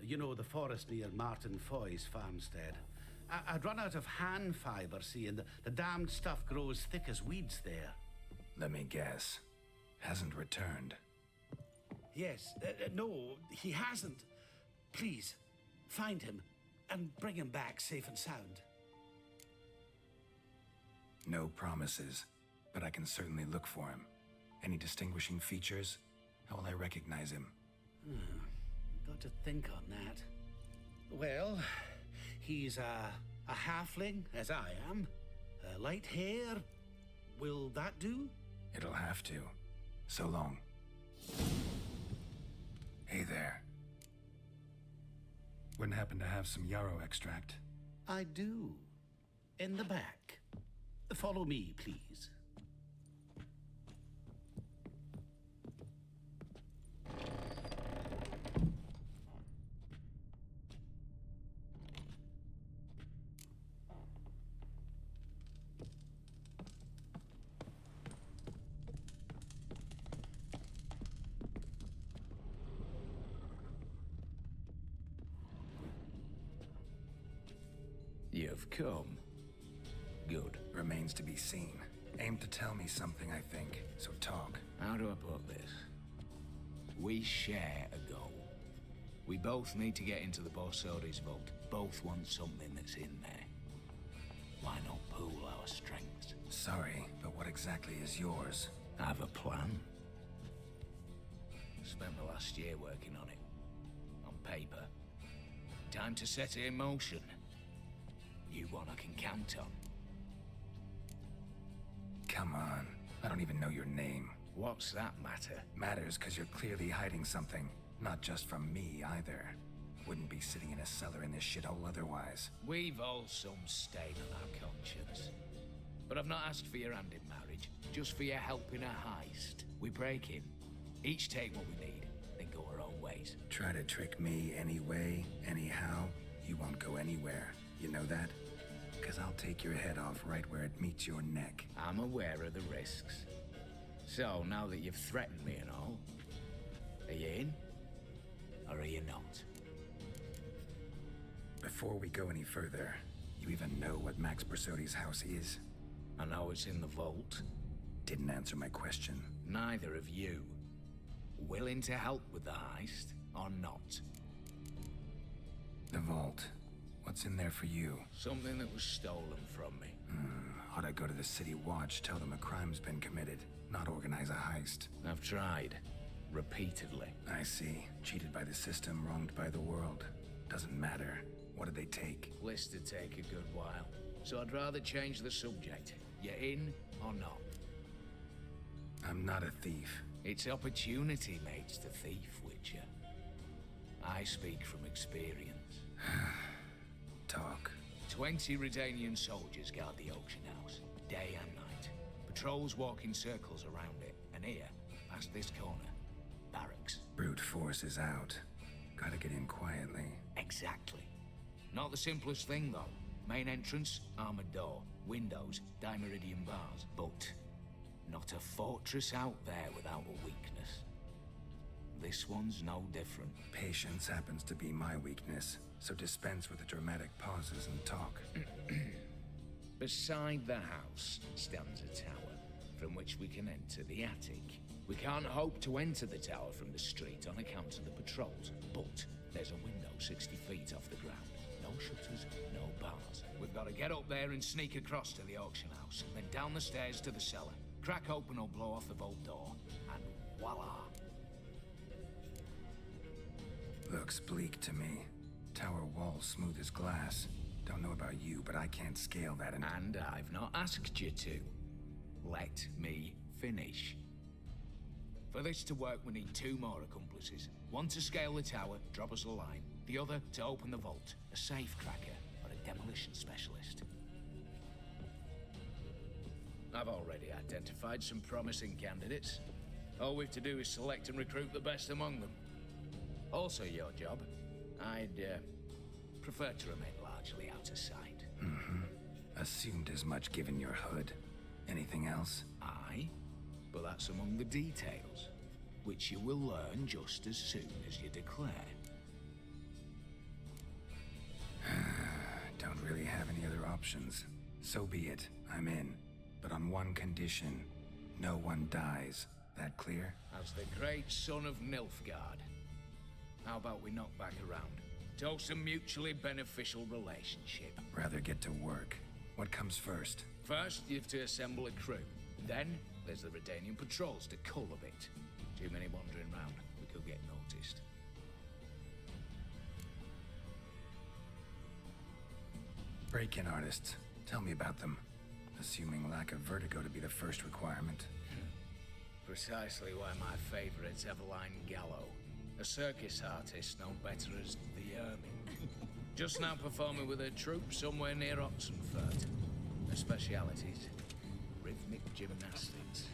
You know, the forest near Martin Foy's farmstead. I'd run out of hand fibre, see, and the damned stuff grows thick as weeds there. Let me guess. Hasn't returned. Yes, no, he hasn't. Please, find him and bring him back safe and sound. No promises, but I can certainly look for him. Any distinguishing features? How will I recognize him? Got to think on that. Well, he's a halfling, as I am. Light hair. Will that do? It'll have to. So long. Hey there. Wouldn't happen to have some yarrow extract? I do. In the back. Follow me, please. You've come. Good. Remains to be seen. Aim to tell me something, I think. So talk. How do I put this? We share a goal. We both need to get into the Borsodi's vault. Both want something that's in there. Why not pool our strengths? Sorry, but what exactly is yours? I have a plan. Spent the last year working on it. On paper. Time to set it in motion. You one I can count on. Come on. I don't even know your name. What's that matter? Matters because you're clearly hiding something. Not just from me, either. Wouldn't be sitting in a cellar in this shithole otherwise. We've all some stain on our conscience. But I've not asked for your hand in marriage, just for your help in a heist. We break in, each take what we need, then go our own ways. Try to trick me anyway, anyhow, you won't go anywhere. You know that? Because I'll take your head off right where it meets your neck. I'm aware of the risks. So, now that you've threatened me and all, are you in? Or are you not? Before we go any further, you even know what Max Borsodi's house is? I know it's in the vault. Didn't answer my question. Neither of you. Willing to help with the heist, or not? The vault. What's in there for you? Something that was stolen from me. Ought I go to the city watch, tell them a crime's been committed, not organize a heist? I've tried. Repeatedly. I see. Cheated by the system, wronged by the world. Doesn't matter. What did they take? List to take a good while. So I'd rather change the subject. You in or not? I'm not a thief. It's opportunity makes the thief, Witcher. I speak from experience. Talk. 20 Redanian soldiers guard the auction house, day and night. Patrols walk in circles around it, and here, past this corner, barracks. Brute force is out. Gotta get in quietly. Exactly. Not the simplest thing, though. Main entrance, armored door. Windows, dimeridian bars. But not a fortress out there without a weakness. This one's no different. Patience happens to be my weakness, so dispense with the dramatic pauses and talk. Beside the house stands a tower. from which we can enter the attic. We can't hope to enter the tower from the street on account of the patrols, but there's a window 60 feet off the ground. No shutters, no bars. We've got to get up there and sneak across to the auction house, then down the stairs to the cellar. Crack open or blow off the vault door, and voila! Looks bleak to me. Tower wall smooth as glass. Don't know about you, but I can't scale that and I've not asked you to. Let me finish. For this to work, we need 2 more accomplices. One to scale the tower, drop us a line. The other to open the vault, a safe cracker or a demolition specialist. I've already identified some promising candidates. All we've to do is select and recruit the best among them. Also your job. I'd prefer to remain largely out of sight. Assumed as much given your hood. Anything else? Aye, but that's among the details, which you will learn just as soon as you declare. Don't really have any other options. So be it. I'm in. But on one condition. No one dies. That clear? As the great son of Nilfgaard. How about we knock back around? Toast a mutually beneficial relationship. Rather get to work. What comes first? First, you have to assemble a crew. Then, there's the Redanian patrols to cull a bit. Too many wandering round. We could get noticed. Break-in artists. Tell me about them. Assuming lack of vertigo to be the first requirement. Precisely why my favorite's Eveline Gallo. A circus artist known better as the Ermine. Just now performing with her troupe somewhere near Oxenfurt. Her specialities, rhythmic gymnastics.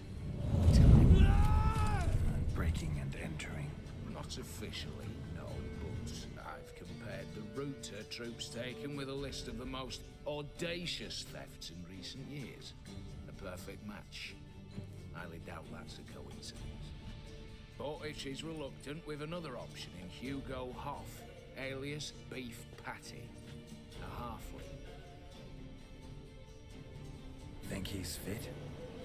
Breaking and entering. Not officially, no, but I've compared the route her troops taken with a list of the most audacious thefts in recent years. A perfect match. Highly doubt that's a coincidence. But if she's reluctant, we've another option in Hugo Hoff, alias Beef Patty, a halfling. Think he's fit?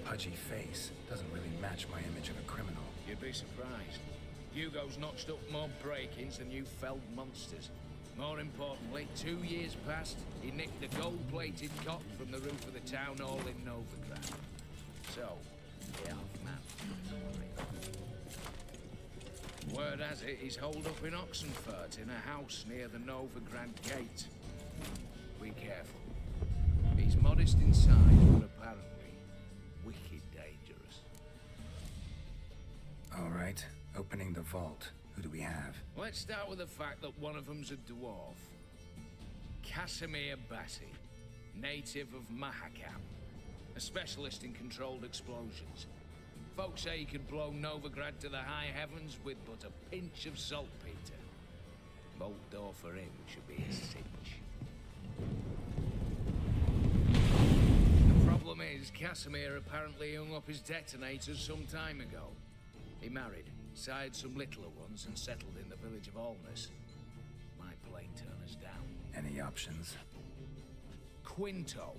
Pudgy face doesn't really match my image of a criminal. You'd be surprised. Hugo's notched up more break-ins than you felled monsters. More importantly, 2 years past, he nicked a gold-plated cot from the roof of the town hall in Novigrad. So, the half-man. Word has it, he's holed up in Oxenfurt in a house near the Novigrad gate. Be careful. He's modest inside, but apparently wicked dangerous. All right, opening the vault. Who do we have? Let's start with the fact that one of them's a dwarf. Casimir Bassi, native of Mahakam, a specialist in controlled explosions. Folks say he could blow Novigrad to the high heavens with but a pinch of saltpeter. Bolt door for him should be a cinch. The problem is, Casimir apparently hung up his detonators some time ago. He married, sired some littler ones, and settled in the village of Alness. Might plain turn us down. Any options? Quinto,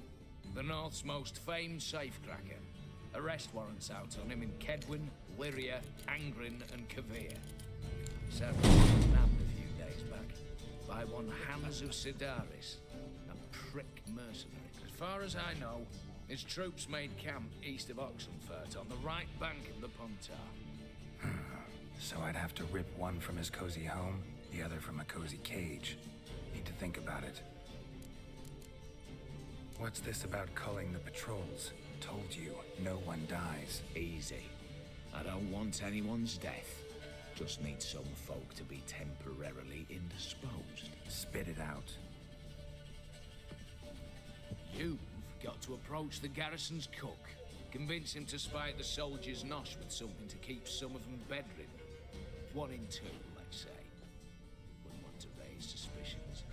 the North's most famed safecracker. Arrest warrants out on him in Kedwin, Lyria, Angrin, and Kavir. Several nabbed a few days back by one Hans of Sidaris, a prick mercenary. As far as I know, his troops made camp east of Oxenfurt on the right bank of the Pontar. So I'd have to rip one from his cozy home, the other from a cozy cage. Need to think about it. What's this about culling the patrols? Told you, no one dies. Easy. I don't want anyone's death. Just need some folk to be temporarily indisposed. Spit it out. You've got to approach the garrison's cook. Convince him to spite the soldiers' nosh with something to keep some of them bedridden. 1 in 2, let's say. Wouldn't want to raise suspicions.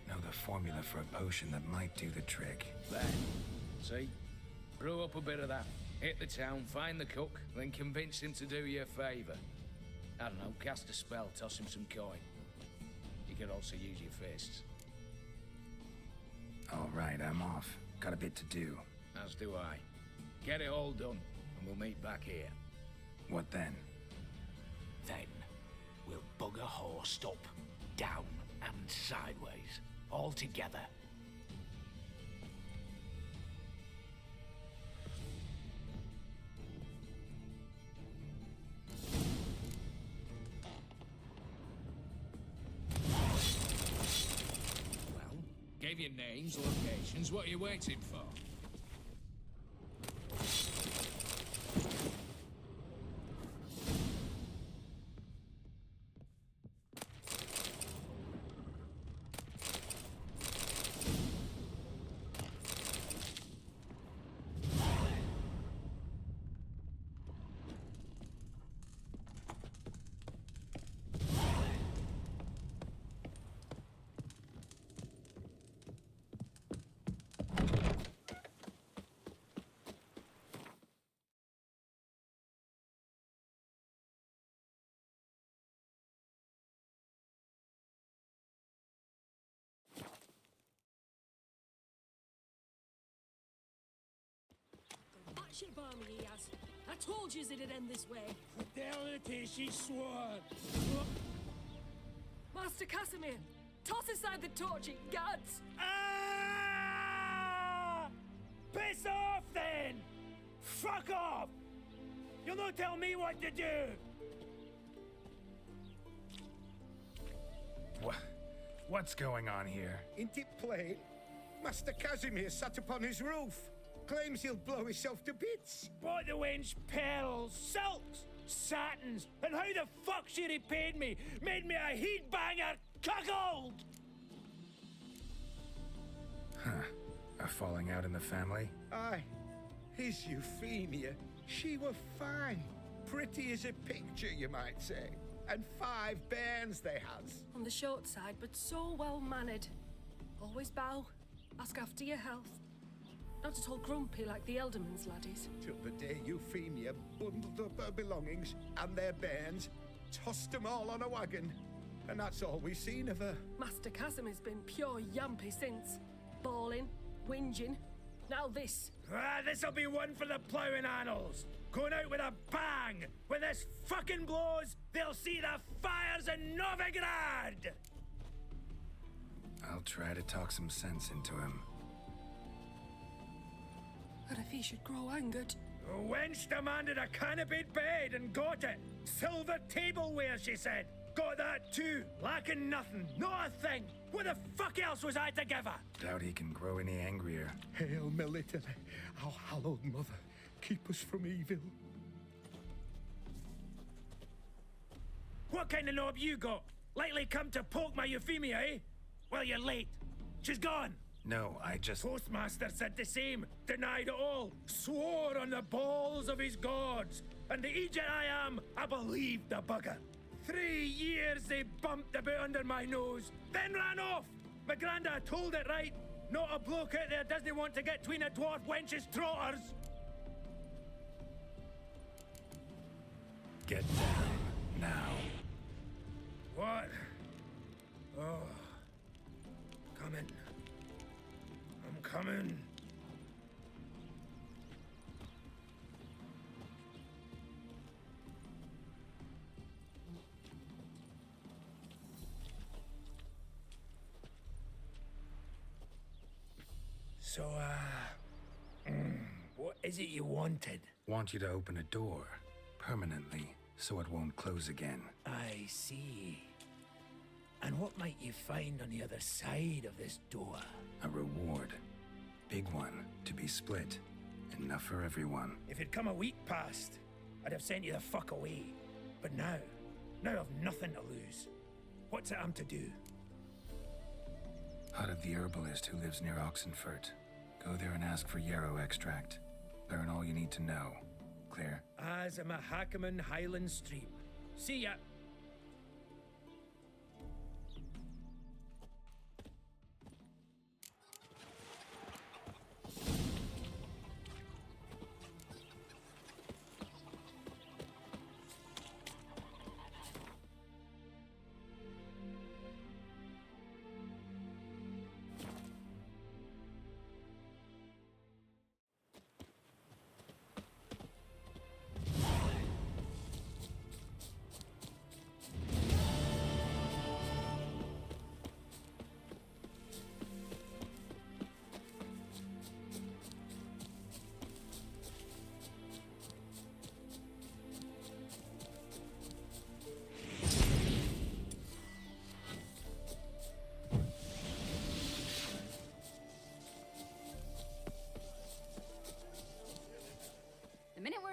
Know the formula for a potion that might do the trick. There. See? Brew up a bit of that. Hit the town, find the cook, then convince him to do you a favor. I don't know, cast a spell, toss him some coin. You can also use your fists. All right, I'm off. Got a bit to do. As do I. Get it all done, and we'll meet back here. What then? Then, we'll bugger horse up, down and sideways, all together. Well, gave you names, locations, what are you waiting for? Shibami, he has. I told you it'd end this way. Fidelity, she swore. Master Casimir, toss aside the torch, it gads. Ah! Piss off, then! Fuck off! You'll not tell me what to do! What's going on here? Ain't it plain? Master Casimir sat upon his roof. Claims he'll blow himself to bits. Bought the wench pearls, silks, satins, and how the fuck she repaid me? Made me a heat banger cuckold! Huh. A falling out in the family? Aye. His Euphemia, she were fine. Pretty as a picture, you might say. And 5 bairns they has. On the short side, but so well mannered. Always bow, ask after your health. Not at all grumpy like the Elderman's laddies. Till the day Euphemia bundled up her belongings and their bairns, tossed them all on a wagon. And that's all we've seen of her. Master Casimir's been pure yampy since. Bawling, whinging, now this. Ah, this'll be one for the ploughing annals. Going out with a bang! When this fucking blows, they'll see the fires in Novigrad! I'll try to talk some sense into him. And if he should grow angered? The wench demanded a canopied bed and got it. Silver tableware, she said. Got that too. Lacking nothing. Not a thing. What the fuck else was I to give her? Doubt he can grow any angrier. Hail Melitele, our hallowed mother. Keep us from evil. What kind of knob you got? Likely come to poke my Euphemia, eh? Well, you're late. She's gone. No, I just... Postmaster said the same. Denied it all. Swore on the balls of his gods. And the Egypt I am, I believed the bugger. 3 years they bumped a bit under my nose, then ran off. My granda told it right. Not a bloke out there doesn't want to get between a dwarf wench's trotters. Get down, now. What? Oh. Coming. I'm coming. So, what is it you wanted? Want you to open a door, permanently, so it won't close again. I see. And what might you find on the other side of this door? A reward. Big one, to be split. Enough for everyone. If it'd come a week past, I'd have sent you the fuck away. But now I've nothing to lose. What's it I'm to do? Hut of the herbalist who lives near Oxenfurt. Go there and ask for yarrow extract. Learn all you need to know. Clear? As a Mahakaman Highland Stream. See ya!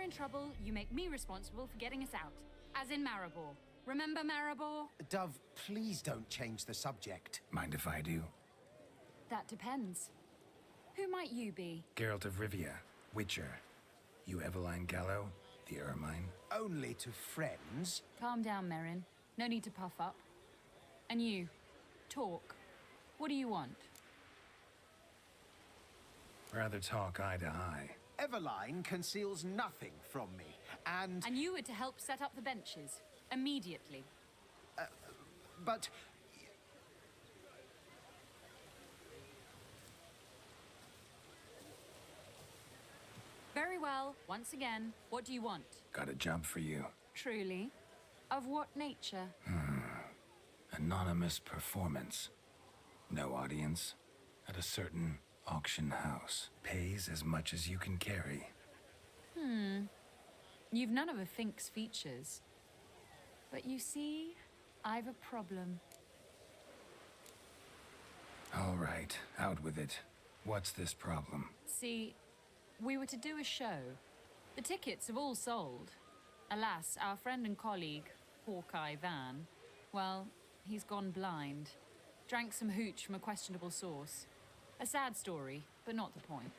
we're in trouble, you make me responsible for getting us out. As in Maribor. Remember Maribor? Dove, please don't change the subject. Mind if I do? That depends. Who might you be? Geralt of Rivia, Witcher. You Eveline Gallo, the Ermine? Only to friends. Calm down, Merrin. No need to puff up. And you, talk. What do you want? Rather talk eye to eye. Eveline conceals nothing from me, and... And you were to help set up the benches. Immediately. But... Very well. Once again, what do you want? Got a job for you. Truly? Of what nature? Anonymous performance. No audience. At a certain auction house. Pays as much as you can carry. You've none of a Fink's features. But you see, I've a problem. All right, out with it. What's this problem? See, we were to do a show. The tickets have all sold. Alas, our friend and colleague, Hawkeye Van, well, he's gone blind. Drank some hooch from a questionable source. A sad story, but not the point.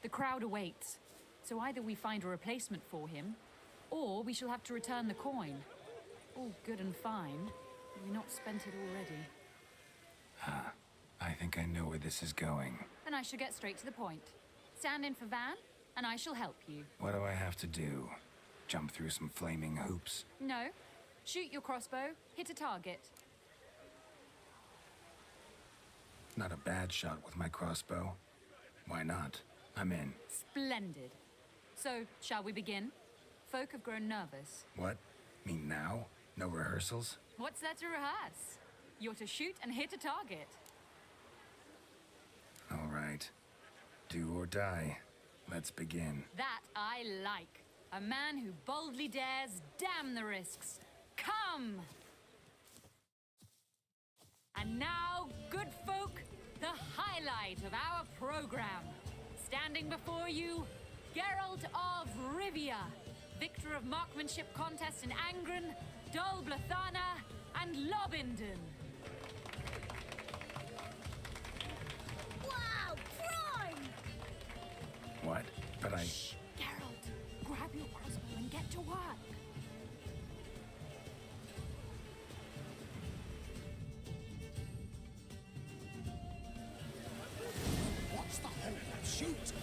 The crowd awaits, so either we find a replacement for him, or we shall have to return the coin. All good and fine, but we've not spent it already. I think I know where this is going. Then I shall get straight to the point. Stand in for Van, and I shall help you. What do I have to do? Jump through some flaming hoops? No. Shoot your crossbow, hit a target. Not a bad shot with my crossbow. Why not? I'm in. Splendid. So, shall we begin? Folk have grown nervous. What? Me now? No rehearsals? What's there to rehearse? You're to shoot and hit a target. All right. Do or die. Let's begin. That I like. A man who boldly dares, damn the risks. Come! And now, good folk, the highlight of our program. Standing before you, Geralt of Rivia, victor of marksmanship contests in Angren, Dol Blathana, and Lobindon. Wow, prime! What? But I... Shh, Geralt, grab your crossbow and get to work. What's the hold? Shoot!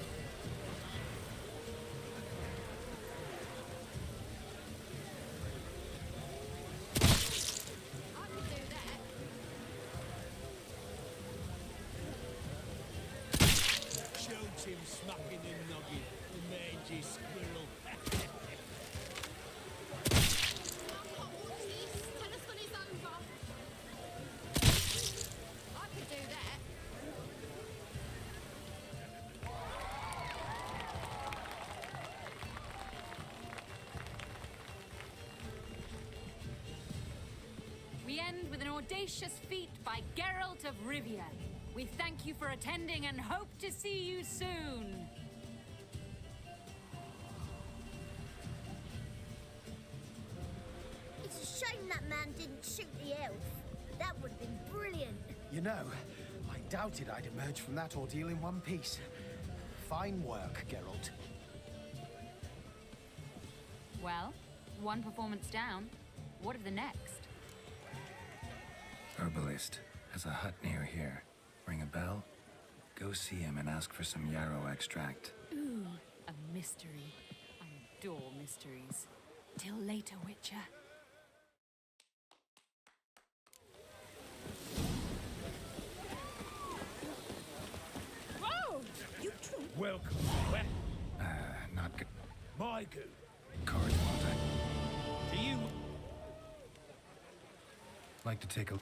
Shoot him smacking the noggin, the mangy squirrel. We end with an audacious feat by Geralt of Rivia. We thank you for attending and hope to see you soon. It's a shame that man didn't shoot the elf. That would have been brilliant. You know, I doubted I'd emerge from that ordeal in one piece. Fine work, Geralt. Well, one performance down. What of the next? Herbalist has a hut near here. Ring a bell? Go see him and ask for some yarrow extract. Ooh, a mystery. I adore mysteries. Till later, Witcher. Whoa! You true. Welcome. Where? Not good. My good. Card, won't I? Do you... Like to take a...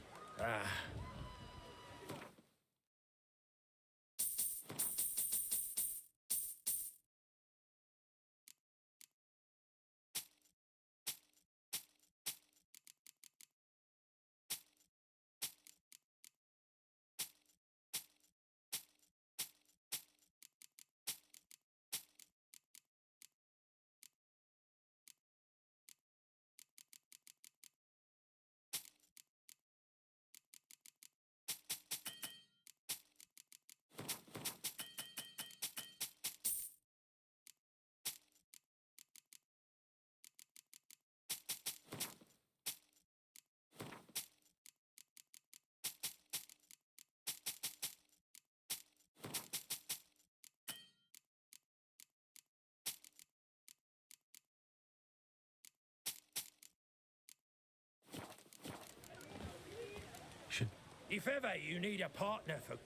If ever you need a partner for...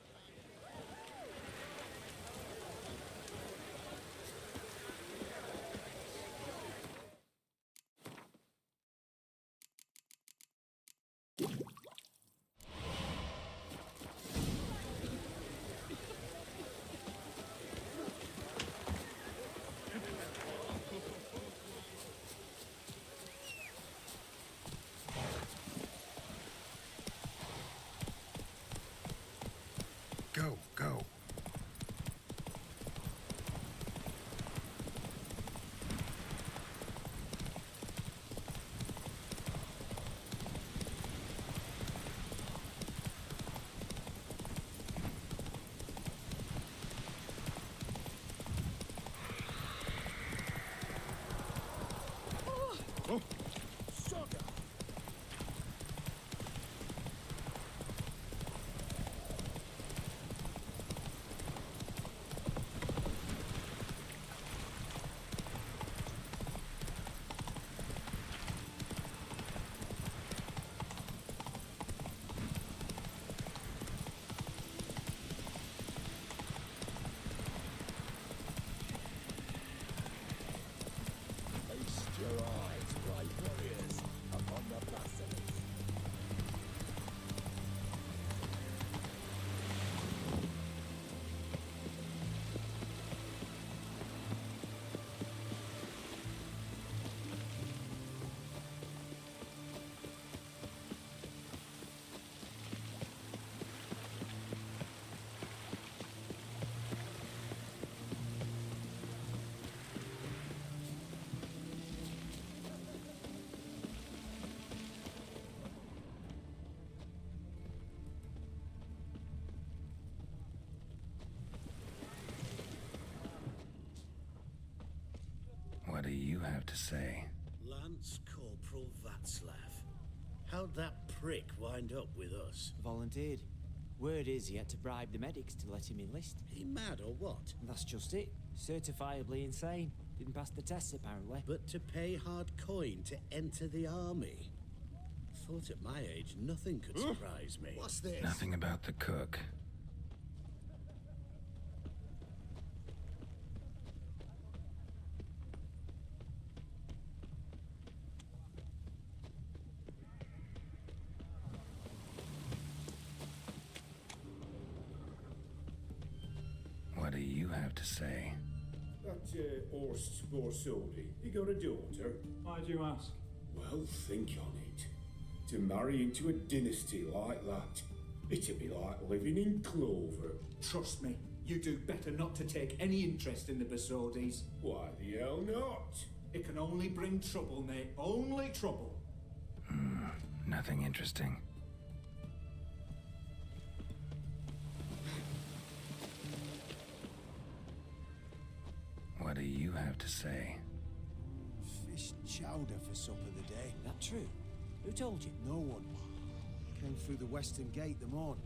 Go, go. Oh, sugar! Feast your eyes, brave warriors, upon the blessings. What do you have to say? Lance Corporal Václav. How'd that prick wind up with us? Volunteered. Word is he had to bribe the medics to let him enlist. He mad or what? That's just it. Certifiably insane. Didn't pass the tests, apparently. But to pay hard coin to enter the army? Thought at my age nothing could surprise me. What's this? Nothing about the cook. What do you have to say? That Horst Borsodi, he got a daughter. Why do you ask? Well, think on it. To marry into a dynasty like that, it'd be like living in clover. Trust me, you do better not to take any interest in the Basodis. Why the hell not? It can only bring trouble, mate. Only trouble. Nothing interesting. What do you have to say? Fish chowder for supper the day. That true? Who told you? No one. Came through the western gate the morn.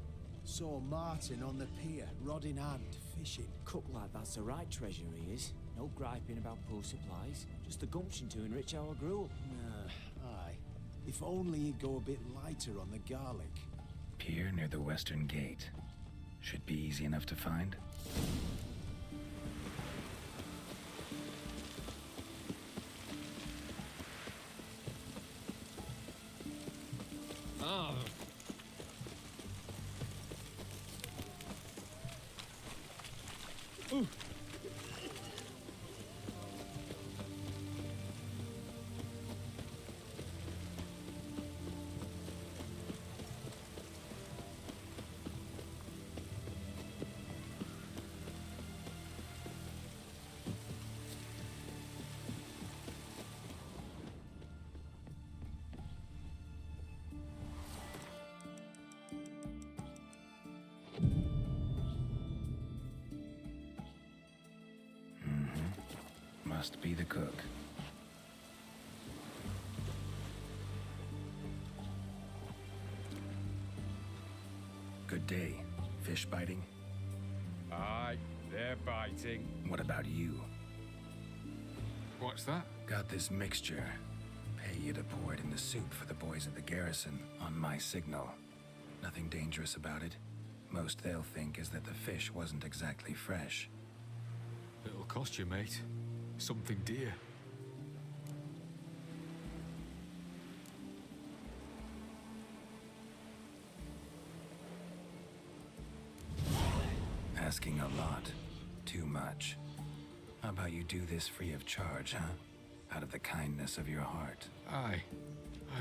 Saw Martin on the pier, rod in hand, fishing. Cook like that's the right treasure he is. No griping about poor supplies. Just the gumption to enrich our gruel. Aye. If only he'd go a bit lighter on the garlic. Pier near the western gate. Should be easy enough to find. Must be the cook. Good day. Fish biting? Aye, they're biting. What about you? What's that? Got this mixture. Pay you to pour it in the soup for the boys at the garrison on my signal. Nothing dangerous about it. Most they'll think is that the fish wasn't exactly fresh. It'll cost you, mate. Something dear. Asking a lot. Too much. How about you do this free of charge, huh? Out of the kindness of your heart. Aye.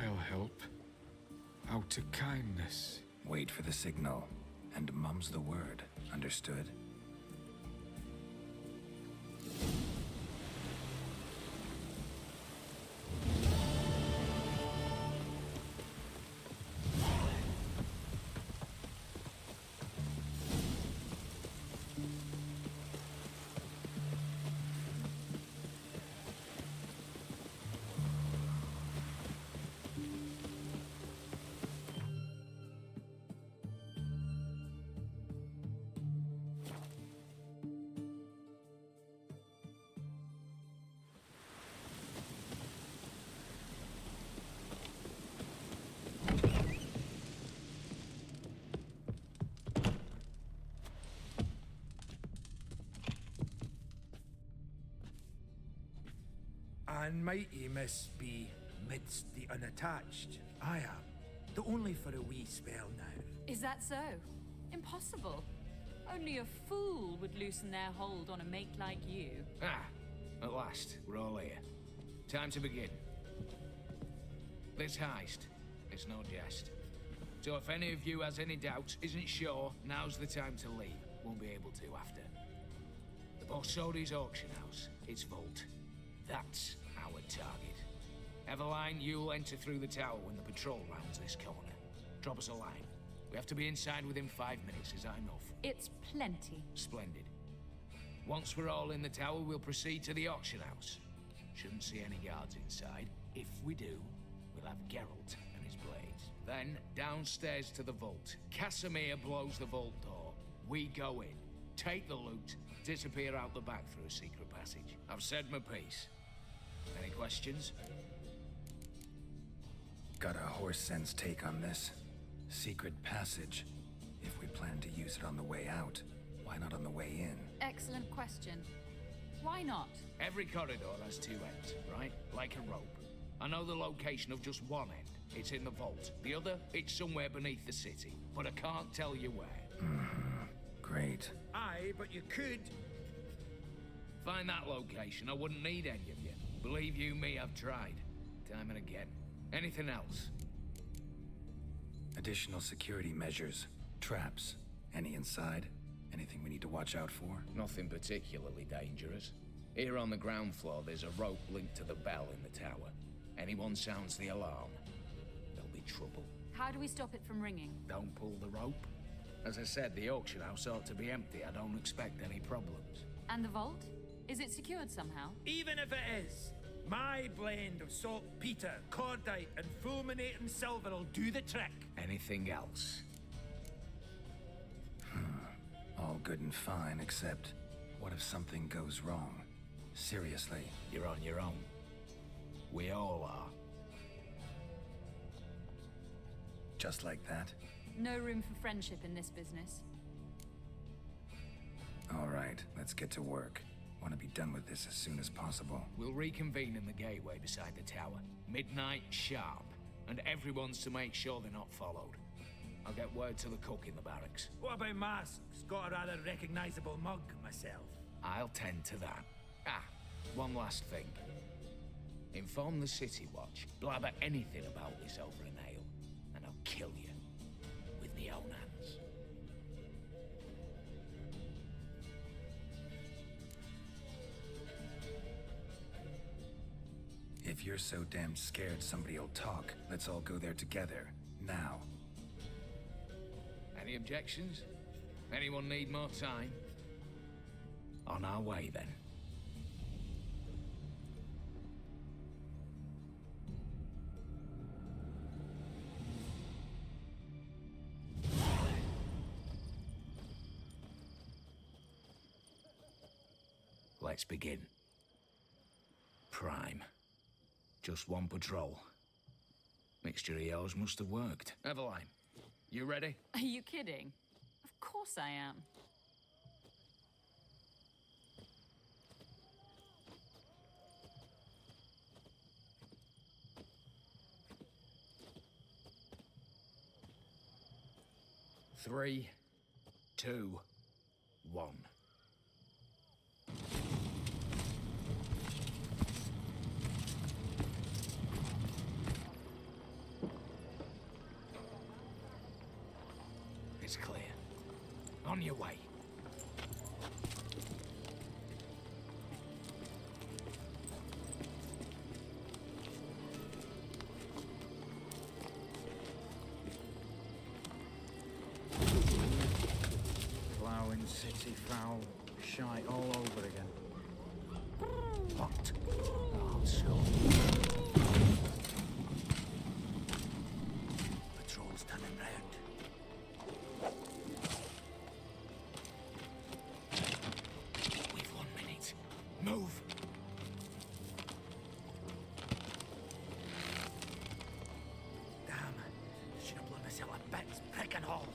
I'll help. Out of kindness. Wait for the signal, and mum's the word. Understood? And mighty must be midst the unattached. I am, though only for a wee spell now. Is that so? Impossible. Only a fool would loosen their hold on a mate like you. Ah, at last, we're all here. Time to begin. This heist, it's no jest. So if any of you has any doubts, isn't sure, now's the time to leave. Won't be able to after. The Borsodi's auction house, its vault. That's our target. Eveline, you'll enter through the tower when the patrol rounds this corner. Drop us a line. We have to be inside within 5 minutes. Is that enough? It's plenty. Splendid. Once we're all in the tower, we'll proceed to the auction house. Shouldn't see any guards inside. If we do, we'll have Geralt and his blades. Then, downstairs to the vault. Casimir blows the vault door. We go in, take the loot, disappear out the back through a secret passage. I've said my piece. Any questions? Got a horse sense take on this. Secret passage. If we plan to use it on the way out, why not on the way in? Excellent question. Why not? Every corridor has two ends, right? Like a rope. I know the location of just one end. It's in the vault. The other, it's somewhere beneath the city. But I can't tell you where. Great. Aye, but you could. Find that location, I wouldn't need any of you. Believe you me, I've tried. Time and again. Anything else? Additional security measures. Traps. Any inside? Anything we need to watch out for? Nothing particularly dangerous. Here on the ground floor, there's a rope linked to the bell in the tower. Anyone sounds the alarm, there'll be trouble. How do we stop it from ringing? Don't pull the rope. As I said, the auction house ought to be empty. I don't expect any problems. And the vault? Is it secured somehow? Even if it is, my blend of saltpeter, cordite, and fulminating silver will do the trick. Anything else? All good and fine, except what if something goes wrong? Seriously. You're on your own. We all are. Just like that? No room for friendship in this business. All right, let's get to work. Want to be done with this as soon as possible. We'll reconvene in the gateway beside the tower. Midnight sharp. And everyone's to make sure they're not followed. I'll get word to the cook in the barracks. What about masks? Got a rather recognizable mug myself. I'll tend to that. Ah, one last thing. Inform the City Watch. Blabber anything about this over an ale, and I'll kill you with my own hands. If you're so damn scared somebody'll talk, let's all go there together. Now. Any objections? Anyone need more time? On our way, then. Let's begin. Prime. Just one patrol. Mixture of yours must have worked. Eveline, You ready? Are you kidding? Of course I am. Three, two, one. It's clear. On your way. Ploughing city foul, shite all over again. What? Oh, so. Patrol's turning round. We've 1 minute. Move! Damn. Should have blown myself a bits, prick and all.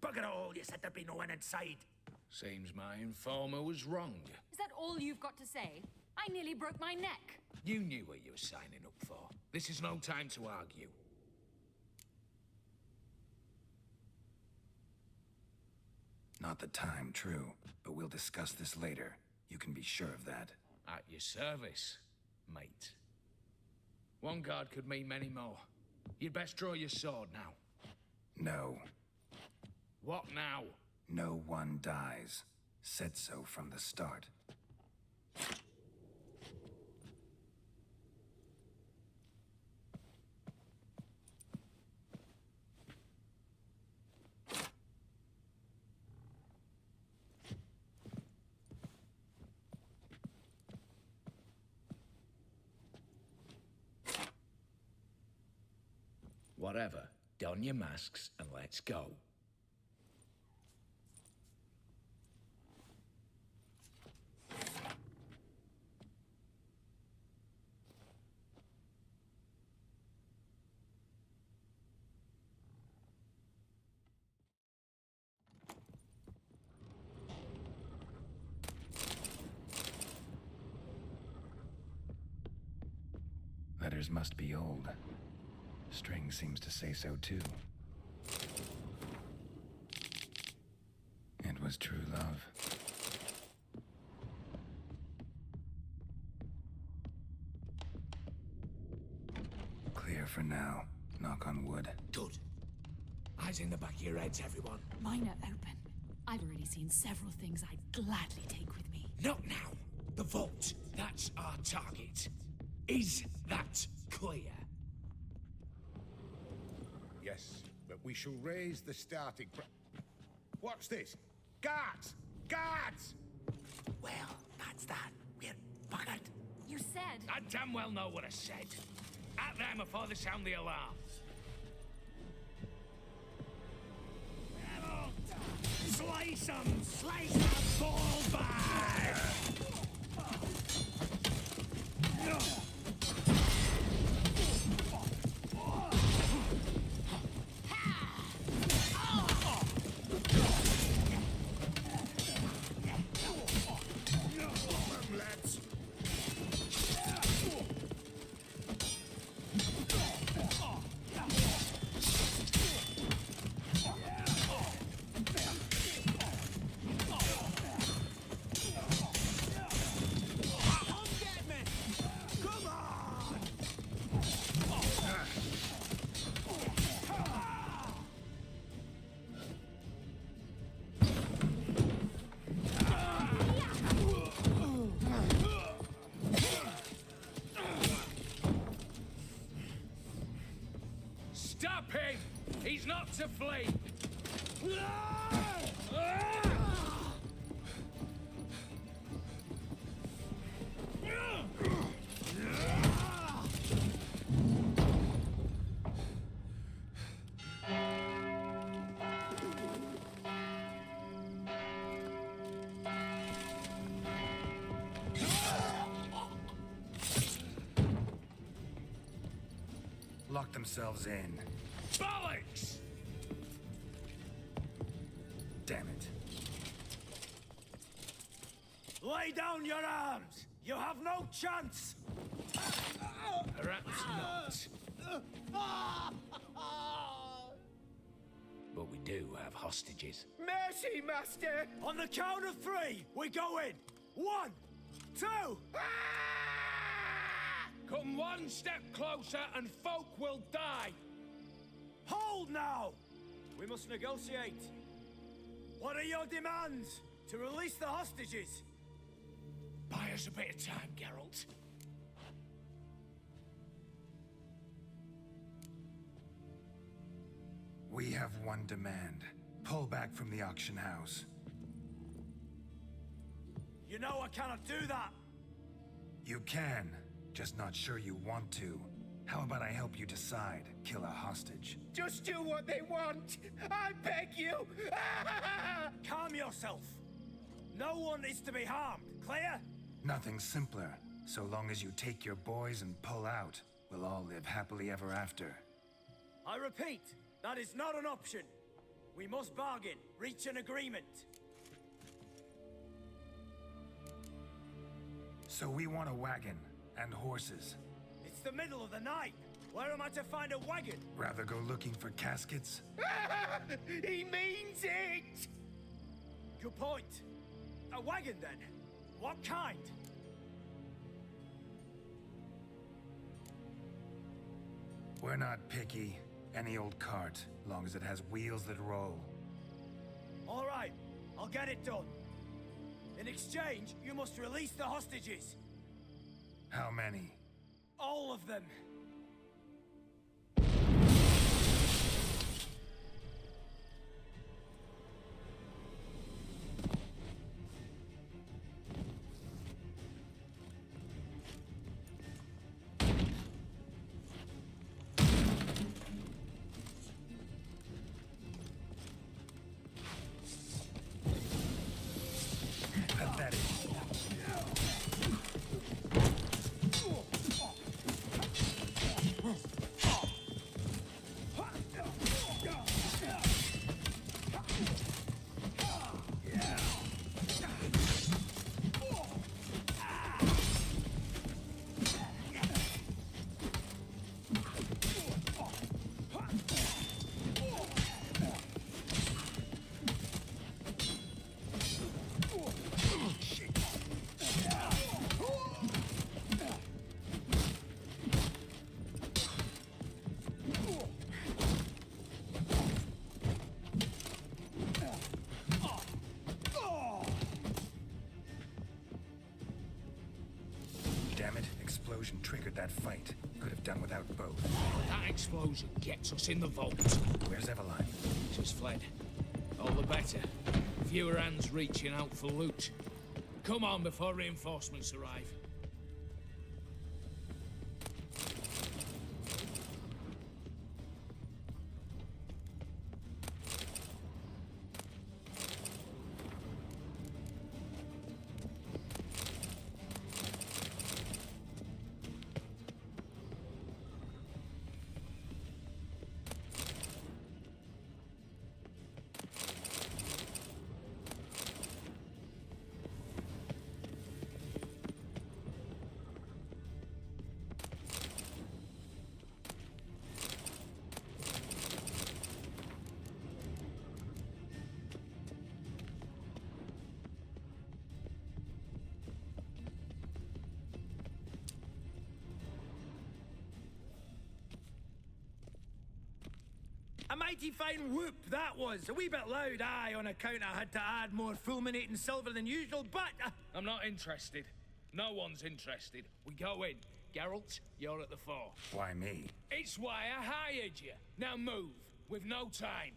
Bugger all, you said there'd be no one inside. Seems my informer was wrong. Is that all you've got to say? I nearly broke my neck. You knew what you were signing up for. This is no time to argue. Not the time, true. But we'll discuss this later. You can be sure of that. At your service, mate. One guard could mean many more. You'd best draw your sword now. No. What now? No one dies. Said so from the start. Whatever. Don your masks and let's go. Letters must be old. String seems to say so too. It was true love. Clear for now. Knock on wood. Good. Eyes in the back of your heads, everyone. Mine are open. I've already seen several things I'd gladly take with me. Not now. The vault. That's our target. Is that clear? Yes, but we shall raise the starting What's this? Guards! Guards! Well, that's that. We're buggered. You said... I damn well know what I said. At them before they sound the alarm. Slice them! Slice that ball back! He's not to flee! Lock themselves in. Bollocks! Damn it. Lay down your arms! You have no chance! Perhaps not. But we do have hostages. Mercy, Master! On the count of 3, we go in! 1, 2! Come one step closer and folk will die! Hold now! We must negotiate. What are your demands? To release the hostages? Buy us a bit of time, Geralt. We have one demand. Pull back from the auction house. You know I cannot do that! You can, just not sure you want to. How about I help you decide? Kill a hostage. Just do what they want! I beg you! Calm yourself! No one is to be harmed, clear? Nothing simpler. So long as you take your boys and pull out, we'll all live happily ever after. I repeat, that is not an option. We must bargain, reach an agreement. So we want a wagon and horses. It's the middle of the night. Where am I to find a wagon? Rather go looking for caskets? He means it! Good point. A wagon then? What kind? We're not picky. Any old cart, long as it has wheels that roll. All right, I'll get it done. In exchange, you must release the hostages. How many? All of them. Pathetic. Damn it, explosion triggered that fight. Could have done without both. That explosion gets us in the vault. Where's Eveline? She's fled. All the better. Fewer hands reaching out for loot. Come on before reinforcements arrive. A mighty fine whoop that was. A wee bit loud, aye, on account I had to add more fulminating silver than usual, but... I'm not interested. No one's interested. We go in. Geralt, you're at the fore. Why me? It's why I hired you. Now move. We've no time.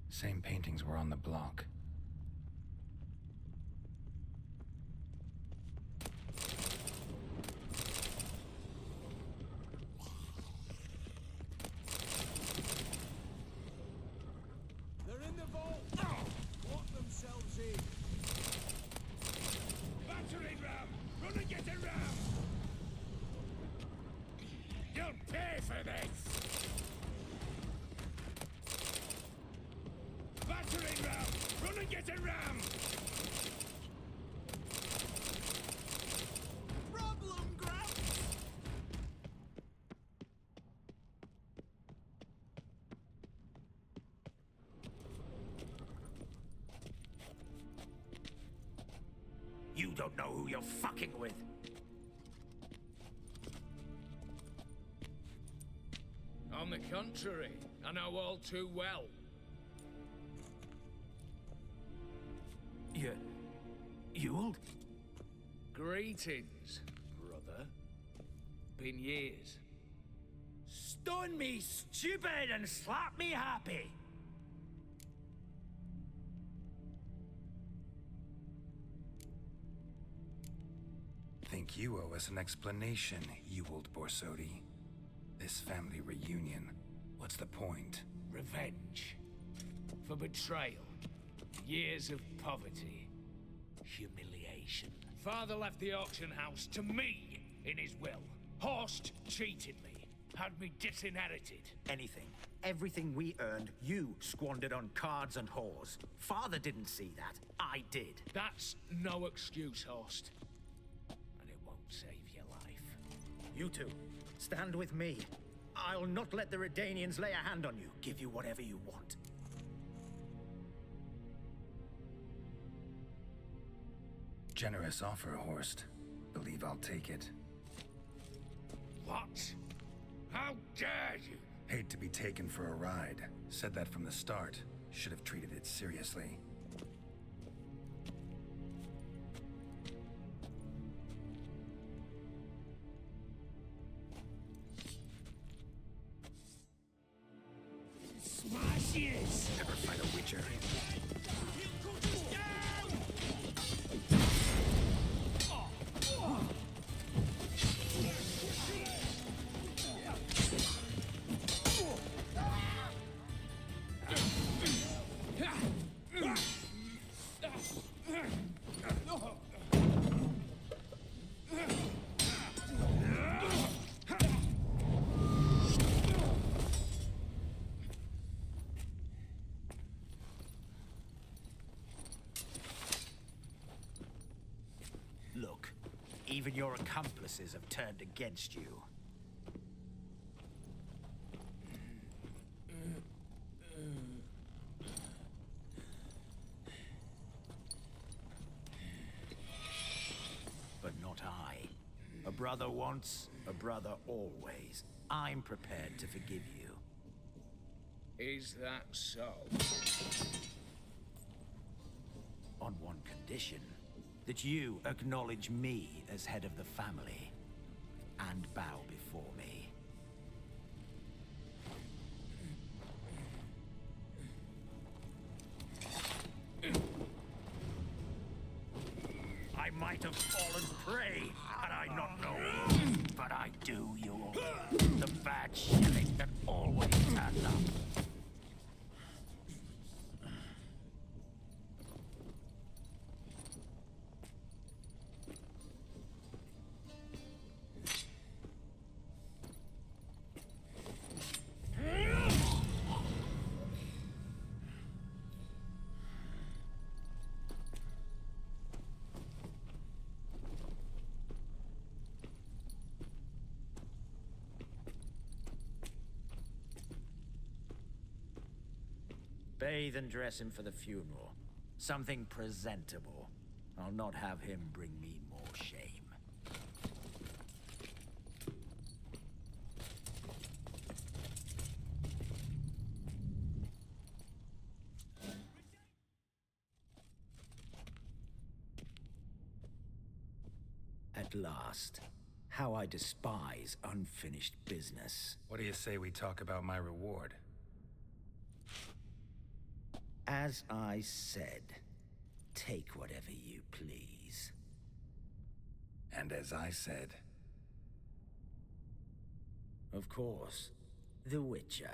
Same paintings were on the block. They're in the vault! Lock themselves in! Battering ram! Run and get a ram! You'll pay for this! Battering ram! Run and get a ram! Problem, Gramps! You don't know who you're fucking with. On the contrary, I know all too well. Ewald? Greetings, brother. Been years. Stone me stupid and slap me happy. Think you owe us an explanation, Ewald Borsodi. This family reunion, what's the point? Revenge. For betrayal. Years of poverty. Humiliation. Father left the auction house to me in his will. Horst cheated me. Had me disinherited. Anything. Everything we earned, you squandered on cards and whores. Father didn't see that. I did. That's no excuse, Horst. And it won't save your life. You two, stand with me. I'll not let the Redanians lay a hand on you. Give you whatever you want. Generous offer, Horst. Believe I'll take it. What? How dare you? Hate to be taken for a ride. Said that from the start. Should have treated it seriously. Smashes! Never fight a witcher. Look, even your accomplices have turned against you. But not I. A brother once, a brother always. I'm prepared to forgive you. Is that so? On one condition. That you acknowledge me as head of the family. And bow before me. I might have fallen prey had I not known. But I do, you all. The bad shilling that always turns up. Bathe and dress him for the funeral. Something presentable. I'll not have him bring me more shame. At last. How I despise unfinished business. What do you say we talk about my reward? As I said, take whatever you please. And as I said... Of course. The Witcher.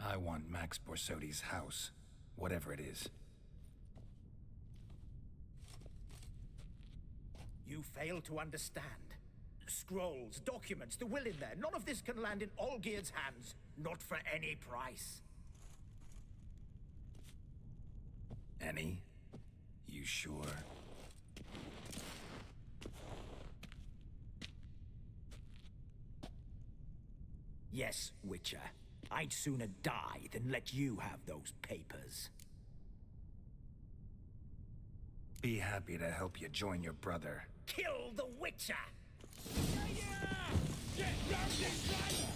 I want Max Borsodi's house. Whatever it is. You fail to understand. Scrolls, documents, the will in there. None of this can land in Olgierd's hands. Not for any price. Any? You sure? Yes, Witcher. I'd sooner die than let you have those papers. Be happy to help you join your brother. Kill the Witcher! Get round this driver!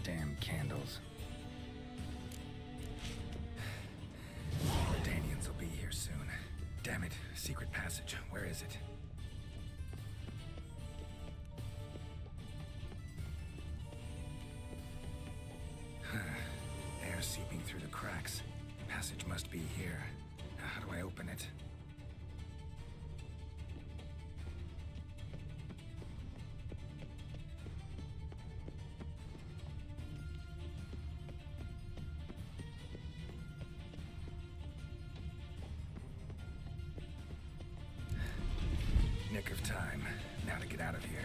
Damn candles. Danians will be here soon. Damn it, secret passage. Where is it? Air seeping through the cracks. Passage must be here. How do I open it? Nick of time. Now to get out of here.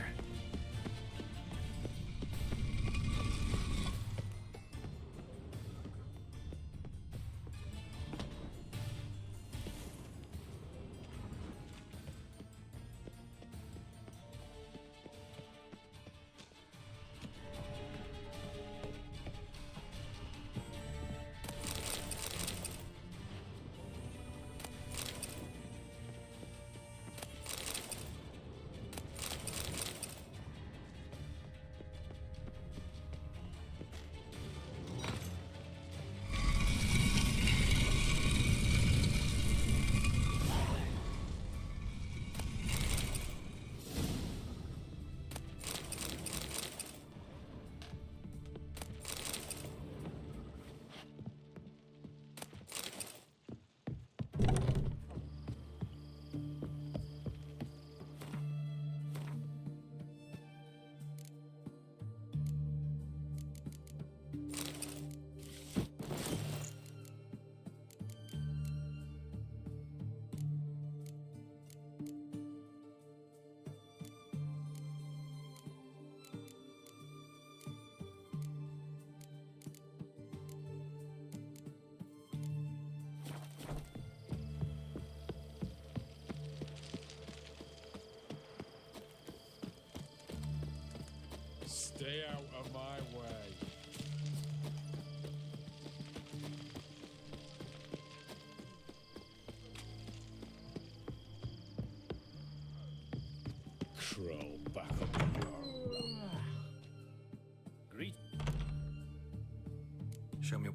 Stay out of my way. Crawl back up your... Greet. Show me.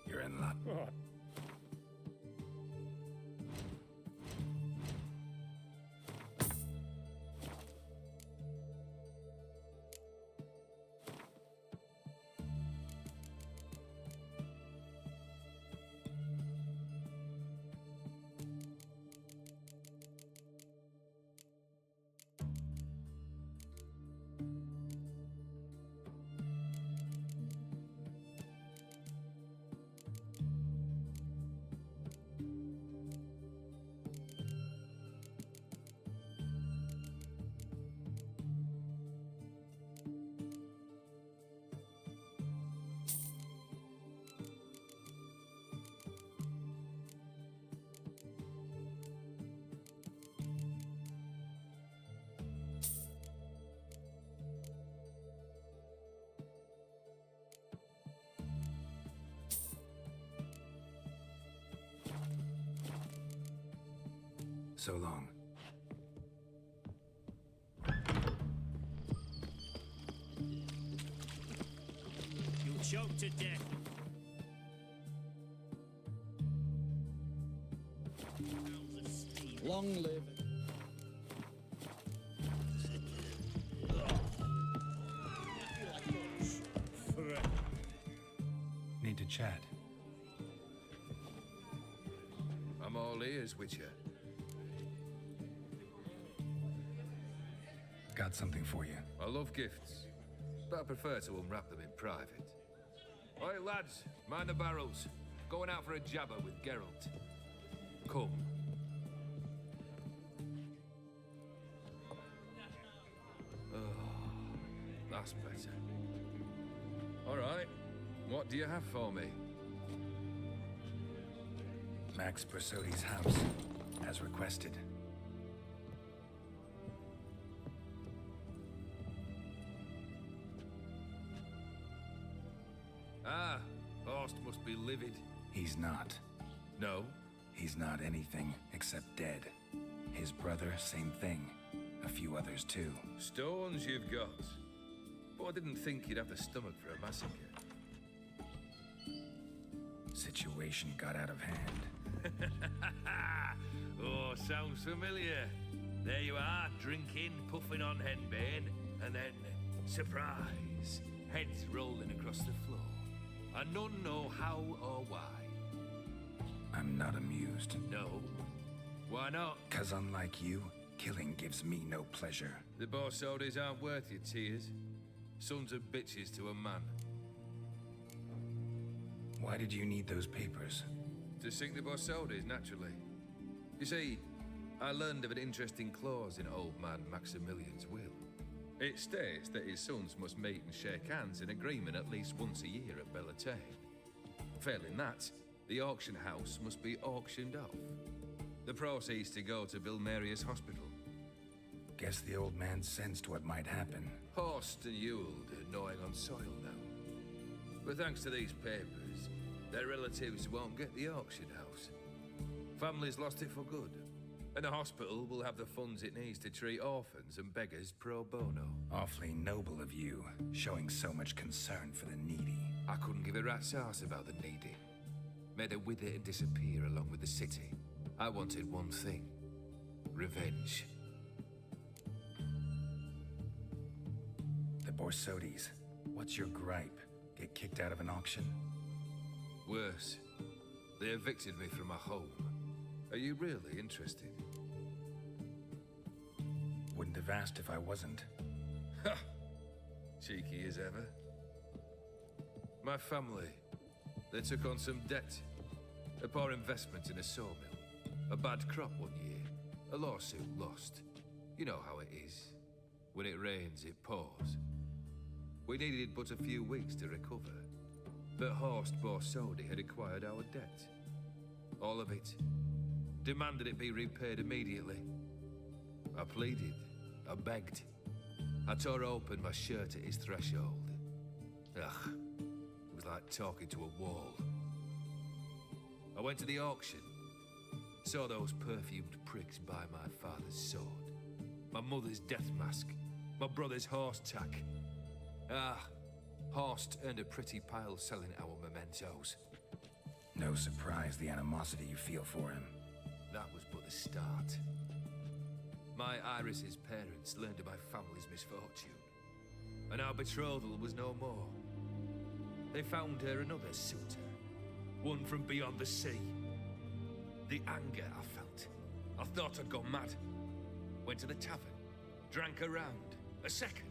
You're in luck. Oh. So long. You'll choke to death. Long live. Need to chat. I'm all ears, Witcher. Got something for you. I love gifts, but I prefer to unwrap them in private. Oi, lads, mind the barrels. Going out for a jabber with Geralt. Come. Oh, that's better. All right, what do you have for me? Max Bersodi's house, as requested. Ah, Horst must be livid. He's not. No? He's not anything except dead. His brother, same thing. A few others too. Stones you've got. But I didn't think you'd have the stomach for a massacre. Situation got out of hand. Oh, sounds familiar. There you are, drinking, puffing on henbane, and then, surprise, heads rolling across the floor. And none know how or why. I'm not amused. No? Why not? 'Cause unlike you, killing gives me no pleasure. The Borsodis aren't worth your tears. Sons of bitches to a man. Why did you need those papers? To sink the Borsodis, naturally. You see, I learned of an interesting clause in old man Maximilian's will. It states that his sons must meet and shake hands in agreement at least once a year at Bellatane. Failing that, the auction house must be auctioned off. The proceeds to go to Vilmeria's hospital. Guess the old man sensed what might happen. Horst and Ewald are gnawing on soil now. But thanks to these papers, their relatives won't get the auction house. Families lost it for good. And the hospital will have the funds it needs to treat orphans and beggars pro bono. Awfully noble of you, showing so much concern for the needy. I couldn't give a rat's ass about the needy. Made her wither and disappear along with the city. I wanted one thing. Revenge. The Borsodis. What's your gripe? Get kicked out of an auction? Worse. They evicted me from my home. Are you really interested? Wouldn't have asked if I wasn't. Ha! Cheeky as ever. My family, they took on some debt. A poor investment in a sawmill. A bad crop one year. A lawsuit lost. You know how it is. When it rains, it pours. We needed but a few weeks to recover. But Horst Borsodi had acquired our debt. All of it. Demanded it be repaid immediately. I pleaded. I begged. I tore open my shirt at his threshold. Ugh. It was like talking to a wall. I went to the auction. Saw those perfumed pricks buy my father's sword. My mother's death mask. My brother's horse tack. Horst earned a pretty pile selling our mementos. No surprise the animosity you feel for him. That was but the start. My Iris's parents learned of my family's misfortune, and our betrothal was no more. They found her another suitor, one from beyond the sea. The anger I felt. I thought I'd gone mad. Went to the tavern, drank a round, a second.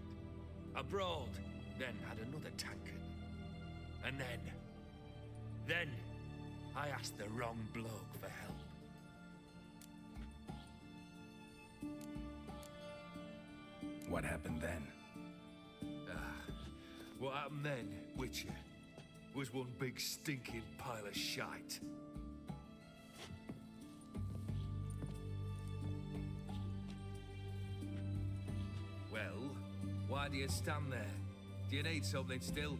I brawled, then had another tankard. And then I asked the wrong bloke for help. What happened then? What happened then, Witcher, was one big stinking pile of shite. Well, why do you stand there? Do you need something still?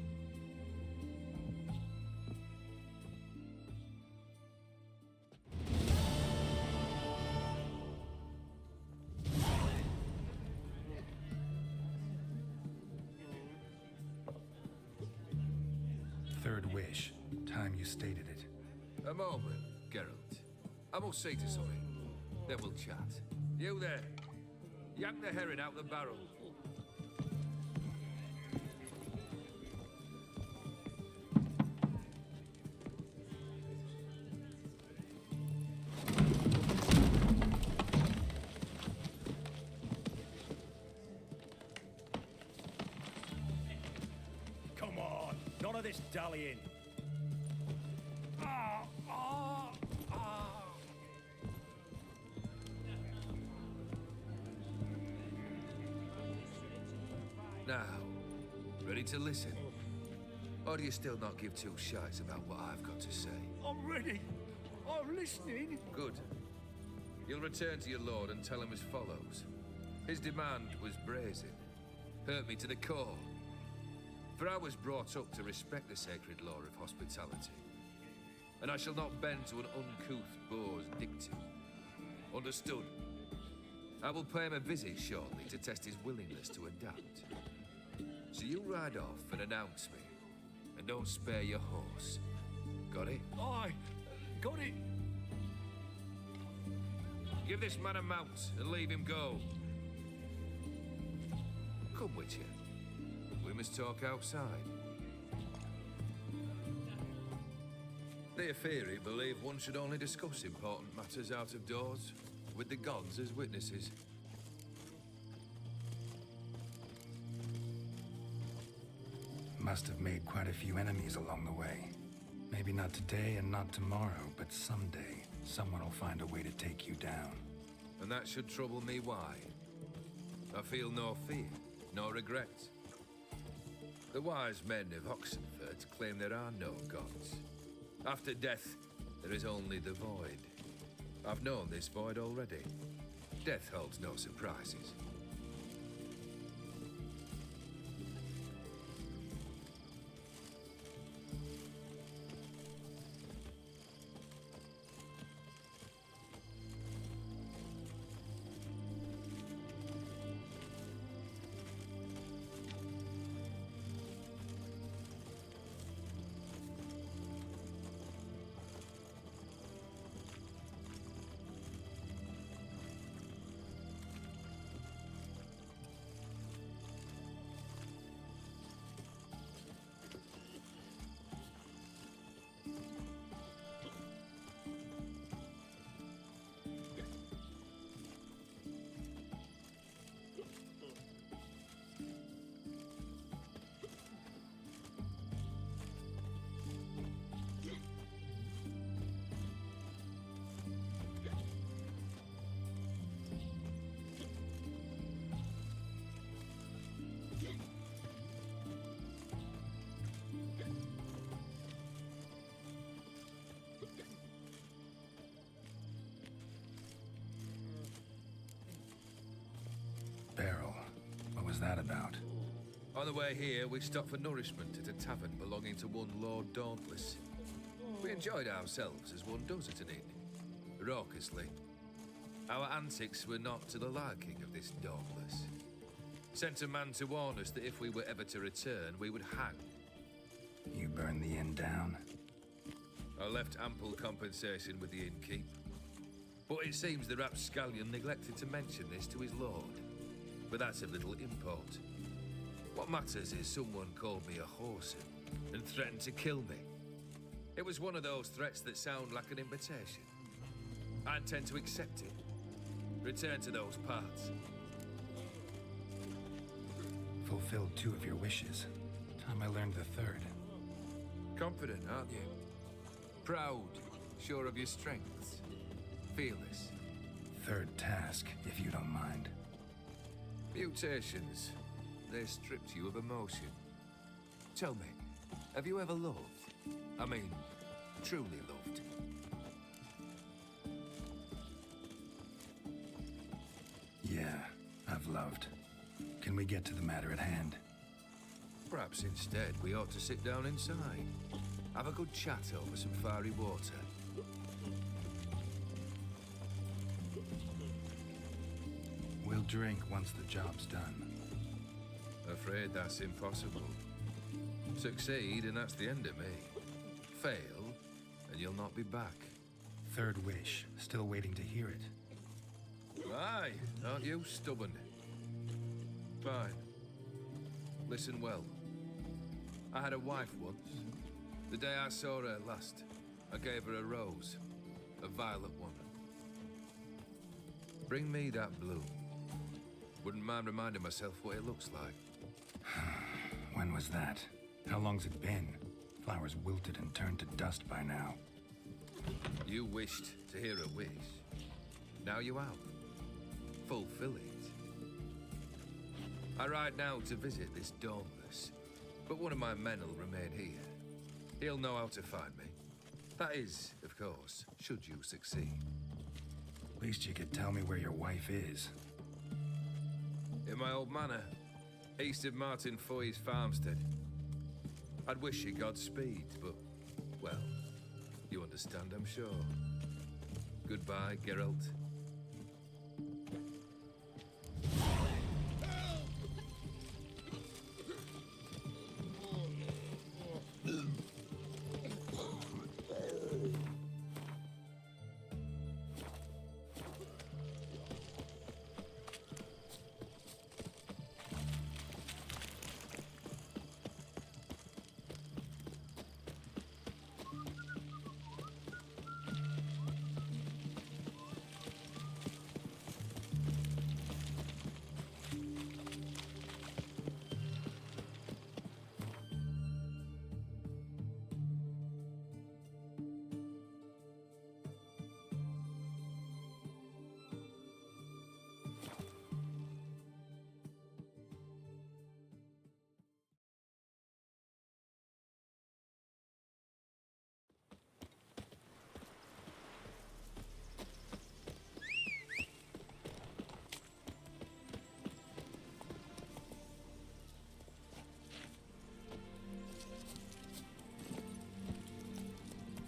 Third wish. Time you stated it. A moment, Geralt. I must see to something. Then we'll chat. You there. Yank the herring out the barrel. Come on, none of this dallying. Now, ready to listen? Or do you still not give two shites about what I've got to say? I'm ready. I'm listening. Good. You'll return to your lord and tell him as follows. His demand was brazen. Hurt me to the core. For I was brought up to respect the sacred law of hospitality. And I shall not bend to an uncouth boor's dictum. Understood? I will pay him a visit shortly to test his willingness to adapt. So you ride off and announce me. And don't spare your horse. Got it? Aye, got it. Give this man a mount and leave him go. Come, Witcher. We must talk outside. The Aphiri believe one should only discuss important matters out of doors, with the gods as witnesses. Must have made quite a few enemies along the way. Maybe not today and not tomorrow, but someday, someone will find a way to take you down. And that should trouble me why? I feel no fear, no regret. The wise men of Oxenfurt claim there are no gods. After death, there is only the void. I've known this void already. Death holds no surprises. was that about? On the way here, we stopped for nourishment at a tavern belonging to one Lord Dauntless. We enjoyed ourselves as one does at an inn, raucously. Our antics were not to the liking of this Dauntless. Sent a man to warn us that if we were ever to return, we would hang. You burned the inn down? I left ample compensation with the innkeep. But it seems the rapscallion neglected to mention this to his lord. But that's of little import. What matters is someone called me a whoreson and threatened to kill me. It was one of those threats that sound like an invitation. I intend to accept it. Return to those parts. Fulfilled 2 of your wishes. Time I learned the 3rd. Confident, aren't you? Proud, sure of your strengths. Fearless. 3rd task, if you don't mind. Mutations. They stripped you of emotion. Tell me, have you ever loved? I mean, truly loved? Yeah, I've loved. Can we get to the matter at hand? Perhaps instead we ought to sit down inside. Have a good chat over some fiery water. We'll drink once the job's done. Afraid that's impossible. Succeed and that's the end of me. Fail and you'll not be back. 3rd wish. Still waiting to hear it. Aye, aren't you stubborn? Fine. Listen well. I had a wife once. The day I saw her last, I gave her a rose. A violet one. Bring me that bloom. Wouldn't mind reminding myself what it looks like. When was that? How long's it been? Flowers wilted and turned to dust by now. You wished to hear a wish. Now you have. Fulfill it. I ride now to visit this Dauntless, but one of my men will remain here. He'll know how to find me. That is, of course, should you succeed. Least you could tell me where your wife is. In my old manor, east of Martin Foy's farmstead. I'd wish you Godspeed, but, well, you understand, I'm sure. Goodbye, Geralt.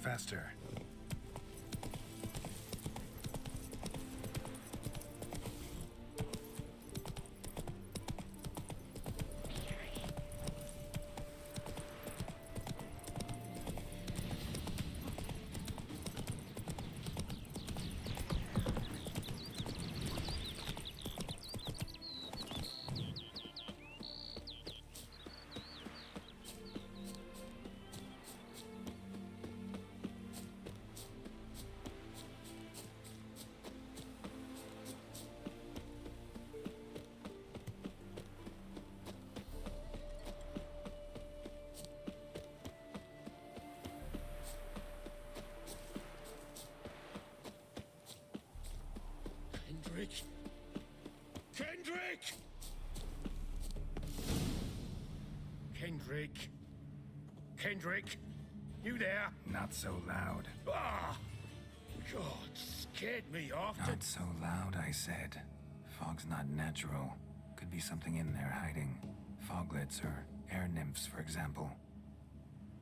Faster. Kendrick! Kendrick! Kendrick! You there? Not so loud. Ah! God, scared me off. Not so loud, I said. Fog's not natural. Could be something in there hiding. Foglets or air nymphs, for example.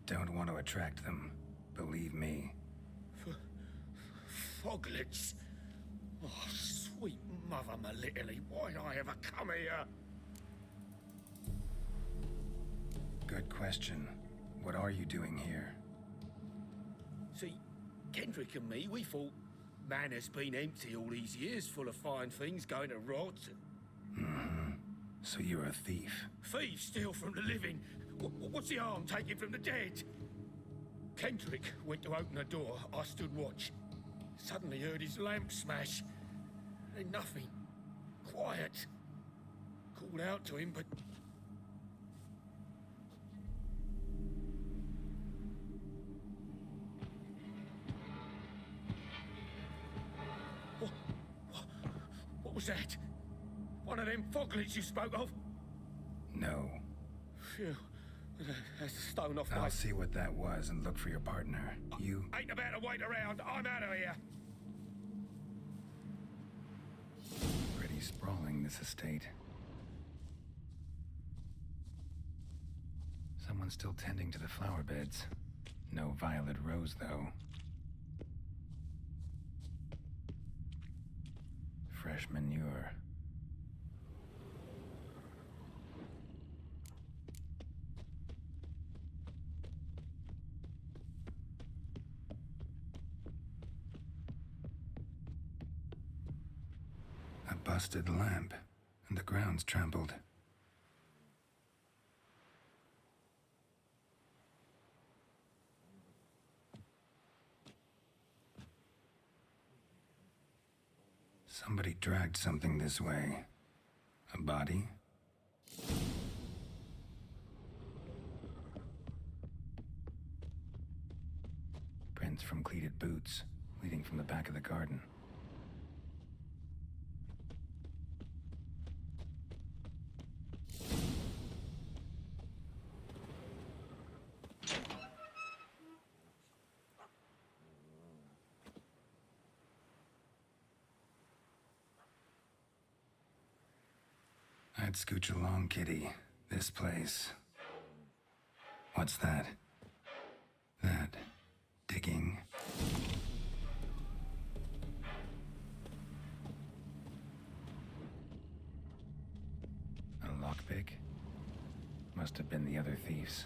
Don't want to attract them. Believe me. Foglets? Oh, sweet mother Melitterly, why'd I ever come here? Good question. What are you doing here? See, Kendrick and me, we thought Manor's been empty all these years, full of fine things going to rot. So you're a thief? Thieves steal from the living. What's the harm taking from the dead? Kendrick went to open the door. I stood watch. Suddenly heard his lamp smash. Then nothing. Quiet. Called out to him, but... What was that? One of them foglets you spoke of? No. Phew. That's a stone off my... I'll see what that was and look for your partner. You... Ain't about to wait around. I'm out of here. Pretty sprawling, this estate. Someone's still tending to the flower beds. No violet rose, though. Fresh manure. A busted lamp, and the ground's trampled. Somebody dragged something this way. A body? Prints from cleated boots, leading from the back of the garden. I'd scooch along, kitty. This place. What's that? That... digging? A lockpick? Must have been the other thieves.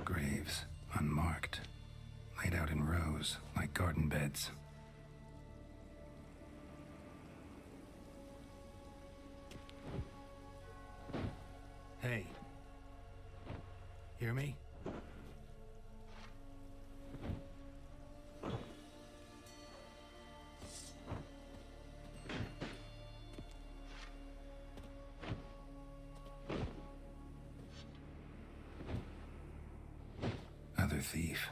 Graves, unmarked, laid out in rows like garden beds. Hey. Hear me? Other thief.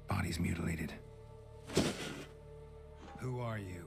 Body's mutilated. Who are you?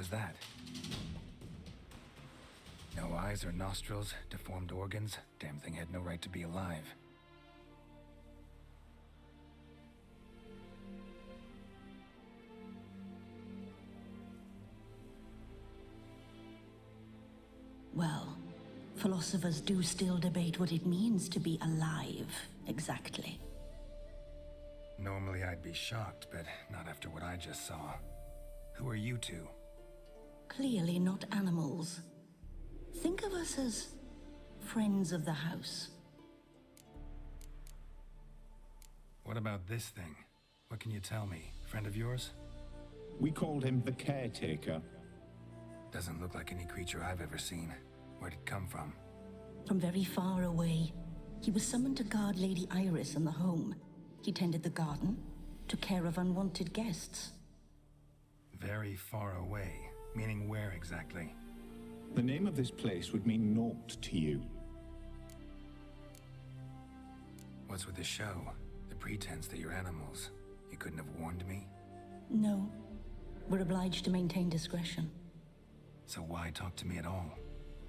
was that? No eyes or nostrils, deformed organs. Damn thing had no right to be alive. Well, philosophers do still debate what it means to be alive, exactly. Normally I'd be shocked, but not after what I just saw. Who are you two? Clearly not animals. Think of us as friends of the house. What about this thing? What can you tell me? Friend of yours? We called him the Caretaker. Doesn't look like any creature I've ever seen. Where'd it come from? From very far away. He was summoned to guard Lady Iris and the home. He tended the garden, took care of unwanted guests. Very far away. Meaning where exactly? The name of this place would mean naught to you. What's with the show? The pretense that you're animals. You couldn't have warned me? No. We're obliged to maintain discretion. So why talk to me at all?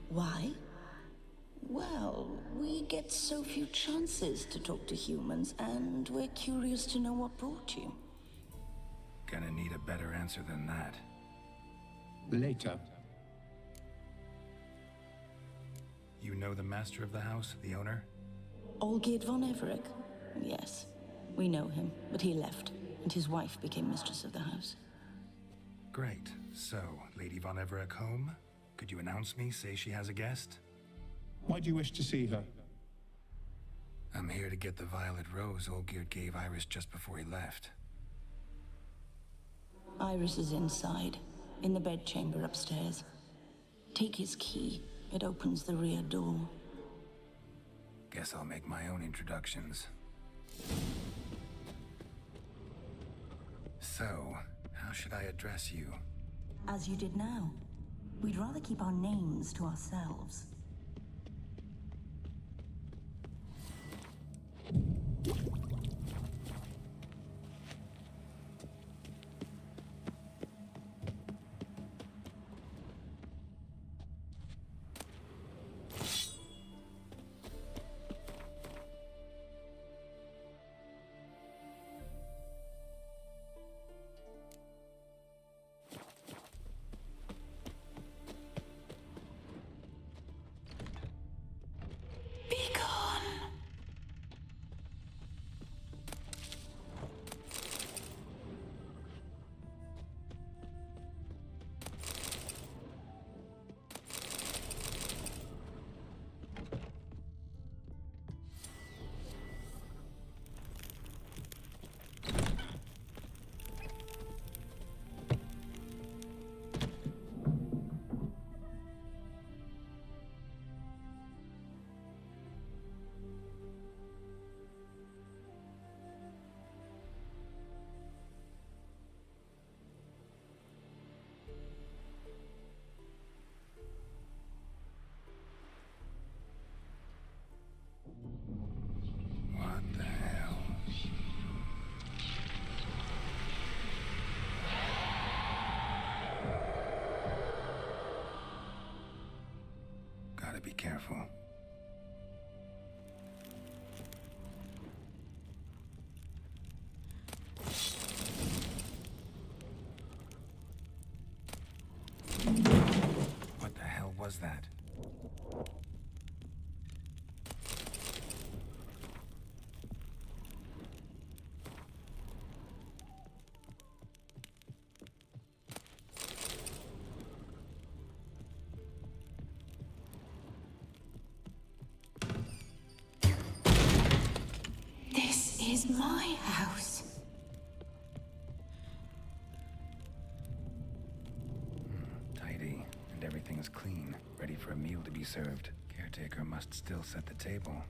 Why? Well, we get so few chances to talk to humans, and we're curious to know what brought you. Gonna need a better answer than that. Later. You know the master of the house, the owner? Olgierd von Everec? Yes. We know him, but he left, and his wife became mistress of the house. Great. So, Lady von Everec home? Could you announce me, say she has a guest? Why do you wish to see her? I'm here to get the violet rose Olgierd gave Iris just before he left. Iris is inside, in the bedchamber upstairs. Take his key. It opens the rear door. Guess I'll make my own introductions. So, how should I address you? As you did now. We'd rather keep our names to ourselves. What the hell? Gotta be careful. What the hell was that? This is my house. Tidy, and everything is clean, ready for a meal to be served. Caretaker must still set the table.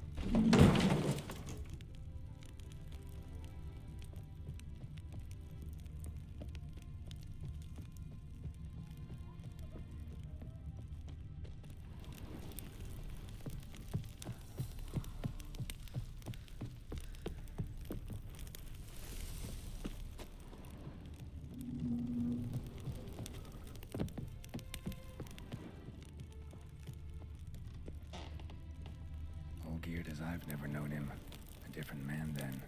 different man then.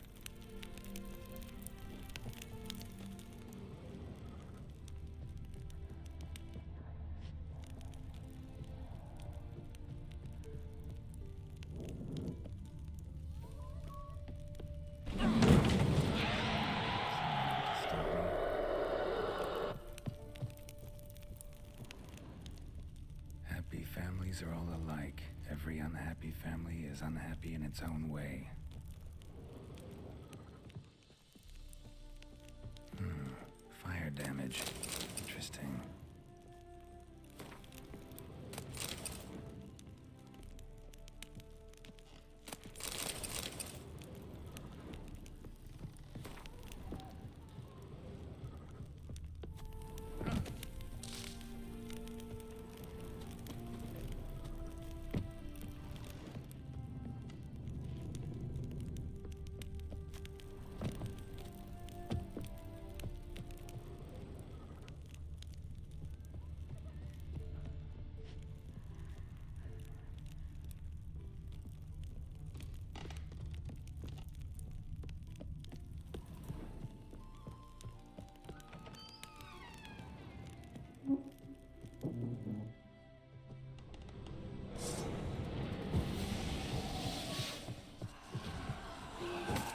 Happy families are all alike. Every unhappy family is unhappy in its own way. Fire damage. Interesting.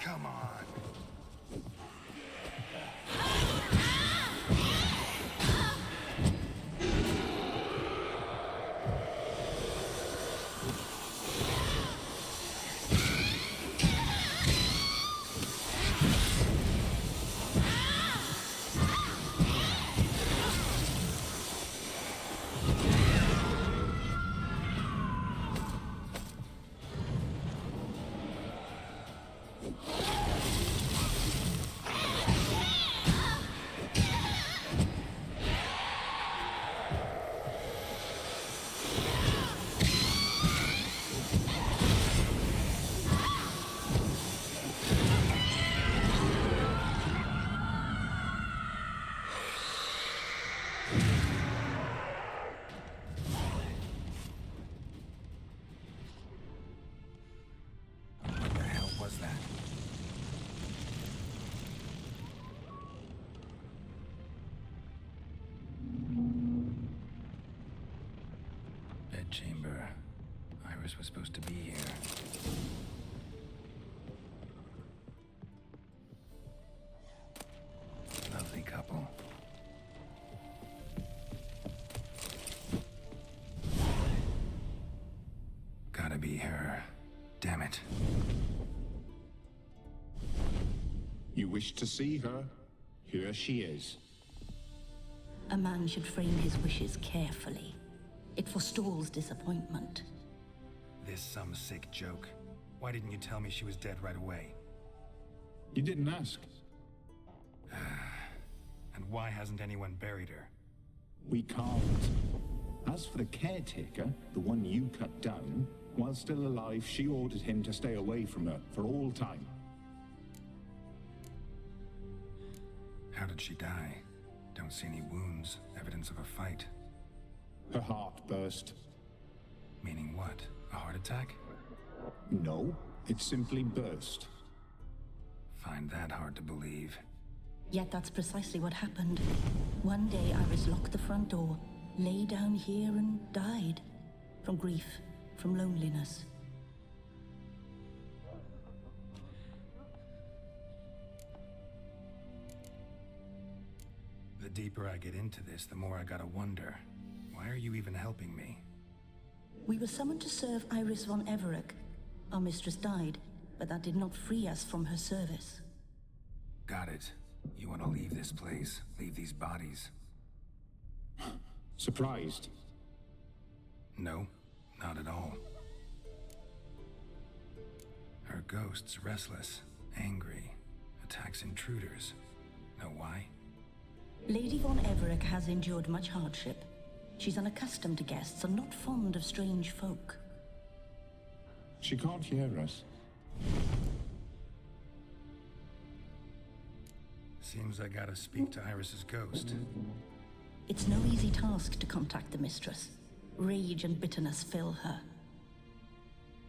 Come on. Chamber. Iris was supposed to be here. Lovely couple. Gotta be her. Damn it. You wish to see her? Here she is. A man should frame his wishes carefully. It forestalls disappointment. This some sick joke. Why didn't you tell me she was dead right away? You didn't ask. And why hasn't anyone buried her? We can't. As for the caretaker, the one you cut down, while still alive, she ordered him to stay away from her for all time. How did she die? Don't see any wounds, evidence of a fight. Her heart burst. Meaning what? A heart attack? No, it simply burst. Find that hard to believe. Yet that's precisely what happened. One day Iris locked the front door, lay down here and died. From grief, from loneliness. The deeper I get into this, the more I gotta wonder. Why are you even helping me? We were summoned to serve Iris von Everec. Our mistress died, but that did not free us from her service. Got it. You want to leave this place, leave these bodies. Surprised? No, not at all. Her ghost's restless, angry, attacks intruders. Know why? Lady von Everec has endured much hardship. She's unaccustomed to guests and not fond of strange folk. She can't hear us. Seems I gotta speak to Iris's ghost. It's no easy task to contact the mistress. Rage and bitterness fill her.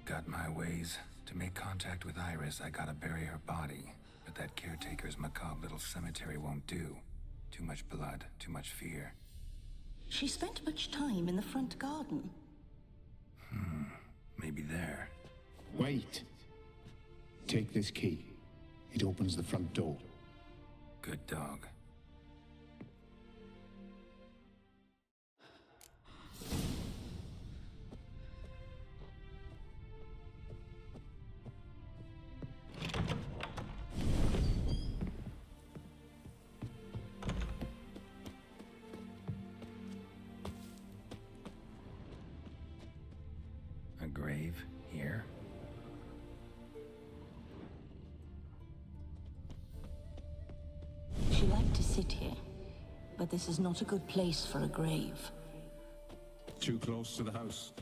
Got my ways. To make contact with Iris, I gotta bury her body. But that caretaker's macabre little cemetery won't do. Too much blood, too much fear. She spent much time in the front garden. Maybe there. Wait. Take this key. It opens the front door. Good dog. A grave here? She liked to sit here, but this is not a good place for a grave. Too close to the house.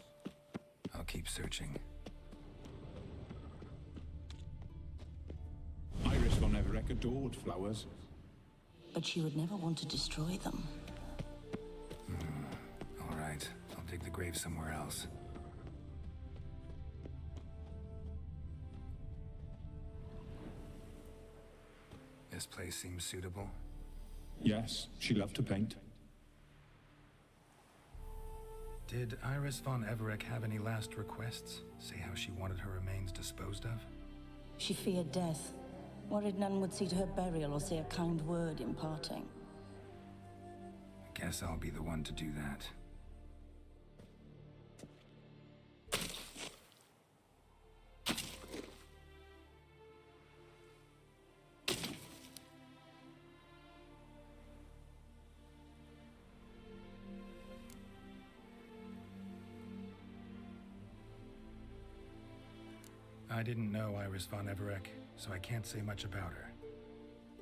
I'll keep searching. Iris von Everett adored flowers. But she would never want to destroy them. All right, I'll dig the grave somewhere else. This place seems suitable. Yes, she loved to paint. Did Iris von Everett have any last requests? Say how she wanted her remains disposed of? She feared death, worried none would see to her burial or say a kind word in parting. Guess I'll be the one to do that. I didn't know Iris von Everett, so I can't say much about her.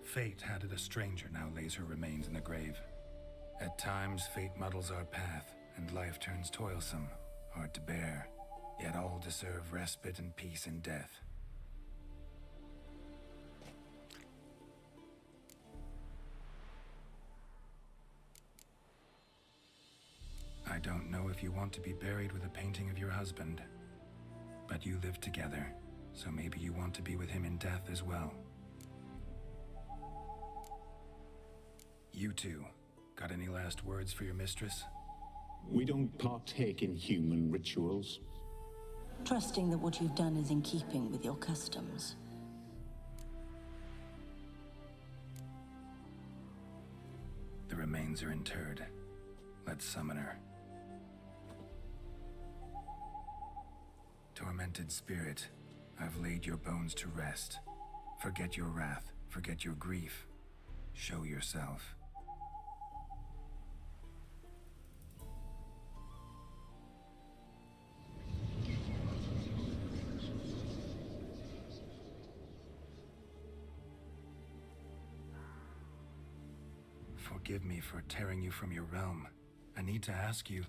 Fate had it a stranger now lays her remains in the grave. At times, fate muddles our path, and life turns toilsome, hard to bear. Yet all deserve respite and peace in death. I don't know if you want to be buried with a painting of your husband, but you live together, so maybe you want to be with him in death as well. You two, got any last words for your mistress? We don't partake in human rituals. Trusting that what you've done is in keeping with your customs. The remains are interred. Let's summon her. Tormented spirit, I've laid your bones to rest. Forget your wrath, forget your grief. Show yourself. Forgive me for tearing you from your realm. I need to ask you.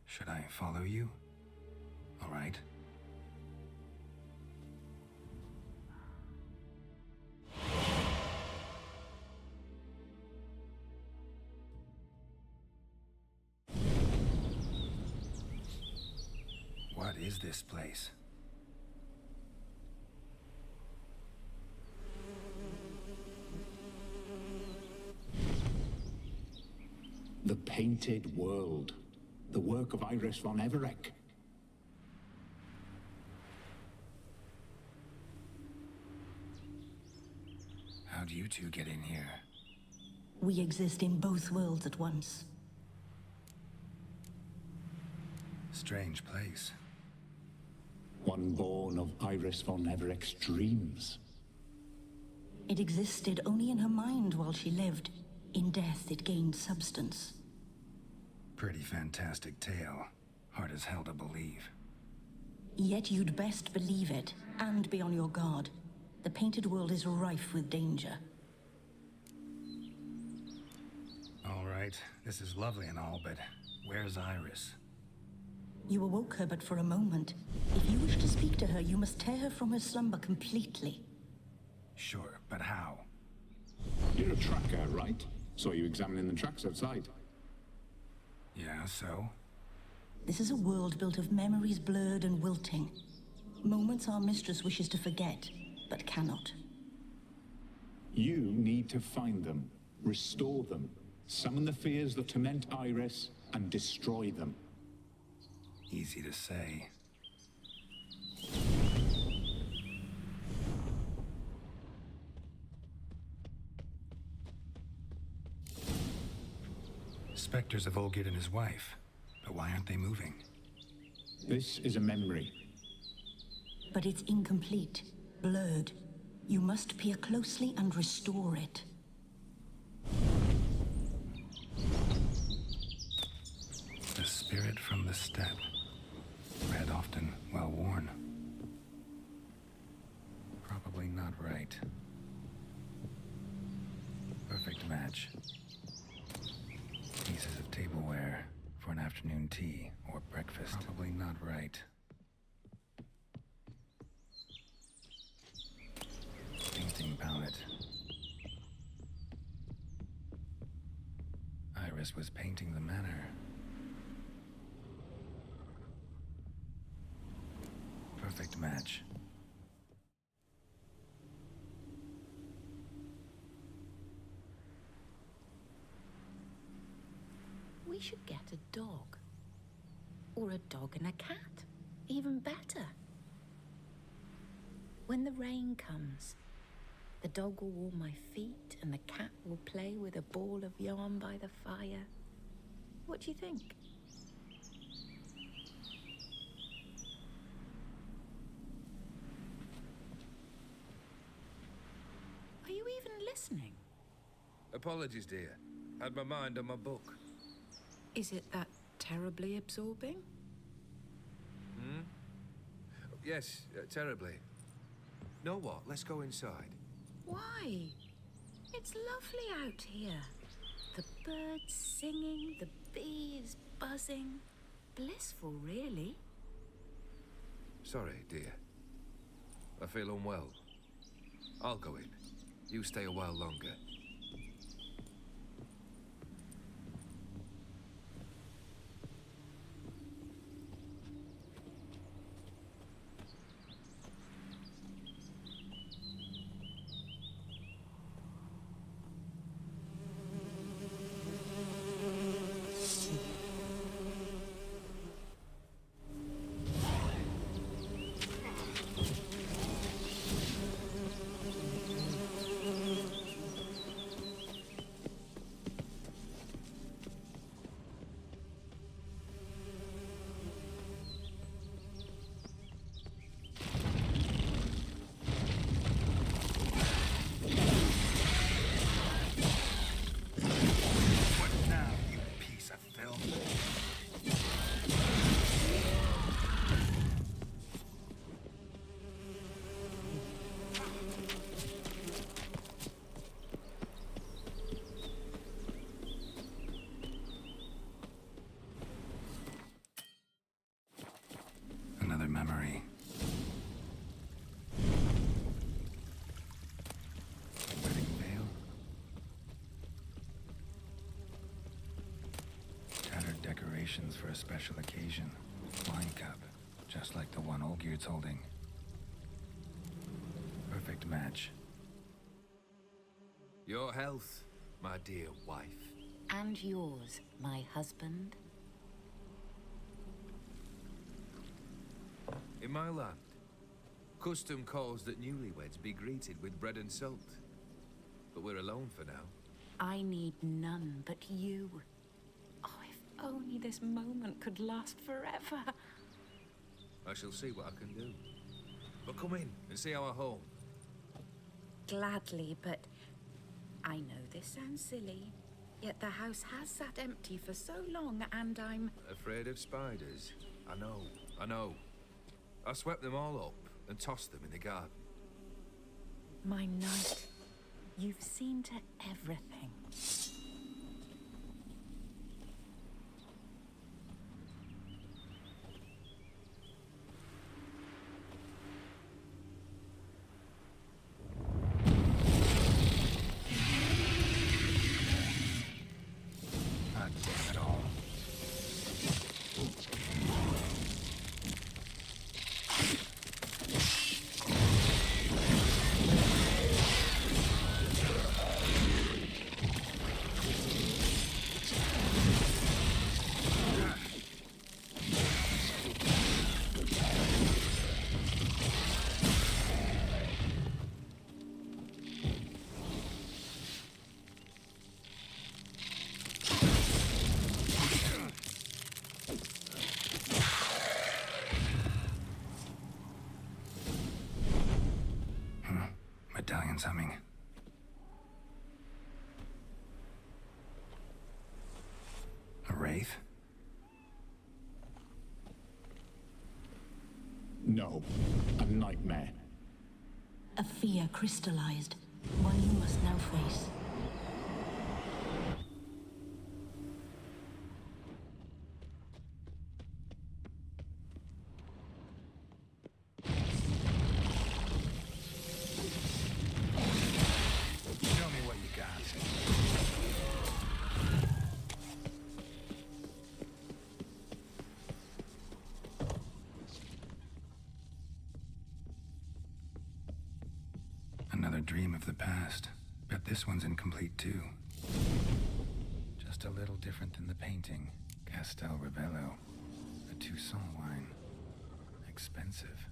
Should I follow you? All right. What is this place? The Painted World. The work of Iris von Everett. How'd you two get in here? We exist in both worlds at once. Strange place. one born of Iris von Everett's dreams. It existed only in her mind while she lived. In death, it gained substance. Pretty fantastic tale. Hard as hell to believe. Yet you'd best believe it, and be on your guard. The painted world is rife with danger. All right, this is lovely and all, but where's Iris? You awoke her but for a moment. If you wish to speak to her, you must tear her from her slumber completely. Sure, but how? You're a tracker, right? Saw you examining the tracks outside. Yeah, so? This is a world built of memories blurred and wilting. Moments our mistress wishes to forget, but cannot. You need to find them, restore them, summon the fears that torment Iris, and destroy them. Easy to say. Spectres of Olgierd and his wife. But why aren't they moving? This is a memory. But it's incomplete, blurred. You must peer closely and restore it. The spirit from the steppe. Read often, well worn. Probably not right. Perfect match. Pieces of tableware for an afternoon tea or breakfast. Probably not right. Painting palette. Iris was painting the manor. Perfect match. We should get a dog. Or a dog and a cat. Even better. When the rain comes, the dog will warm my feet and the cat will play with a ball of yarn by the fire. What do you think? Are you even listening? Apologies, dear. Had my mind on my book. Is it that terribly absorbing? Hmm? Yes, terribly. Know what? Let's go inside. Why? It's lovely out here. The birds singing, the bees buzzing. Blissful, really. Sorry, dear. I feel unwell. I'll go in. You stay a while longer. Another memory. Wedding veil. Tattered decorations for a special occasion. Wine cup, just like the one Olgierd's holding. Perfect match. Your health, my dear wife. And yours, my husband. In my land, custom calls that newlyweds be greeted with bread and salt. But we're alone for now. I need none but you. Oh, if only this moment could last forever. I shall see what I can do. But come in and see our home. Gladly, but I know this sounds silly, yet the house has sat empty for so long, and I'm... Afraid of spiders? I know. I swept them all up and tossed them in the garden. My knight, you've seen to everything. Medallion's humming. A wraith? No, a nightmare. A fear crystallized, one you must now face. Show me what you got. Another dream of the past. Bet this one's incomplete too. Just a little different than the painting. Castel Ravello. A Toussaint wine. Expensive.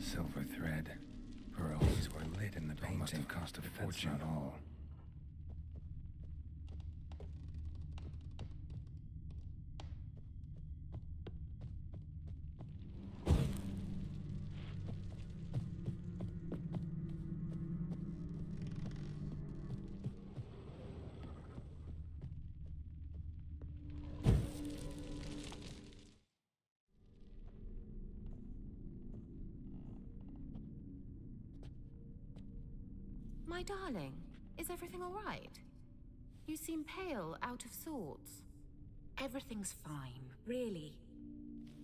Silver thread. Pearls were lit in the painting. Must have cost a fortune. That's not all. My darling, is everything all right? You seem pale, out of sorts. Everything's fine, really.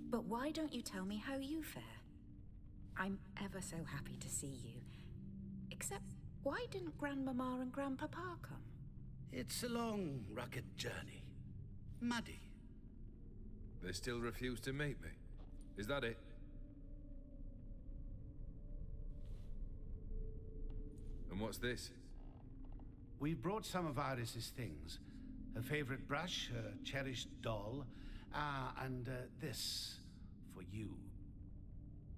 But why don't you tell me how you fare? I'm ever so happy to see you. Except, why didn't Grandmama and Grandpapa come? It's a long, rugged journey. Muddy. They still refuse to meet me. Is that it? And what's this? We brought some of Iris's things. Her favorite brush, her cherished doll, and this for you.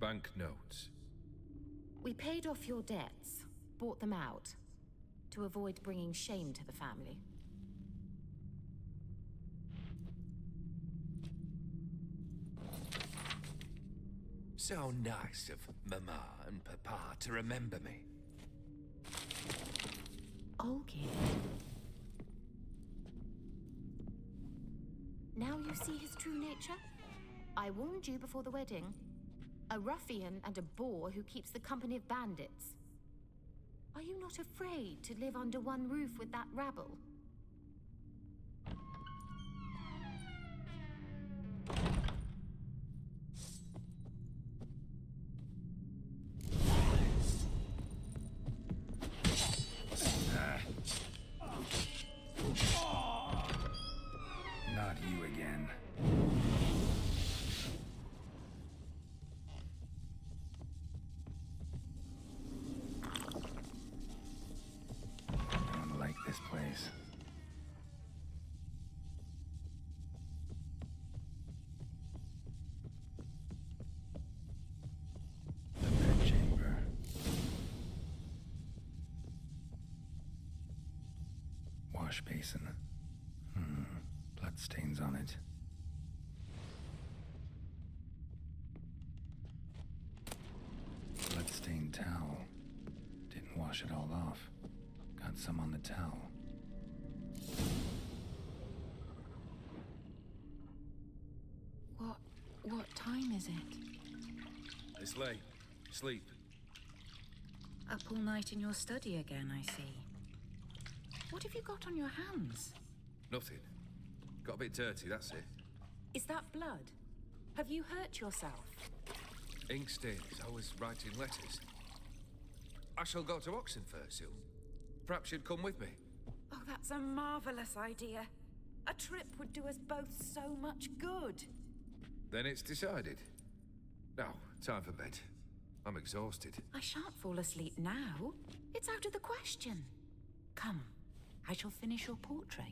Banknotes. We paid off your debts, bought them out, to avoid bringing shame to the family. So nice of Mama and Papa to remember me. Olgierd. Now you see his true nature? I warned you before the wedding. A ruffian and a boor who keeps the company of bandits. Are you not afraid to live under one roof with that rabble? Not you again. I don't like this place. wash basin. Bloodstains on it. Bloodstained towel. Didn't wash it all off. Got some on the towel. What time is it? It's late. Sleep. Up all night in your study again, I see. What have you got on your hands? Nothing. Got a bit dirty, that's it. Is that blood? Have you hurt yourself? Ink stains. I was writing letters. I shall go to Oxenfurt soon. Perhaps you'd come with me. Oh, that's a marvelous idea. A trip would do us both so much good. Then it's decided. Now, time for bed. I'm exhausted. I shan't fall asleep now. It's out of the question. Come, I shall finish your portrait.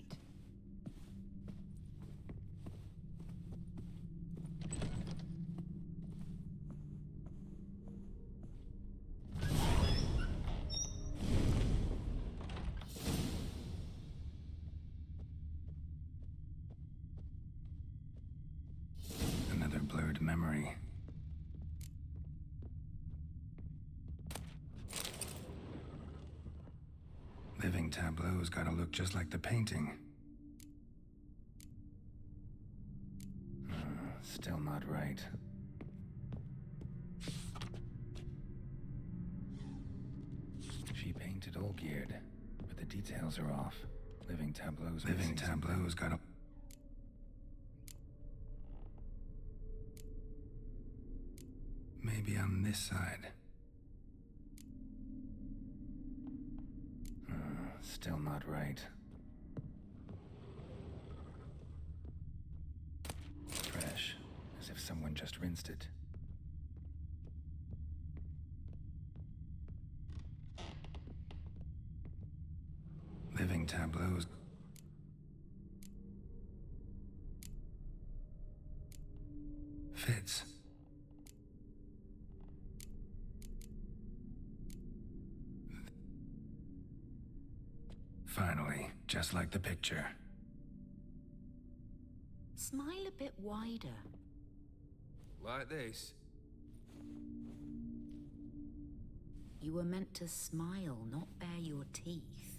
Another blurred memory. Living tableau's gotta look just like the painting. Still not right. She painted Olgierd, but the details are off. Living tableau's gotta... Maybe on this side. Still not right. Fresh, as if someone just rinsed it. Living tableaus. Fits. Finally, just like the picture. Smile a bit wider. Like this? You were meant to smile, not bare your teeth.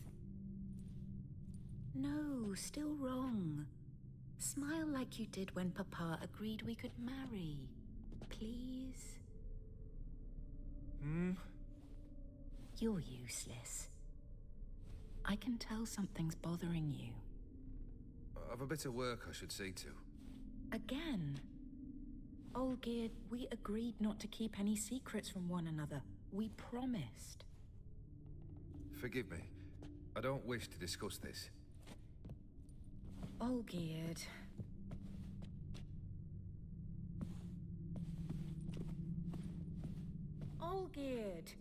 No, still wrong. Smile like you did when Papa agreed we could marry. Please? You're useless. I can tell something's bothering you. I've a bit of work I should see to. Again? Olgierd, we agreed not to keep any secrets from one another. We promised. Forgive me. I don't wish to discuss this. Olgierd. Olgierd.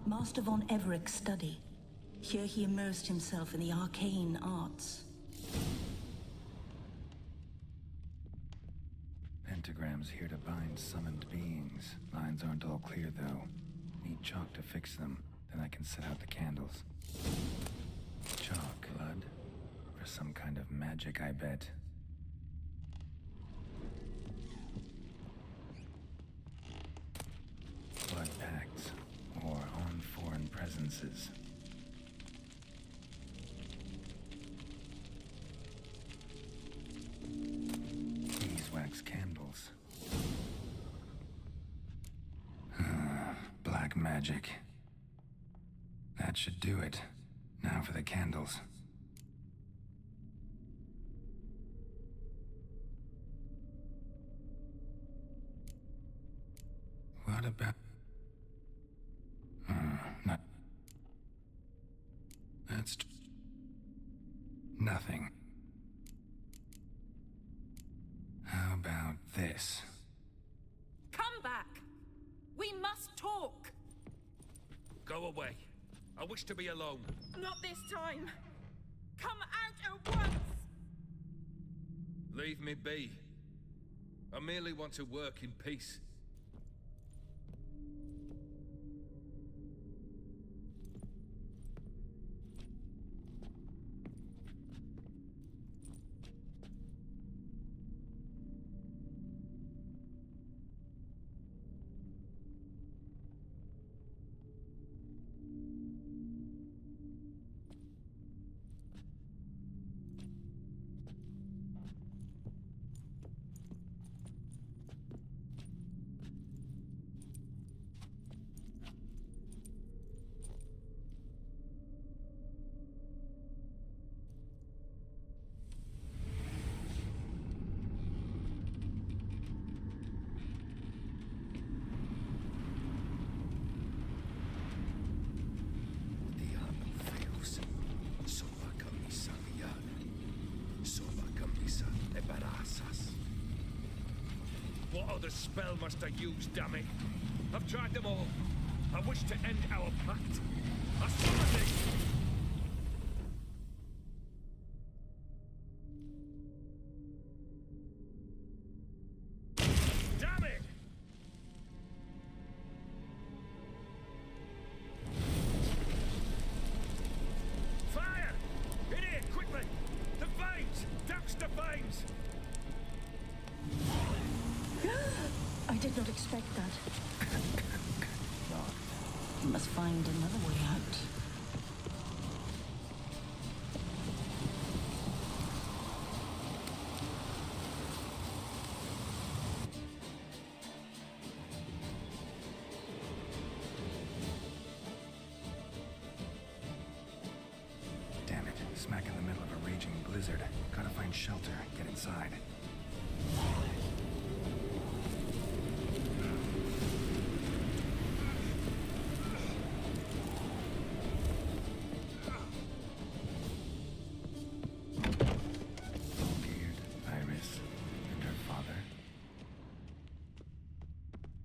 Master von Everett's study. Here he immersed himself in the arcane arts. Pentagrams here to bind summoned beings. Lines aren't all clear, though. Need chalk to fix them, then I can set out the candles. Chalk, blood? For some kind of magic, I bet. Blood pacts, or on foreign presences. Beeswax candles. magic. That should do it. Now for the candles. What about... not... That's... nothing. How about this? Come back! We must talk! Go away. I wish to be alone. Not this time! Come out at once! Leave me be. I merely want to work in peace. What other spell must I use, damn it? I've tried them all. I wish to end our pact. I summon thee! Damn it! Fire! In here, quickly! The veins! Douse the veins! I did not expect that. You must find another way out. Damn it, smack in the middle of a raging blizzard. Gotta find shelter, get inside.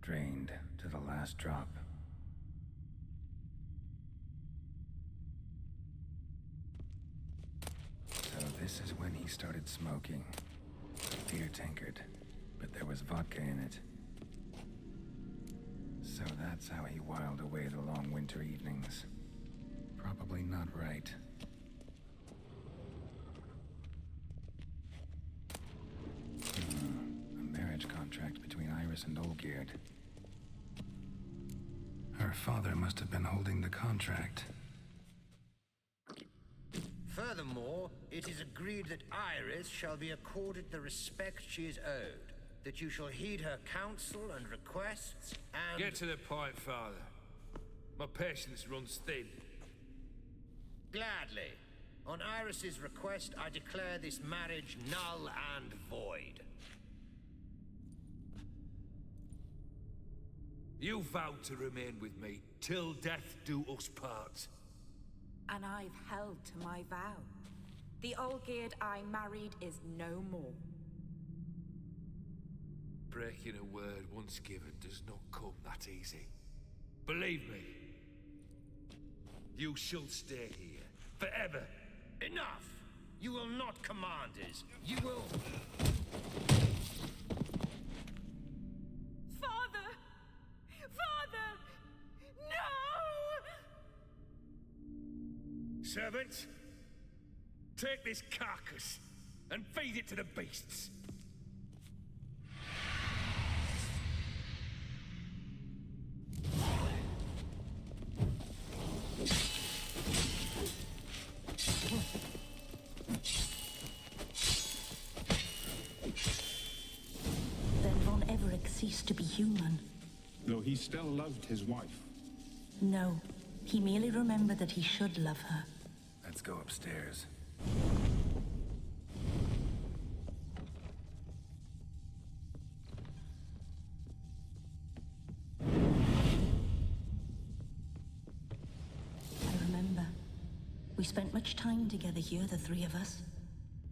Drained to the last drop. So this is when he started smoking. A beer tankard, but there was vodka in it. So that's how he whiled away the long winter evenings. Probably not right. A marriage contract between Iris and Olgierd. Her father must have been holding the contract. Furthermore, it is agreed that Iris shall be accorded the respect she is owed, that you shall heed her counsel and requests, and... Get to the point, Father. My patience runs thin. Gladly. On Iris's request, I declare this marriage null and void. You vowed to remain with me till death do us part. And I've held to my vow. The Olgierd I married is no more. Breaking a word once given does not come that easy. Believe me. You shall stay here, forever. Enough! You will not command us. You will... Father! Father! No! Servant, take this carcass and feed it to the beasts. Then Von Everett ceased to be human. Though he still loved his wife. No. He merely remembered that he should love her. Let's go upstairs. I remember. We spent much time together here, the three of us.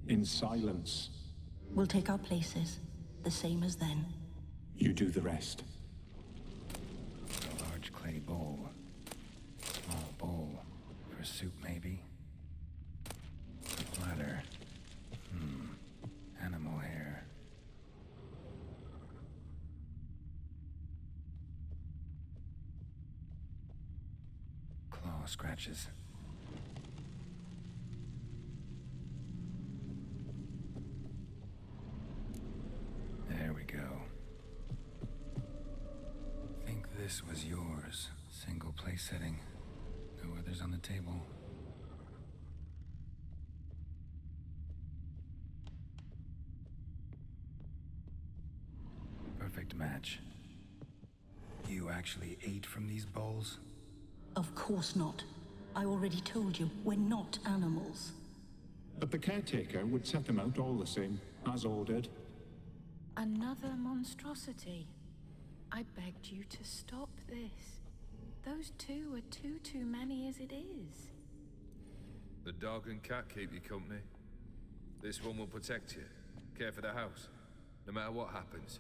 In silence. We'll take our places, the same as then. You do the rest. A large clay bowl. Small bowl. For soup, maybe? A platter. Animal hair. Claw scratches. There we go. Think this was yours. Single place setting. No others on the table. Perfect match. You actually ate from these bowls? Of course not. I already told you, we're not animals. But the caretaker would set them out all the same, as ordered. Another monstrosity. I begged you to stop this. Those two are too many as it is. The dog and cat keep you company. This one will protect you, care for the house, no matter what happens.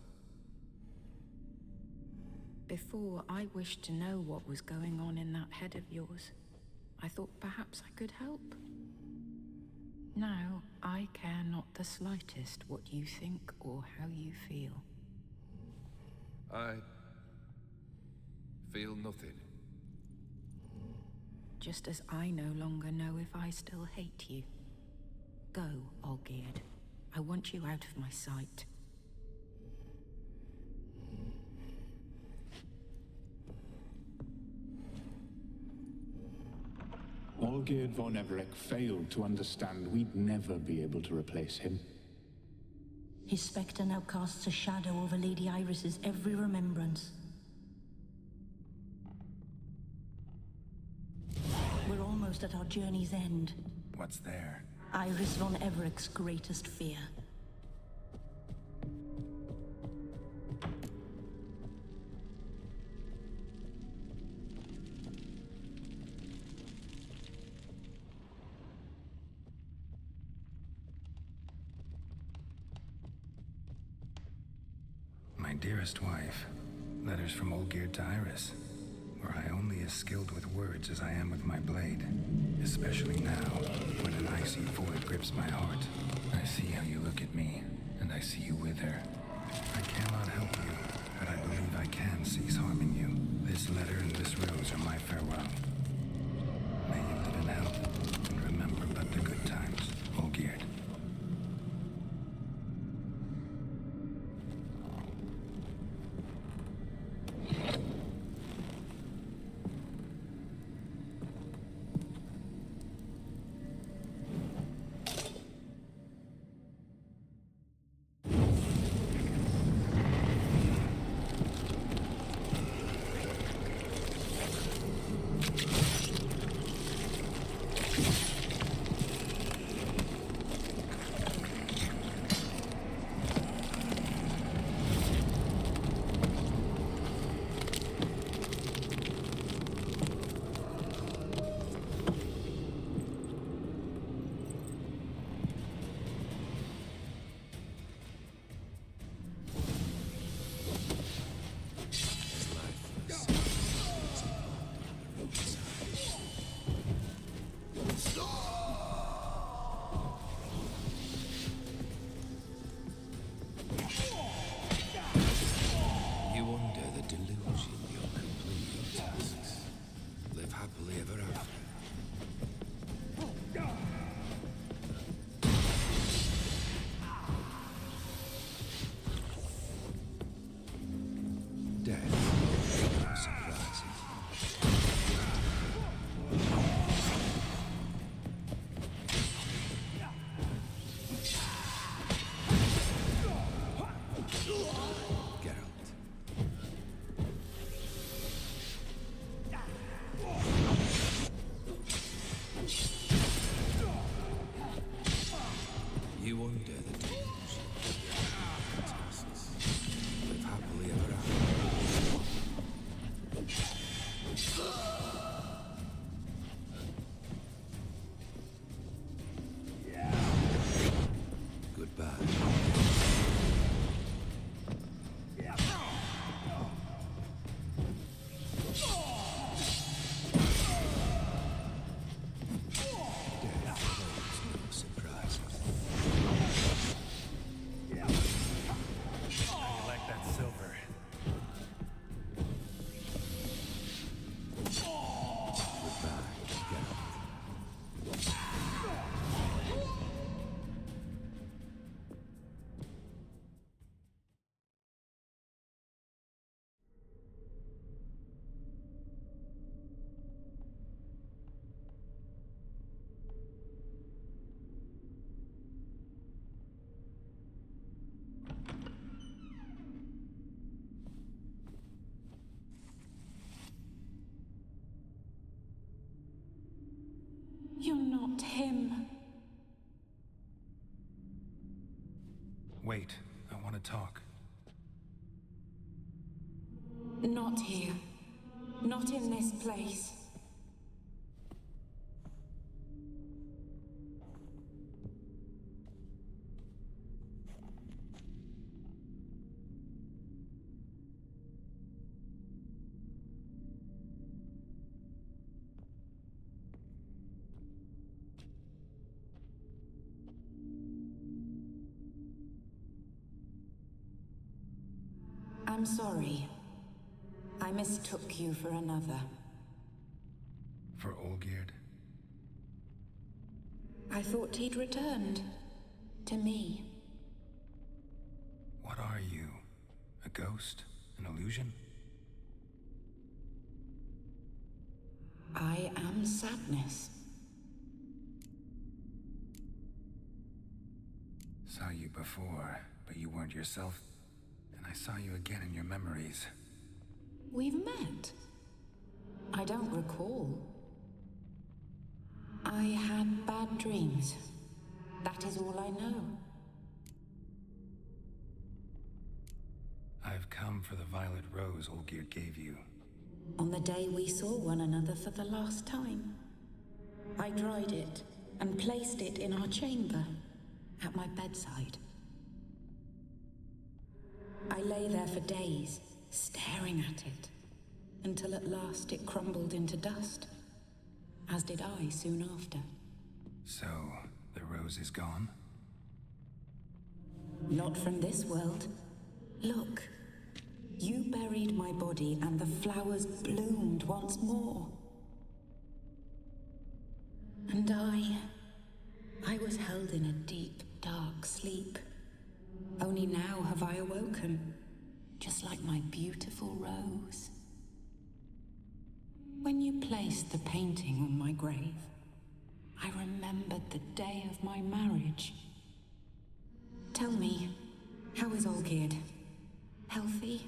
Before, I wished to know what was going on in that head of yours. I thought perhaps I could help. Now, I care not the slightest what you think or how you feel. I feel nothing. Just as I no longer know if I still hate you. Go, Olgierd. I want you out of my sight. Olgierd von Everec failed to understand we'd never be able to replace him. His spectre now casts a shadow over Lady Iris's every remembrance. We're almost at our journey's end. What's there? Iris von Everec's greatest fear. My dearest wife, letters from Olgierd to Iris. Were I only as skilled with words as I am with my blade, especially now, when an icy void grips my heart. I see how you look at me, and I see you with her. I cannot help you, but I believe I can cease harming you. This letter and this rose are my farewell. May you live in health, and remember but the good times, Olgierd. Stop! You're not him. Wait, I want to talk. Not here. Not in this place. I'm sorry. I mistook you for another. For Olgierd? I thought he'd returned. To me. What are you? A ghost? An illusion? I am sadness. Saw you before, but you weren't yourself. And I saw you again in your memories. We've met. I don't recall. I had bad dreams. That is all I know. I've come for the violet rose Olgierd gave you. On the day we saw one another for the last time, I dried it and placed it in our chamber, at my bedside. I lay there for days, staring at it, until at last it crumbled into dust, as did I soon after. So, the rose is gone? Not from this world. Look, you buried my body and the flowers bloomed once more. And I was held in a deep, dark sleep. Only now have I awoken, just like my beautiful rose. When you placed the painting on my grave, I remembered the day of my marriage. Tell me, how is Olgierd? Healthy?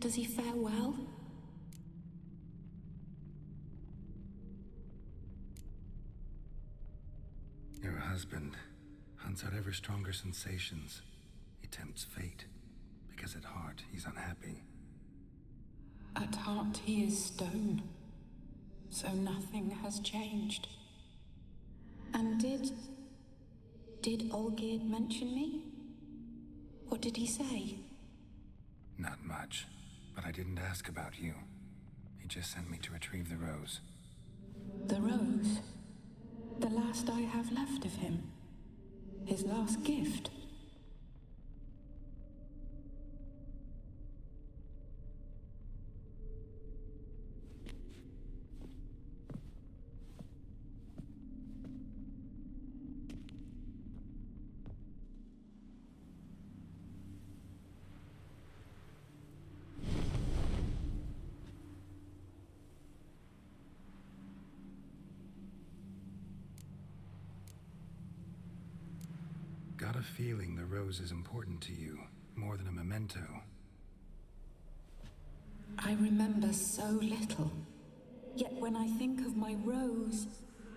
Does he fare well? Your husband hunts out ever stronger sensations. He tempts fate, because at heart he's unhappy. At heart he is stone, so nothing has changed. And did Olgierd mention me? What did he say? Not much, but I didn't ask about you. He just sent me to retrieve the rose. The rose? The last I have left of him? His last gift? Got a feeling the rose is important to you, more than a memento. I remember so little. Yet when I think of my rose,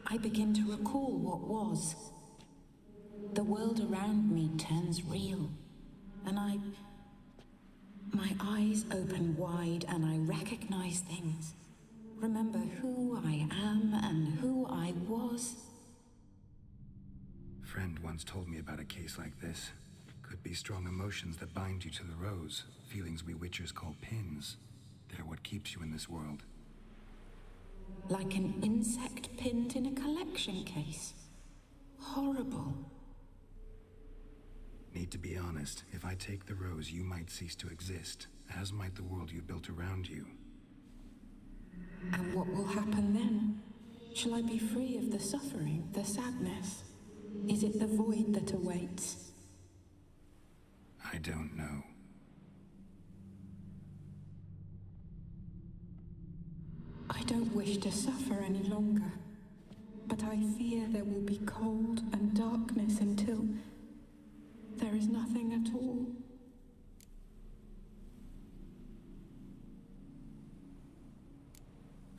I begin to recall what was. The world around me turns real, and my eyes open wide and I recognize things. Remember who I am and who I was. Friend once told me about a case like this. Could be strong emotions that bind you to the rose, feelings we witchers call pins. They're what keeps you in this world. Like an insect pinned in a collection case. Horrible. Need to be honest, if I take the rose, you might cease to exist, as might the world you built around you. And what will happen then? Shall I be free of the suffering, the sadness? Is it the void that awaits? I don't know. I don't wish to suffer any longer, but I fear there will be cold and darkness until there is nothing at all.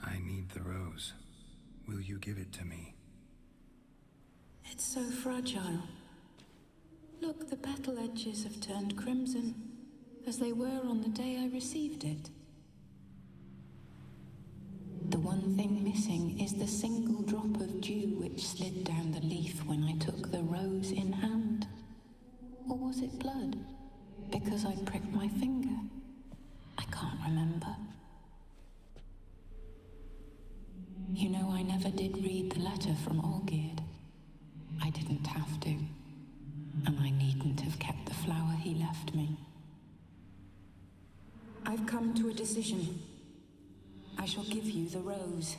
I need the rose. Will you give it to me? It's so fragile. Look, the petal edges have turned crimson, as they were on the day I received it. The one thing missing is the single drop of dew which slid down the leaf when I took the rose in hand. Or was it blood? Because I pricked my finger? I can't remember. You know, I never did read the letter from Olgierd. I didn't have to. And I needn't have kept the flower he left me. I've come to a decision. I shall give you the rose.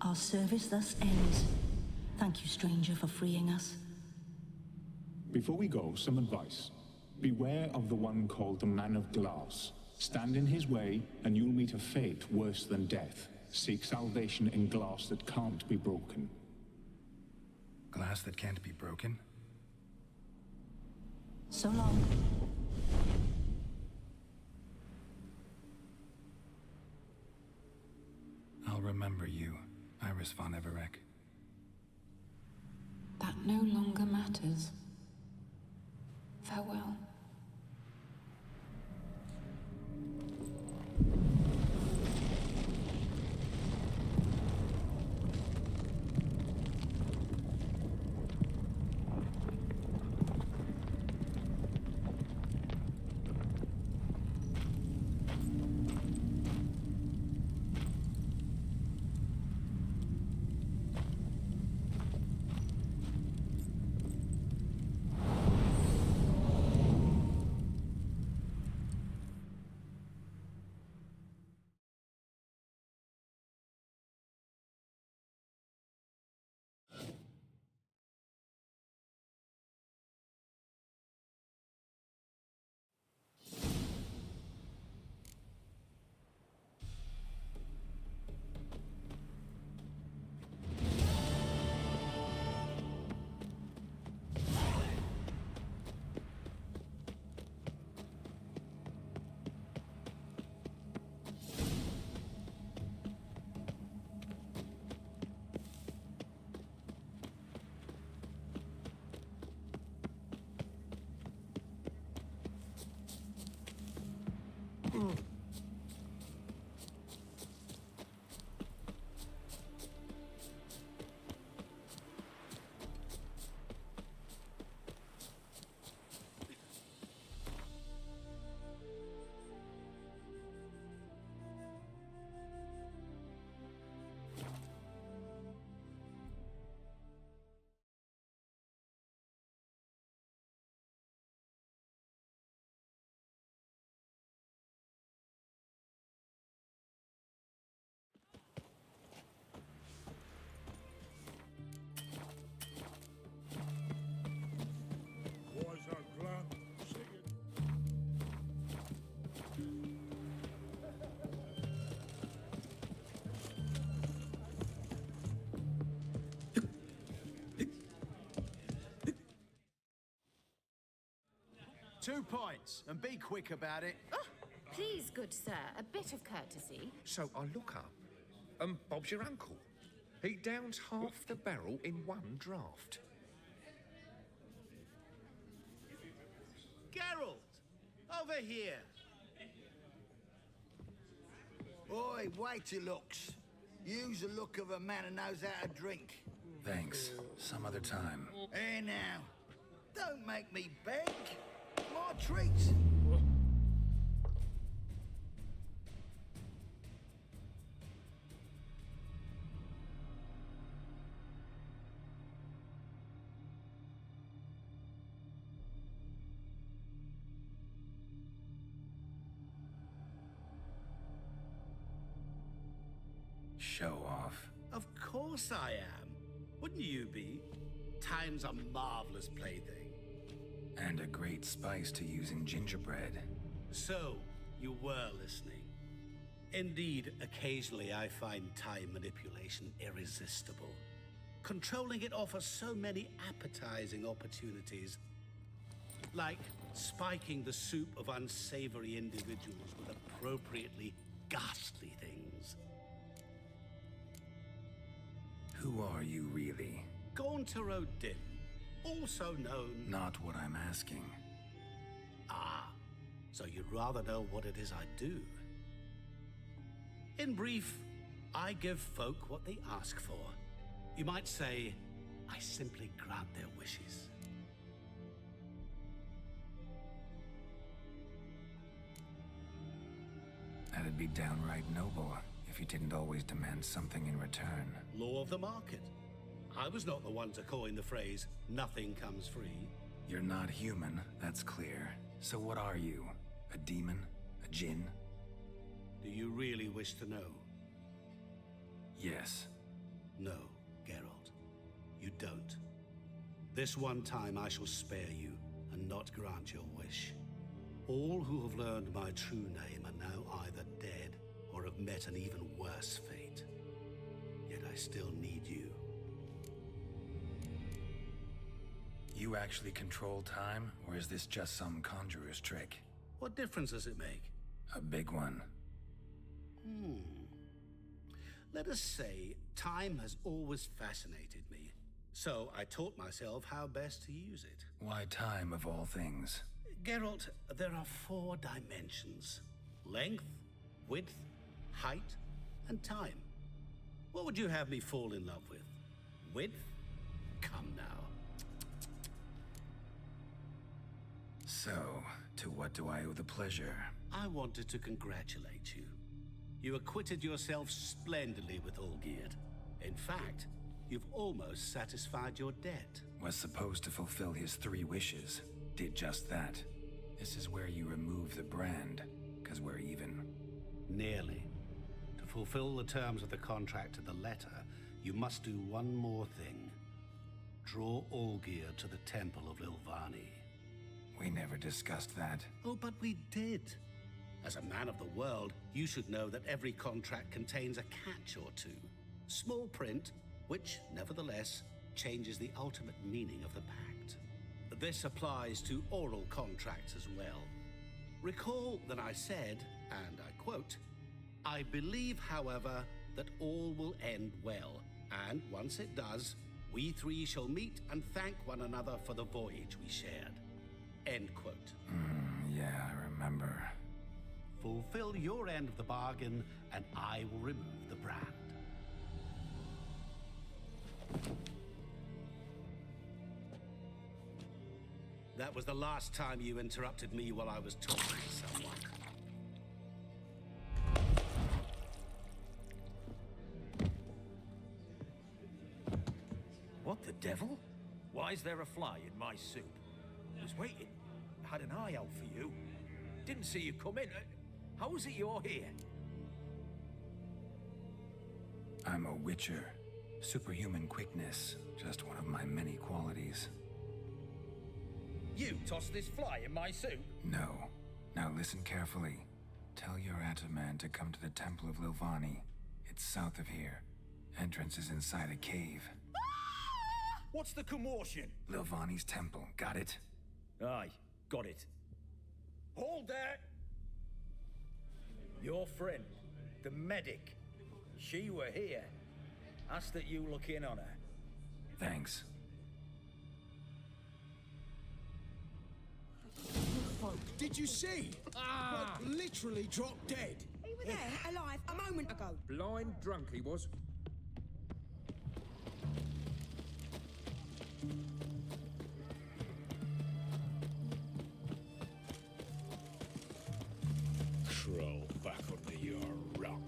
Our service thus ends. Thank you, stranger, for freeing us. Before we go, some advice. Beware of the one called the Man of Glass. Stand in his way, and you'll meet a fate worse than death. Seek salvation in glass that can't be broken. Glass that can't be broken? So long. I'll remember you, Iris von Everec. That no longer matters. Farewell. Two points, and be quick about it. Oh, please, good sir, a bit of courtesy. So I look up, and Bob's your uncle. He downs half the barrel in one draft. Geralt, over here. Oi, wait till looks. Use the look of a man who knows how to drink. Thanks. Some other time. Here now. Don't make me beg. My treat. Show off. Of course I am. Wouldn't you be? Time's a marvelous plaything. And a great spice to use in gingerbread. So, you were listening. Indeed, occasionally I find time manipulation irresistible. Controlling it offers so many appetizing opportunities. Like spiking the soup of unsavory individuals with appropriately ghastly things. Who are you, really? Gaunter O'Dim, also known... Not what I'm asking. Ah, so you'd rather know what it is I do. In brief, I give folk what they ask for. You might say, I simply grant their wishes. That'd be downright noble if you didn't always demand something in return. Law of the market. I was not the one to coin the phrase, nothing comes free. You're not human, that's clear. So what are you? A demon? A djinn? Do you really wish to know? Yes. No, Geralt. You don't. This one time I shall spare you and not grant your wish. All who have learned my true name are now either dead or have met an even worse fate. Yet I still need you. You actually control time, or is this just some conjurer's trick? What difference does it make? A big one. Let us say, time has always fascinated me. So I taught myself how best to use it. Why time, of all things? Geralt, there are 4 dimensions. Length, width, height, and time. What would you have me fall in love with? Width? Come now. So, to what do I owe the pleasure? I wanted to congratulate you. You acquitted yourself splendidly with Olgierd. In fact, you've almost satisfied your debt. Was supposed to fulfill his 3 wishes. Did just that. This is where you remove the brand, because we're even. Nearly. To fulfill the terms of the contract to the letter, you must do one more thing. Draw Olgierd to the Temple of Lilvani. We never discussed that. Oh, but we did. As a man of the world, you should know that every contract contains a catch or two. Small print, which, nevertheless, changes the ultimate meaning of the pact. This applies to oral contracts as well. Recall that I said, and I quote, I believe, however, that all will end well, and once it does, we 3 shall meet and thank one another for the voyage we shared. End quote. Yeah, I remember. Fulfill your end of the bargain, and I will remove the brand. That was the last time you interrupted me while I was talking to someone. What the devil? Why is there a fly in my soup? I was waiting. Had an eye out for you. Didn't see you come in. How is it you're here? I'm a witcher. Superhuman quickness. Just one of my many qualities. You tossed this fly in my soup? No. Now listen carefully. Tell your Ataman to come to the Temple of Lilvani. It's south of here. Entrance is inside a cave. What's the commotion? Lilvani's temple. Got it? Aye, got it. Hold there! Your friend, the medic, she were here. Ask that you look in on her. Thanks. Did you see? Like, literally dropped dead. He was there, alive, a moment ago. Blind drunk he was. Crawl back under your rock.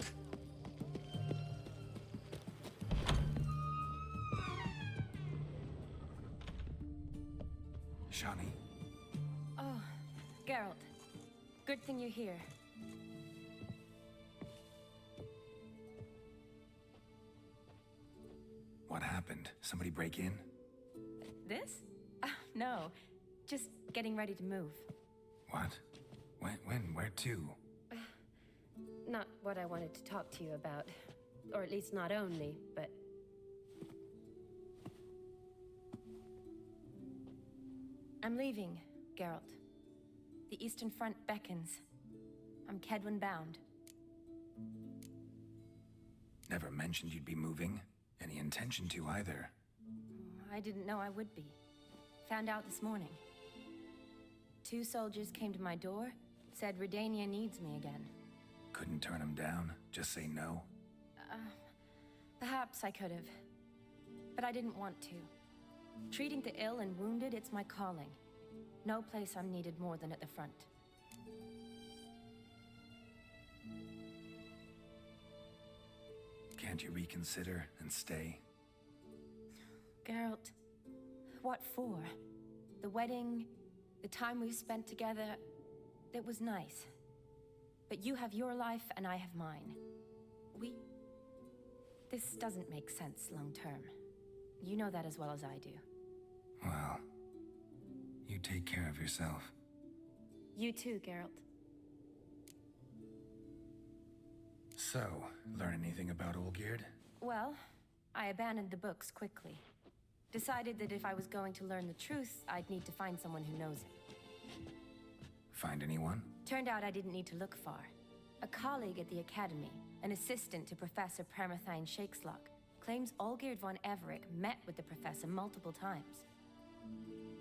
Shani? Oh, Geralt. Good thing you're here. What happened? Somebody break in? This? No. Just getting ready to move. What? When? Where to? Not what I wanted to talk to you about. Or at least not only, but... I'm leaving, Geralt. The Eastern Front beckons. I'm Kedwin bound. Never mentioned you'd be moving? Any attention to either. I didn't know I would be. Found out this morning. 2 soldiers came to my door, said Redania needs me again. Couldn't turn him down? Just say no? Perhaps I could have. But I didn't want to. Treating the ill and wounded, it's my calling. No place I'm needed more than at the front. Can't you reconsider and stay? Geralt, what for? The wedding, the time we've spent together, it was nice. But you have your life and I have mine. This doesn't make sense long term. You know that as well as I do. Well, you take care of yourself. You too, Geralt. So, learn anything about Olgierd? Well, I abandoned the books quickly. Decided that if I was going to learn the truth, I'd need to find someone who knows it. Find anyone? Turned out I didn't need to look far. A colleague at the Academy, an assistant to Professor Permathine Shakeslock, claims Olgierd von Everick met with the professor multiple times.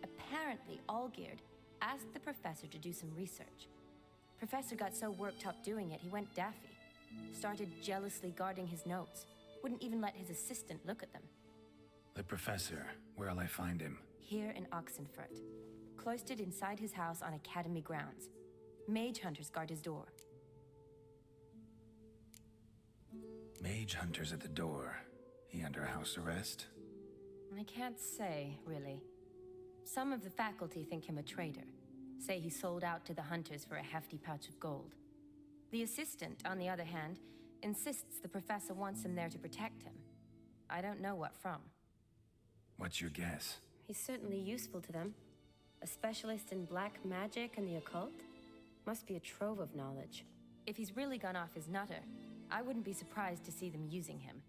Apparently, Olgierd asked the professor to do some research. Professor got so worked up doing it, he went daffy. Started jealously guarding his notes. Wouldn't even let his assistant look at them. The professor, where'll I find him? Here in Oxenfurt. Cloistered inside his house on Academy grounds. Mage hunters guard his door. Mage hunters at the door. He under house arrest? I can't say, really. Some of the faculty think him a traitor. Say he sold out to the hunters for a hefty pouch of gold. The assistant, on the other hand, insists the professor wants him there to protect him. I don't know what from. What's your guess? He's certainly useful to them. A specialist in black magic and the occult? Must be a trove of knowledge. If he's really gone off his nutter, I wouldn't be surprised to see them using him.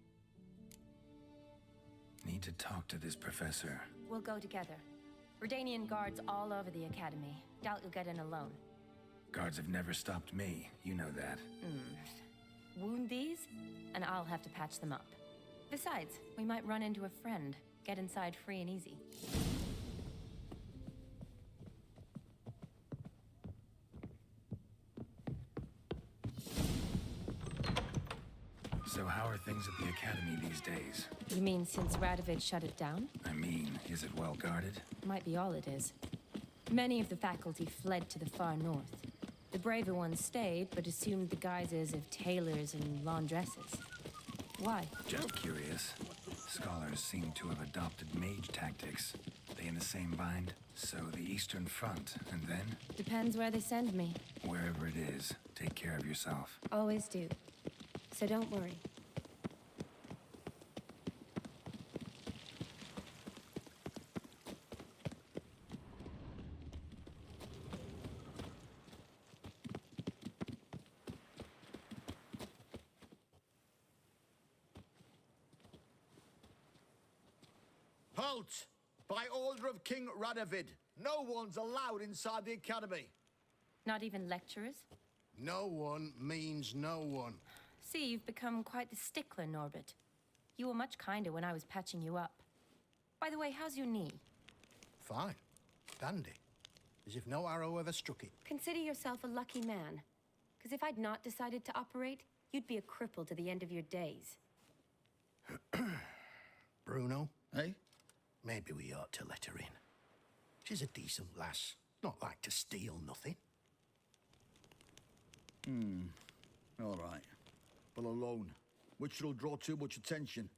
Need to talk to this professor. We'll go together. Redanian guards all over the Academy. Doubt you'll get in alone. Guards have never stopped me, you know that. Wound these, and I'll have to patch them up. Besides, we might run into a friend. Get inside free and easy. So how are things at the Academy these days? You mean since Radovid shut it down? I mean, is it well guarded? Might be all it is. Many of the faculty fled to the far north. The braver ones stayed, but assumed the guises of tailors and laundresses. Why? Just curious. Scholars seem to have adopted mage tactics. They in the same bind? So the Eastern Front, and then? Depends where they send me. Wherever it is, take care of yourself. Always do. So don't worry. Halt! By order of King Radovid, no one's allowed inside the Academy. Not even lecturers? No one means no one. See, you've become quite the stickler, Norbert. You were much kinder when I was patching you up. By the way, how's your knee? Fine. Dandy. As if no arrow ever struck it. Consider yourself a lucky man. Because if I'd not decided to operate, you'd be a cripple to the end of your days. Bruno, eh? Maybe we ought to let her in. She's a decent lass. Not like to steal nothing. All right. Well, alone. Which will draw too much attention.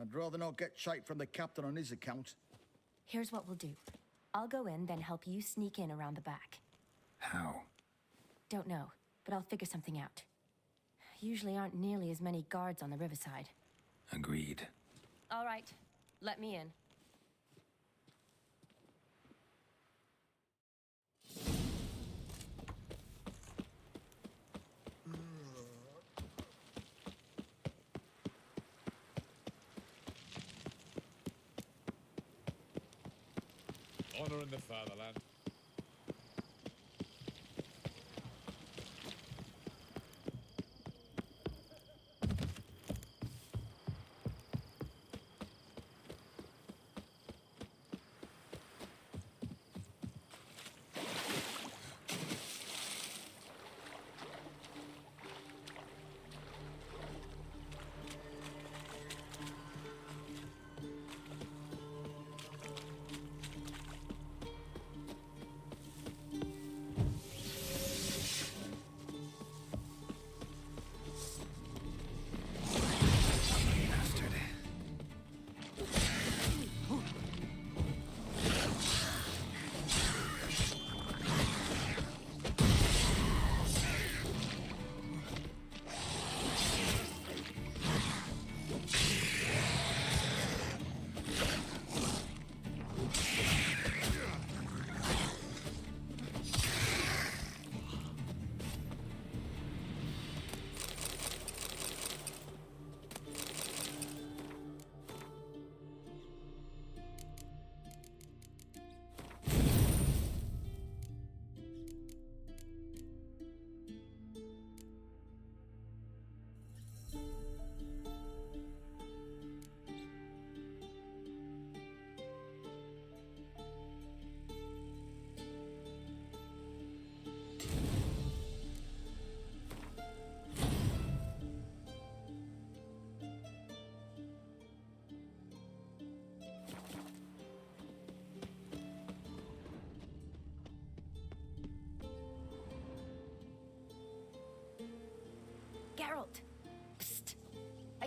I'd rather not get shite from the captain on his account. Here's what we'll do. I'll go in, then help you sneak in around the back. How? Don't know, but I'll figure something out. Usually aren't nearly as many guards on the riverside. Agreed. All right. Let me in. Honor in the fatherland.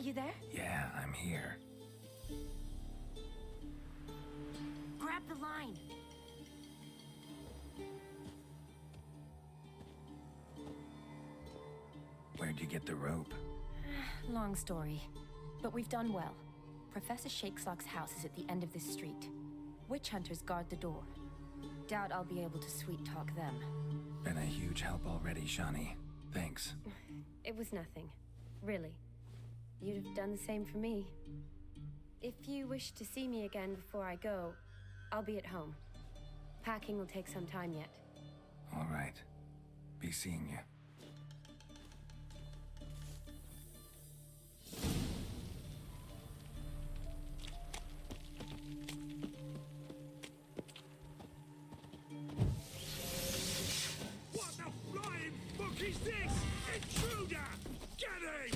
you there? Yeah, I'm here. Grab the line. Where'd you get the rope? Long story, but we've done well. Professor Shakeslock's house is at the end of this street. Witch hunters guard the door. Doubt I'll be able to sweet-talk them. Been a huge help already, Shani. Thanks. It was nothing. Really. You'd have done the same for me. If you wish to see me again before I go, I'll be at home. Packing will take some time yet. All right. Be seeing you. What the flying fuck is this? Intruder! Get him!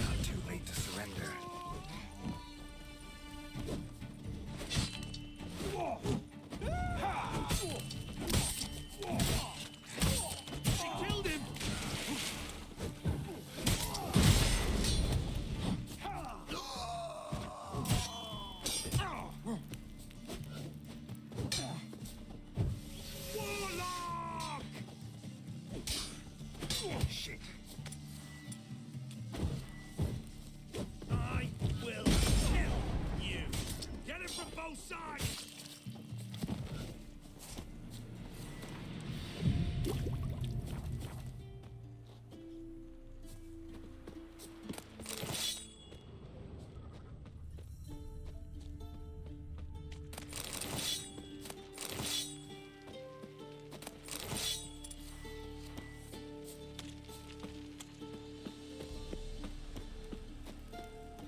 Not too late to surrender. She killed him! Warlock! Shit. I will kill you! Get him from both sides!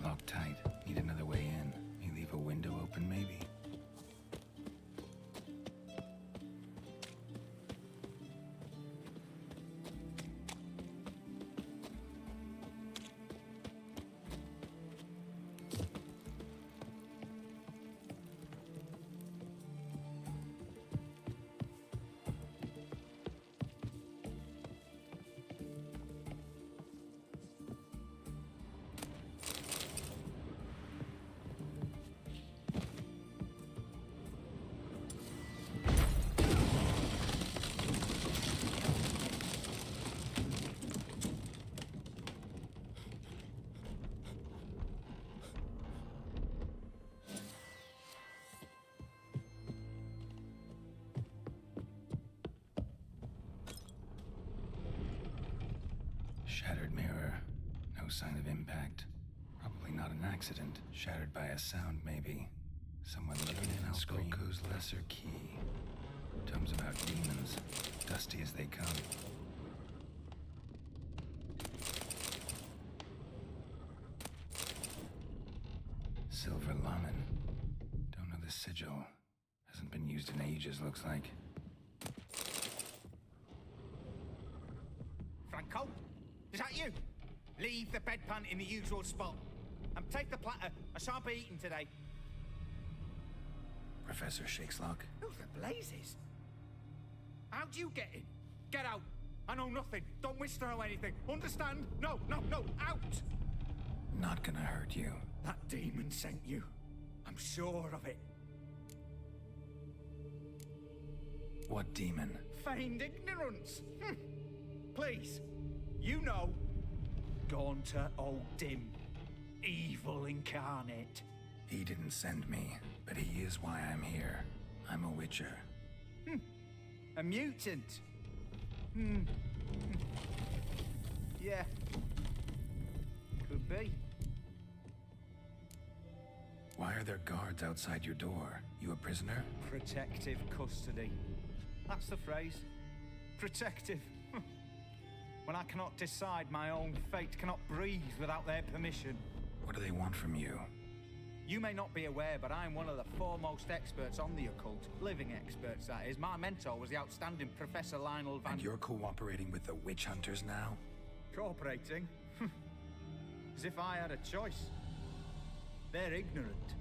Locked tight. Need another way in. You leave a window open, maybe? Shattered mirror. No sign of impact. Probably not an accident. Shattered by a sound, maybe. Someone living in Skolko's lesser key. Tomes about demons. Dusty as they come. Silver Lamen. Don't know the sigil. Hasn't been used in ages, looks like. Franco? Is that you? Leave the bedpan in the usual spot. And take the platter. I shan't be eating today. Professor Shakeslock? Who the blazes? How'd you get in? Get out. I know nothing. Don't wish to know anything. Understand? No, no, no. Out! Not gonna hurt you. That demon sent you. I'm sure of it. What demon? Feigned ignorance. Please. You know. Gaunter O'Dim. Evil incarnate. He didn't send me, but he is why I'm here. I'm a witcher. A mutant. Yeah. Could be. Why are there guards outside your door? You a prisoner? Protective custody. That's the phrase. Protective. When I cannot decide my own fate, cannot breathe without their permission. What do they want from you? You may not be aware, but I'm one of the foremost experts on the occult. Living experts, that is. My mentor was the outstanding Professor Lionel Van... And you're cooperating with the witch hunters now? Cooperating? As if I had a choice. They're ignorant,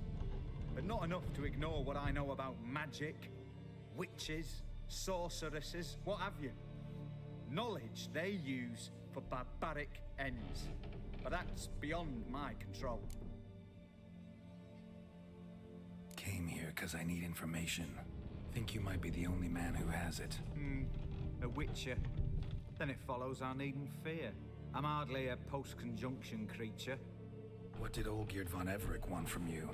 but not enough to ignore what I know about magic, witches, sorceresses, what have you. Knowledge they use for barbaric ends. but that's beyond my control. Came here because I need information. Think you might be the only man who has it. A witcher. Then it follows I needn't fear. I'm hardly a post-conjunction creature. What did Olgierd von Everec want from you?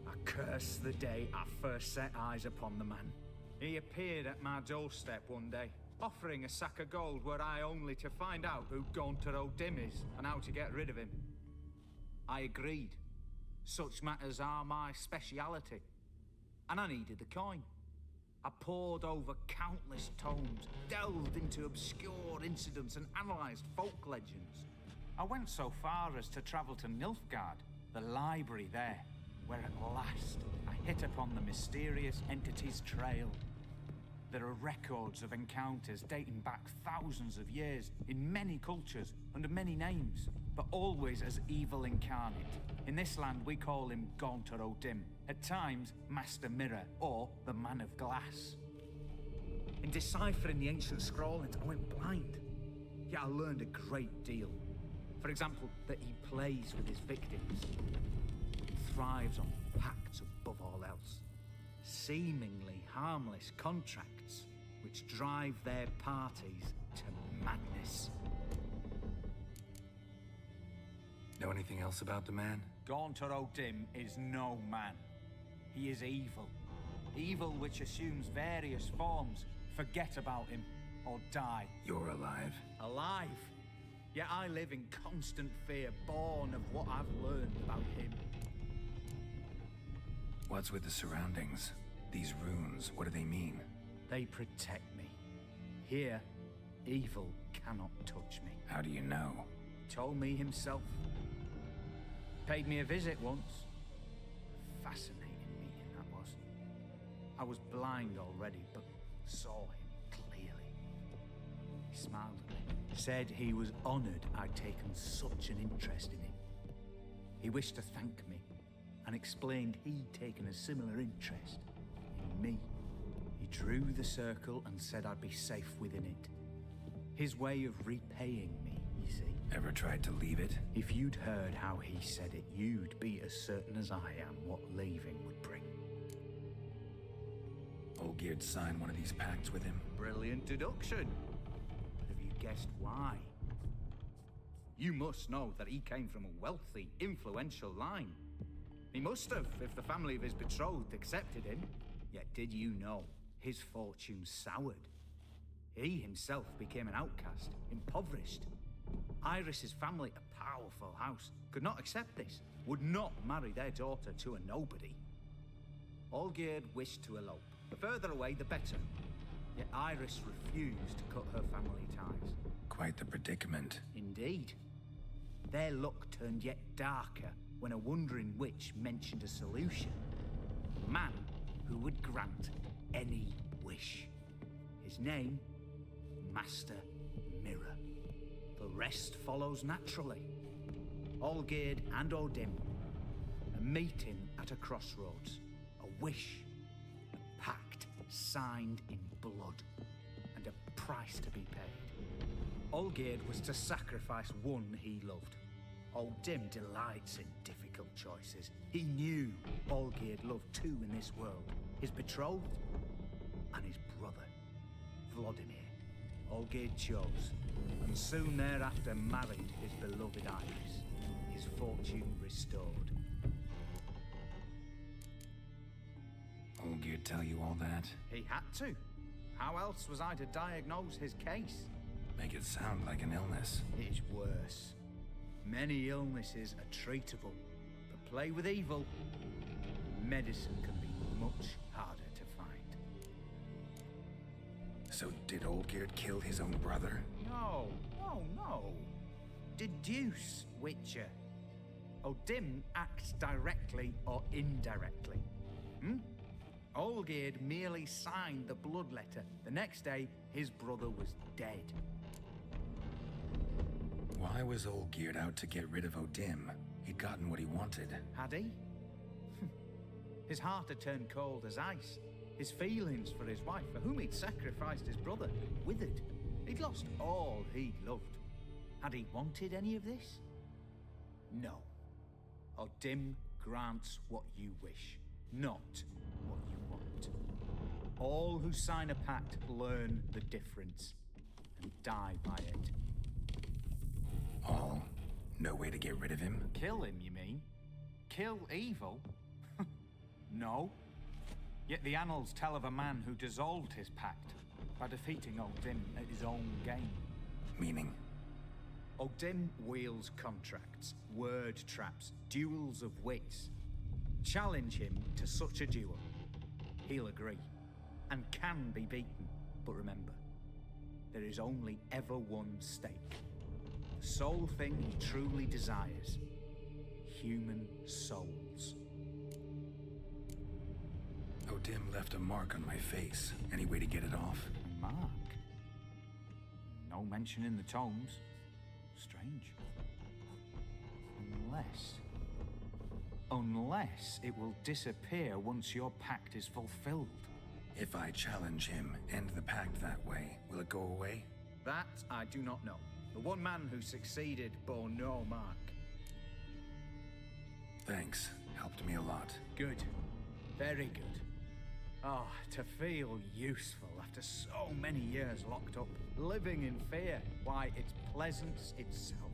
I curse the day I first set eyes upon the man. He appeared at my doorstep one day, offering a sack of gold were I only to find out who Gaunter O'Dim is and how to get rid of him. I agreed. Such matters are my speciality. And I needed the coin. I pored over countless tomes, delved into obscure incidents and analysed folk legends. I went so far as to travel to Nilfgaard, the library there, where at last I hit upon the mysterious entity's trail. There are records of encounters dating back thousands of years in many cultures, under many names, but always as evil incarnate. In this land we call him Gaunter O'Dim, at times Master Mirror, or the Man of Glass. In deciphering the ancient scrawlings, I went blind, yet I learned a great deal. For example, that he plays with his victims, thrives on pacts above all else, seemingly harmless contracts which drive their parties to madness. Know anything else about the man? Gaunter O'Dim is no man. He is evil. Evil which assumes various forms. Forget about him, or die. You're alive. Alive? Yet I live in constant fear, born of what I've learned about him. What's with the surroundings? These runes, what do they mean? They protect me. Here, evil cannot touch me. How do you know? He told me himself. Paid me a visit once. Fascinating meeting that was. I was blind already, but saw him clearly. He smiled at me, said he was honored I'd taken such an interest in him. He wished to thank me, and explained he'd taken a similar interest in me. He drew the circle and said I'd be safe within it. His way of repaying me, you see. Ever tried to leave it? If you'd heard how he said it, you'd be as certain as I am what leaving would bring. Olgierd signed one of these pacts with him? Brilliant deduction. But have you guessed why? You must know that he came from a wealthy, influential line. He must have, if the family of his betrothed accepted him. Yet did you know his fortune soured? He himself became an outcast, impoverished. Iris's family, a powerful house, could not accept this, would not marry their daughter to a nobody. Olgierd wished to elope. The further away, the better. Yet Iris refused to cut her family ties. Quite the predicament. Indeed. Their luck turned yet darker when a wandering witch mentioned a solution. A man who would grant any wish. His name, Master Mirror. The rest follows naturally. Olgierd and O'Dim, a meeting at a crossroads, a wish, a pact signed in blood, and a price to be paid. Olgierd was to sacrifice one he loved. O'Dim delights in difficult choices. He knew Olgierd loved two in this world, his betrothed and his brother, Vladimir. Olgierd chose, and soon thereafter married his beloved Iris, his fortune restored. Olgierd tell you all that? He had to. How else was I to diagnose his case? Make it sound like an illness. It is worse. Many illnesses are treatable, but play with evil, medicine can be much harder to find. So did Olgierd kill his own brother? No. Deduce, Witcher. O'Dim acts directly or indirectly. Olgierd merely signed the bloodletter. The next day, his brother was dead. Why was Olgierd out to get rid of O'Dim? He'd gotten what he wanted. Had he? His heart had turned cold as ice. His feelings for his wife, for whom he'd sacrificed his brother, withered. He'd lost all he'd loved. Had he wanted any of this? No. Odim grants what you wish, not what you want. All who sign a pact learn the difference and die by it. All? No way to get rid of him? Kill him, you mean? Kill evil? No. Yet the annals tell of a man who dissolved his pact by defeating Odim at his own game. Meaning? Odim wields contracts, word traps, duels of wits. Challenge him to such a duel. He'll agree, and can be beaten. But remember, there is only ever one stake. The sole thing he truly desires. Human souls. Odim left a mark on my face. Any way to get it off? A mark? No mention in the tomes. Strange. Unless it will disappear once your pact is fulfilled. If I challenge him, end the pact that way, will it go away? That I do not know. The one man who succeeded bore no mark. Thanks. Helped me a lot. Good. Very good. Oh, to feel useful after so many years locked up, living in fear. Why, it's pleasance itself.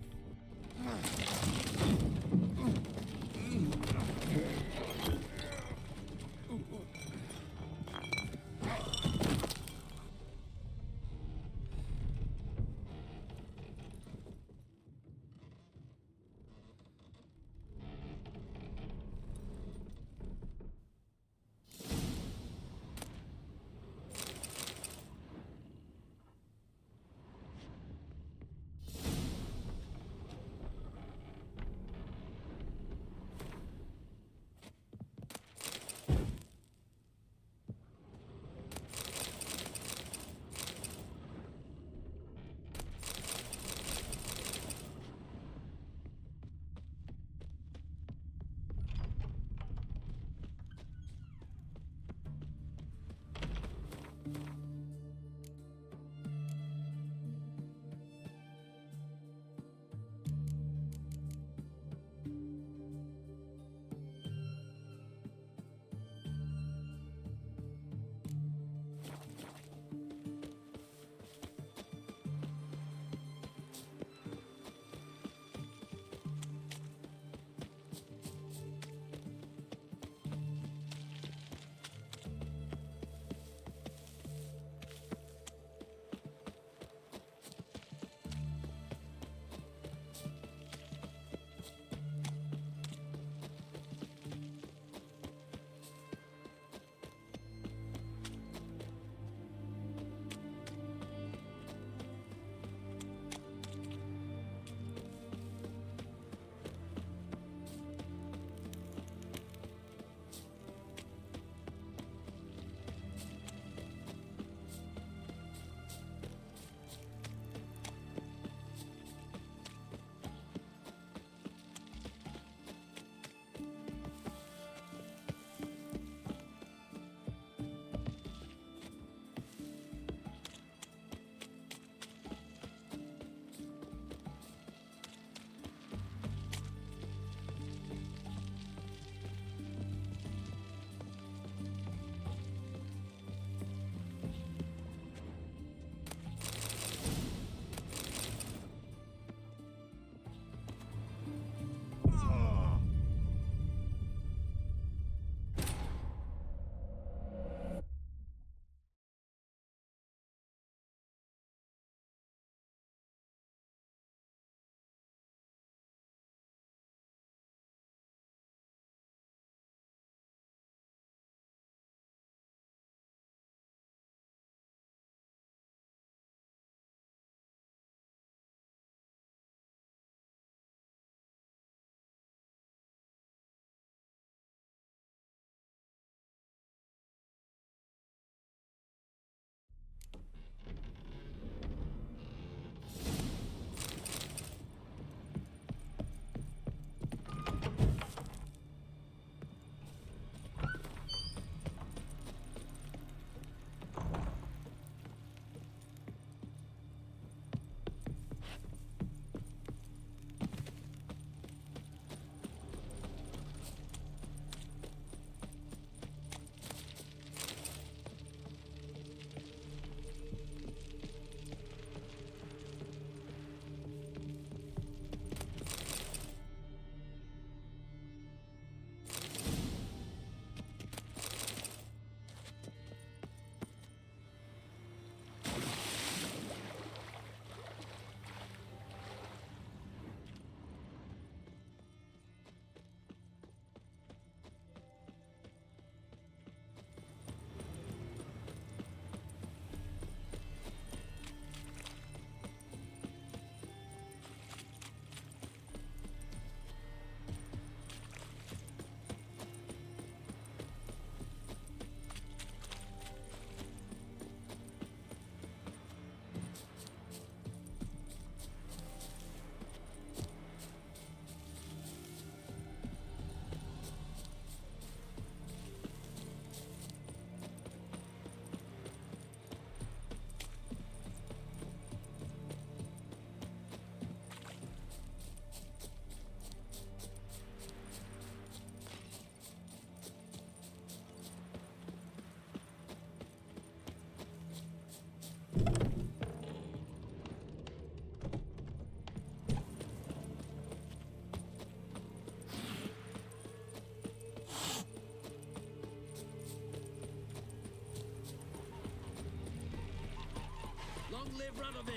they've run of it.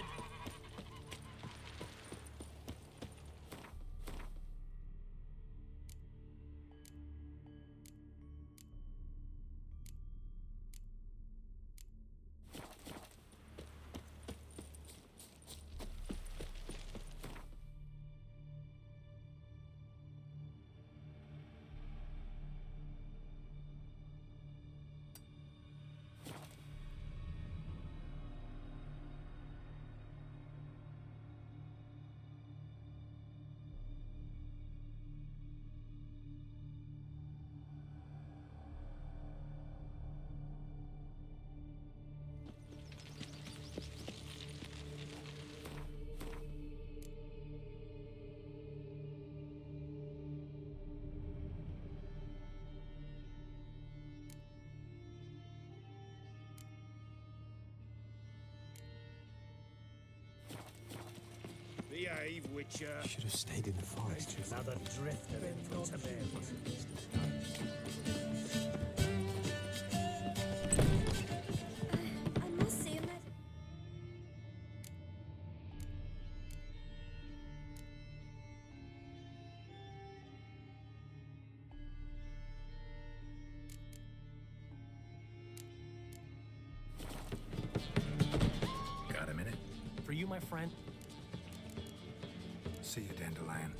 Behave, Witcher. Should have stayed in the forest. Another drifter in for tomatoes. I must see him at... Got a minute? For you, my friend. See you, Dandelion.